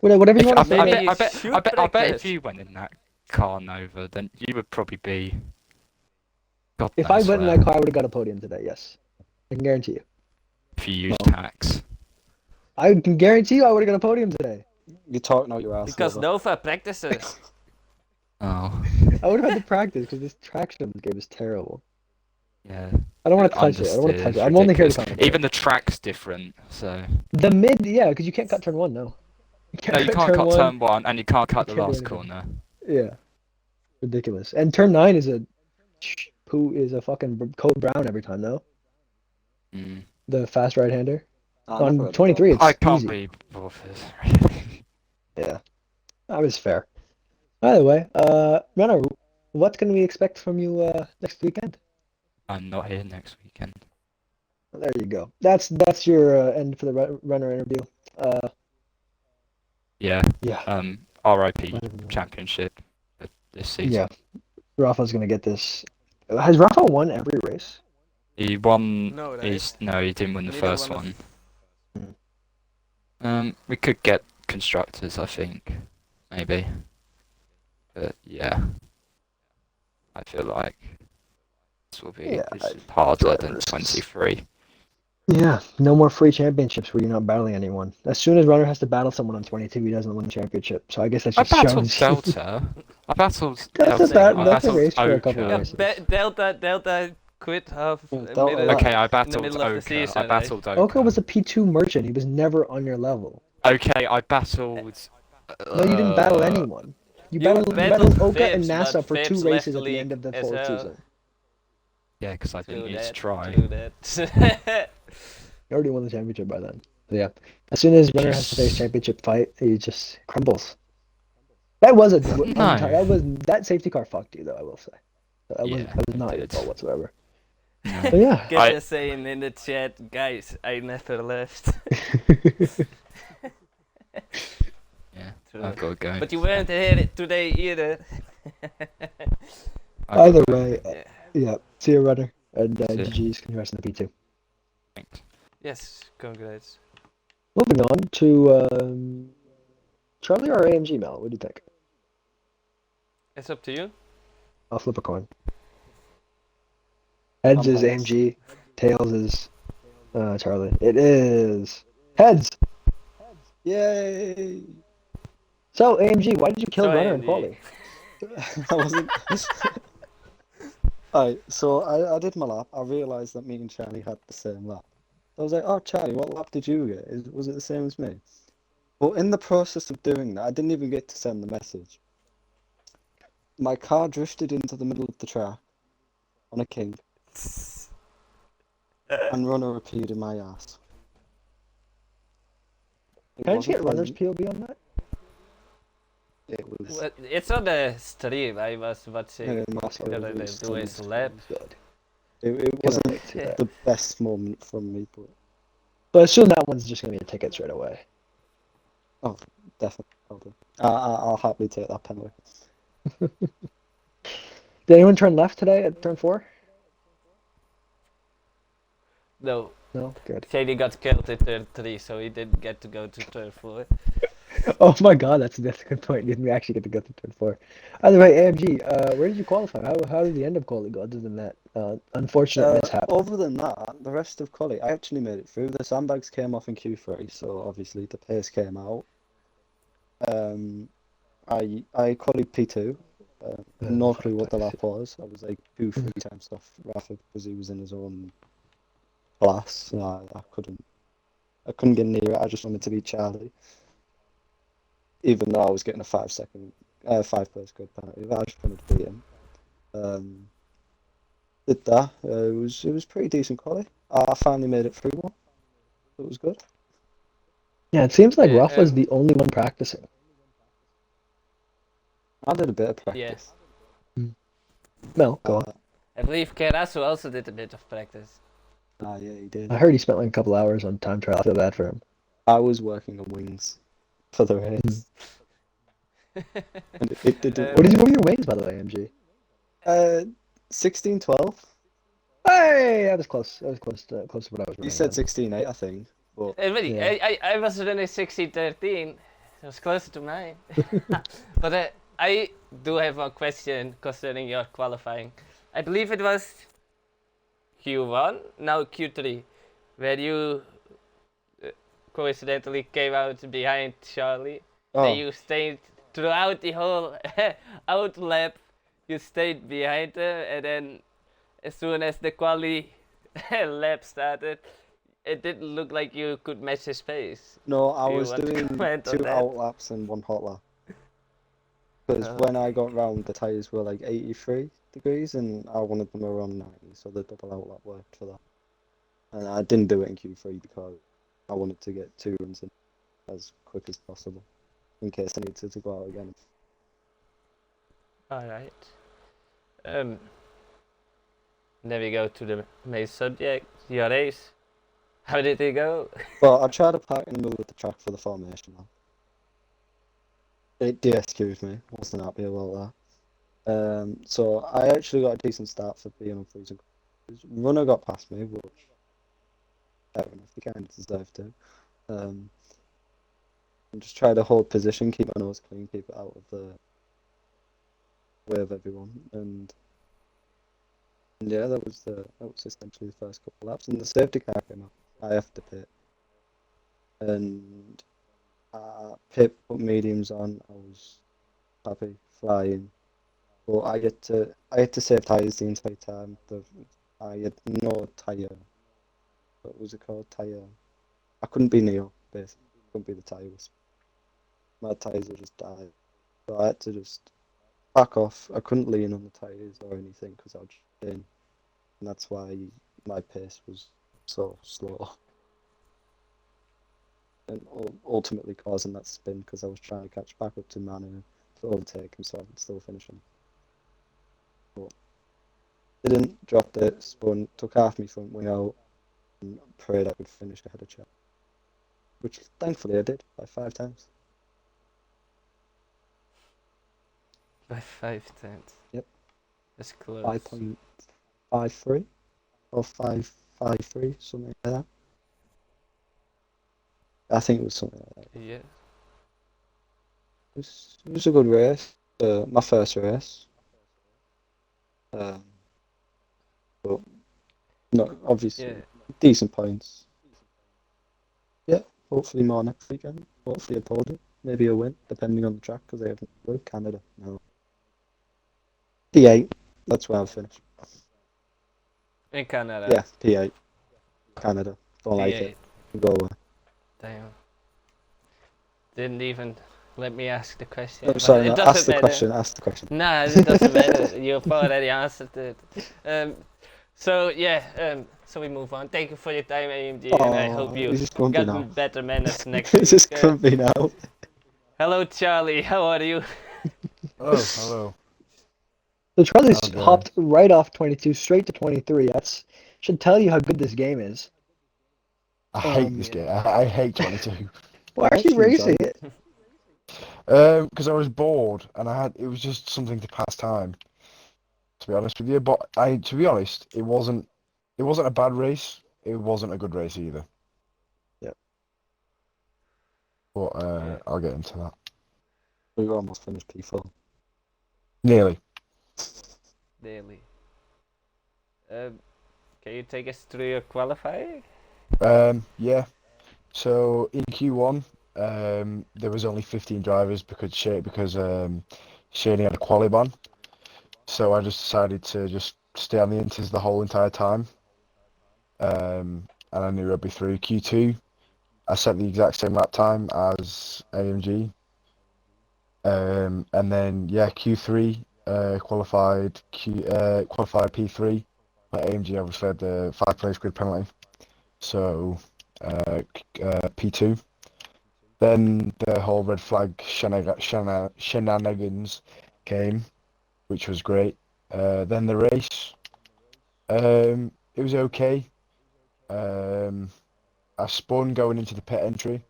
Whatever you If, want to I, say. Maybe bet, you I bet, should I bet practice. if you went in that car Nova, then you would probably be. God If I knows went in where, that car, I would have got a podium today. Yes, I can guarantee you. if you use Well. tax. I can guarantee you, I would have got a podium today. You're talking out your ass. Because Lover. Nova practices. Oh, I would have had to practice because this traction on this game is terrible. yeah. I don't want to touch it. I don't want to touch it. I'm only here to Ridiculous. commentate. Even the track's different, so. The mid, yeah, because you can't cut turn one. No, No, you can't cut turn 1, and you can't cut the can't do last anything. corner. Yeah, ridiculous. And turn 9 is a fucking code brown every time though. Mm. The fast right-hander. I never On heard of 23, it's I can't easy. be bothered. Yeah, that was fair. By the way, Runner, what can we expect from you next weekend? I'm not here next weekend. There you go. That's your end for the Runner interview. Yeah. Yeah. RIP championship this season. Yeah. Rafa's gonna get this. Has Rafa won every race? He won. No, that He didn't win the Neither first one one. We could get constructors, I think, maybe. But yeah, I feel like this will be Yeah, harder than drivers. 23. Yeah, no more free championships where you're not battling anyone. As soon as Runner has to battle someone on 22, he doesn't win the championship. So I guess that I just battled shows. Delta. I battled That's Delta. a I that's a battled race for a couple Oka. Yeah, races. Delta quit half Yeah, middle. Delta- Okay, I in the battled middle of the Oka. season, I right? battled Oka. Oka was a P2 merchant. He was never on your level. Okay, I battled. No, you didn't battle anyone. You battled Oka and Fibs, NASA but for two Fibs races left at the end league of the as fourth well. season. Yeah, because I didn't True use that, try. true that. You already won the championship by then. So yeah, as soon as Runner has to face championship fight, he just crumbles. That was that safety car fucked you though. I will say that was it not your did. fault whatsoever. No. But yeah. Get you saying in the chat, guys, I never left. Yeah, True. I've got to go. But you weren't here today either. I've Either got to go. way, yeah. See you, Runner, and See ya. GG's. Congrats on the P2. Thanks. Yes, congrats. Moving on to Charlie or AMG, Mel. What do you think? It's up to you. I'll flip a coin. Heads I'm is heads. AMG, tails is Charlie. It is heads. Yay! So AMG, why did you kill So, Runner in AMG. Quali? I wasn't. Alright, so I did my lap. I realised that me and Charlie had the same lap. I was like, oh, Charlie, what lap did you get? Was it the same as me? But in the process of doing that, I didn't even get to send the message. My car drifted into the middle of the track on a king, and Runner appeared in my ass. It Can I just wasn't get Runner's pleasant. POV on that? It was. Well, it's on the stream. I was watching. Yeah, it must the have other been day doing some lap. Good. It Can wasn't relate to that. the best moment from me, but So I assume that one's just gonna be a ticket straight away. definitely. I'll happily take that penalty. Did anyone turn left today at turn 4? No, No? Good. Shady got killed in turn 3, so he didn't get to go to turn 4. Oh my god, that's a good point. You didn't actually get to go to turn 4. Either way, AMG, where did you qualify? How did the end of Quali go other than that unfortunate mishap? Other than that, the rest of Quali, I actually made it through. The sandbags came off in Q3, so obviously the pace came out. I qualified P2. No clue what the lap was. I was like 2-3 times off Rafa because he was in his own class. No, I couldn't get near it. I just wanted to beat Charlie, even though I was getting a 5 place grid penalty. I just wanted to beat him. Did that. It was pretty decent quality. I finally made it through one. It was good. Yeah, it seems like Yeah, Rafa's the only one practicing. I did a bit of Yeah. practice. No, go on. I believe Kerasu also did a bit of practice. Ah, yeah, he did. I heard he spent like a couple hours on time trial. I feel bad for him. I was working on wings for the race. And it didn't What work. were your wings, by the way, MG? 16-12. Hey, that was close. That was close to what I was You running. said then. 16-8, I think. But Really, Yeah. I was running 16:13. It was closer to mine. But I do have one question concerning your qualifying. I believe it was Q1, now Q3, where you coincidentally came out behind Charlie. And oh, you stayed throughout the whole out lap. You stayed behind her, and then as soon as the quali lap started, it didn't look like you could match his pace. no, I Do you was want to doing comment on 2 that? out laps and 1 hot lap. Because when I got round, the tyres were like 83 degrees and I wanted them around 90, so the double out lap worked for that. And I didn't do it in Q3 because I wanted to get 2 runs in as quick as possible in case I needed to go out again. All right. Then we go to the main subject, your race. How did it go? Well, I tried to park in the middle of the track for the formation lap. It DSQ'd me, wasn't happy about that. So I actually got a decent start for being on freezing. Runner got past me, which fair enough, he kind of deserved to. And just try to hold position, keep my nose clean, keep it out of the way of everyone, and yeah, that was essentially the first couple of laps. And the safety car came up. I have to pit, and pit put mediums on. I was happy flying. But I had to save tyres the entire time. I had no tyre. What was it called? Tyre. I couldn't be Neo, basically. Couldn't be the tyre whisperer. My tyres had just died. So I had to just back off. I couldn't lean on the tyres or anything because I was just in. And that's why my pace was so slow. And ultimately causing that spin because I was trying to catch back up to Manu to overtake him so I could still finish him. But didn't, dropped it, spun, took half my front wing out, and prayed I could finish ahead of Chad. Which thankfully I did by 5 times. By 5 tenths. Yep. That's close. 5.53 or 5.53, something like that. I think it was something like that. Yeah. It was a good race. My first race. But no, obviously Yeah. decent points. Yeah, hopefully more next weekend. Hopefully a podium, maybe a win, depending on the track because they haven't with Canada. No. P8. That's where I'll finish. In Canada. Yeah, P8. Canada. Don't like it. Go away. Damn. Didn't even let me ask the question. I'm but sorry, it no, doesn't ask the matter. question. Ask the question. Nah, it doesn't matter. You've already answered it. So yeah, so we move on. Thank you for your time, AMG, and I hope you He's just grumpy got now. better manners next He's week. just grumpy now. Hello, Charlie. How are you? Oh, hello. So Charlie's How's it going? hopped right off 22 straight to 23. That's should tell you how good this game is. I hate this game. I hate 22. Why I are you actually racing enjoyed it? Because I was bored and it was just something to pass time. To be honest with you, but to be honest, it wasn't a bad race. It wasn't a good race either. Yeah. But I'll get into that. We were almost finished P4. Nearly. Daily. Can you take us through your qualifying? Yeah. So in Q1, there was only 15 drivers because Shady had a quali ban. So I just decided to just stay on the inters the whole entire time. And I knew I'd be through. Q2, I set the exact same lap time as AMG. And then Q3 qualified P3, but AMG obviously had the 5 place grid penalty. So P2. Then the whole red flag shenanigans came, which was great. Then the race, It was okay. I spun going into the pit entry,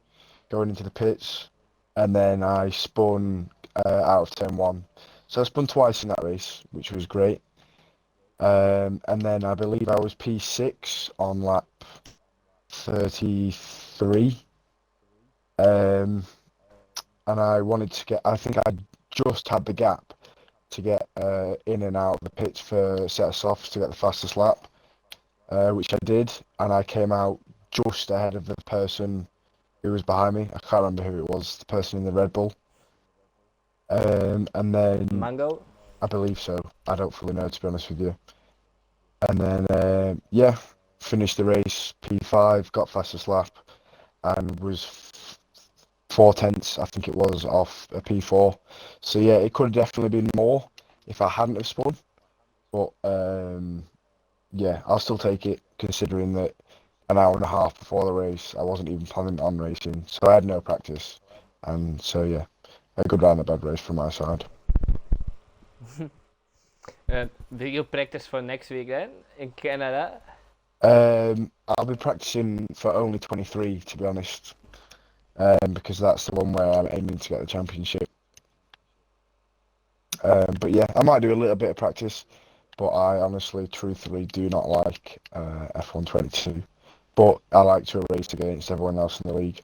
going into the pits, and then I spun out of turn one. So I spun twice in that race, which was great. And then I believe I was P6 on lap 33. And I wanted to get, I think I just had the gap to get in and out of the pits for set of softs to get the fastest lap, which I did, and I came out just ahead of the person who was behind me. I can't remember who it was, the person in the Red Bull. And then Mango? I believe so. I don't fully know, to be honest with you. And then yeah, finished the race P5, got fastest lap, and was 4/10, I think it was, off a P4. So yeah, it could have definitely been more if I hadn't have spun. But yeah, I'll still take it, considering that an hour and a half before the race, I wasn't even planning on racing, so I had no practice. And so yeah, a good round of bad race from my side. Will you practice for next week then in Canada? I'll be practicing for only 23, to be honest, because that's the one where I'm aiming to get the championship. But yeah, I might do a little bit of practice, but I honestly, truthfully, do not like F1 22. But I like to race against everyone else in the league.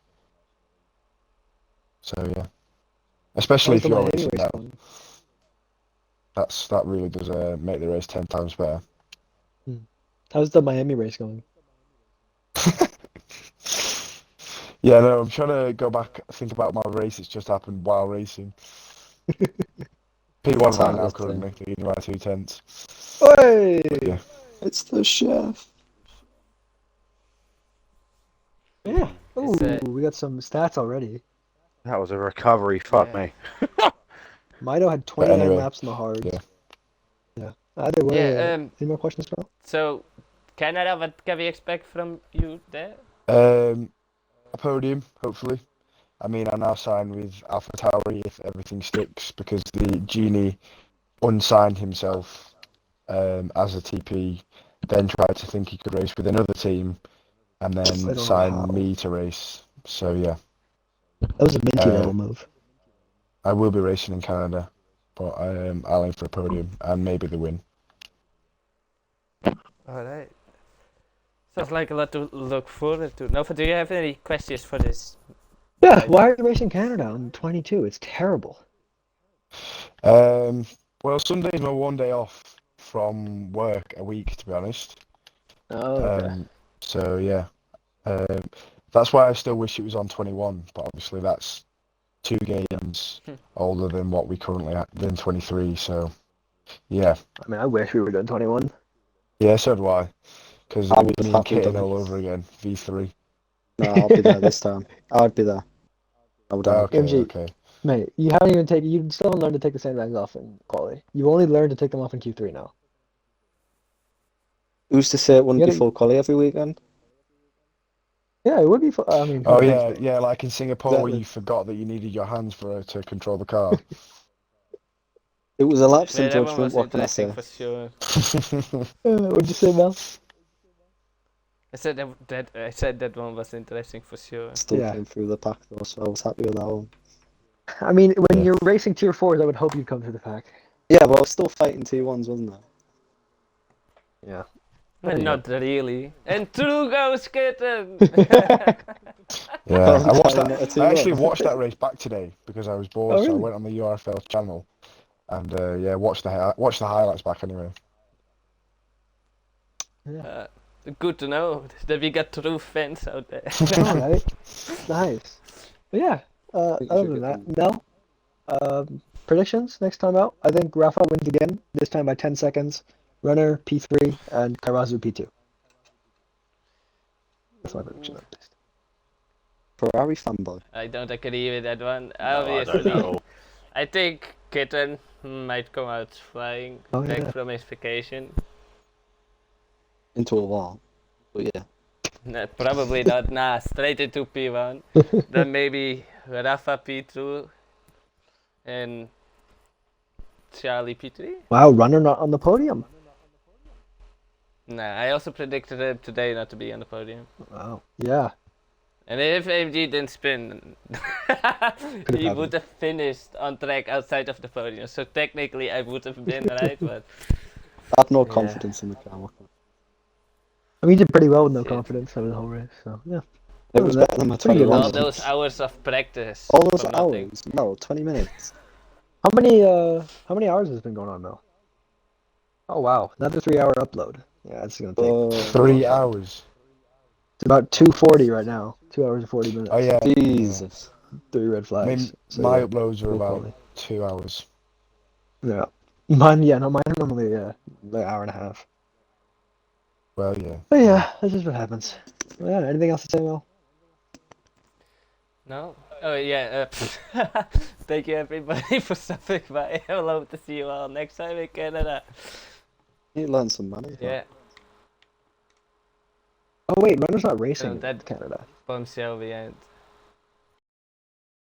So yeah, especially How's if the you're Miami racing race now, going? that really does make the race 10 times better. How's the Miami race going? Yeah, no, I'm trying to go back, think about my race. It's just happened while racing. P1 right now, currently, leading by 2/10. Hey! Yeah. It's the chef. Yeah. Is, Ooh, we got some stats already. That was a recovery. Fuck yeah. me. Mido had But 29 anyway, laps in the hards. yeah. Yeah. Either way, Yeah, any more questions, Carl? so Canada, what can we expect from you there? A podium, hopefully. I mean, I now sign with AlphaTauri if everything sticks, because the Genie unsigned himself as a TP, then tried to think he could race with another team, and I then don't know signed how. me to race. So yeah, That was a minty Uh, little move. I will be racing in Canada, but I'll aim for a podium and maybe the win. Alright. Sounds like a lot to look forward to. Nova, do you have any questions for this? Yeah, Right. why are you racing Canada on 22? It's terrible. Well, Sunday's my one day off from work a week, to be honest. Oh, okay. So yeah, that's why I still wish it was on 21, but obviously that's 2 games older than what we currently have, than 23. So yeah, I mean, I wish we were doing 21. yeah, so do I, because I it'd would be have me and happily Kitten done it. all over again, V3. No, I'll be there this time. I'd be there. I would have. Okay, MG, okay. mate, you still haven't learned to take the sandbags off in quali. You only learned to take them off in Q3 now. Who's to say it wouldn't You be gotta- full quali every weekend? Yeah, it would be. I mean, Oh depends, yeah, but yeah, like in Singapore where Exactly. you forgot that you needed your hands to control the car. It was a lapse in Yeah, that one judgment, was what can I interesting say? for sure. what'd you say, Mel? I said that one was interesting for sure. Still Yeah. came through the pack though, so I was happy with that one. I mean, when Yeah. you're racing tier 4s, I would hope you'd come through the pack. Yeah, but I was still fighting T1s, wasn't I? Yeah. Not really. And through goes Kitten! Yeah, I watched Entirely that. not a I actually T1. watched that race back today because I was bored, Oh, so I really? went on the Urfl channel and yeah, watched the highlights back anyway. Yeah. Good to know that we got true fans out there. All right. Nice. But yeah. think you Other should than get that, them. Mel, predictions next time out. I think Rafa wins again. This time by 10 seconds. Runner P3 and Karazu P2. That's my prediction at least. Ferrari fanboy. I don't agree with that one. No, I Obviously, don't know. I think Kitten might come out flying Oh, back yeah. from his vacation. Into a wall. But yeah. No, probably not. Nah, straight into P1. Then maybe Rafa P2 and Charlie P3. Wow, runner not on the podium. Nah, I also predicted him today not to be on the podium. Wow. Yeah. And if AMG didn't spin, he happened. would have finished on track outside of the podium. So technically, I would have been right, but I had no Yeah. confidence in the car. I mean, he did pretty well with no Shit. confidence over the whole race. So yeah. It was better than my Pretty good 21 all race. those minutes. hours of practice. All those for nothing. hours? No, 20 minutes. How many hours has it been going on now? Oh wow, another 3 hour upload. Yeah, it's gonna take. Oh, 3 hours. It's about 2:40 right now. 2 hours and 40 minutes. Oh yeah. Jesus. 3 red I flags. mean, So, my yeah, uploads are full about quality. 2 hours. Yeah. Mine are normally like an hour and a half. Well, yeah. But yeah, that's just what happens. Well, yeah, anything else to say, Will? No? Oh yeah. Thank you everybody for stopping by. I will hope to see you all next time in Canada. You learned some money. Yeah. Oh wait, Runner's not racing So in that Canada. bombshell behind.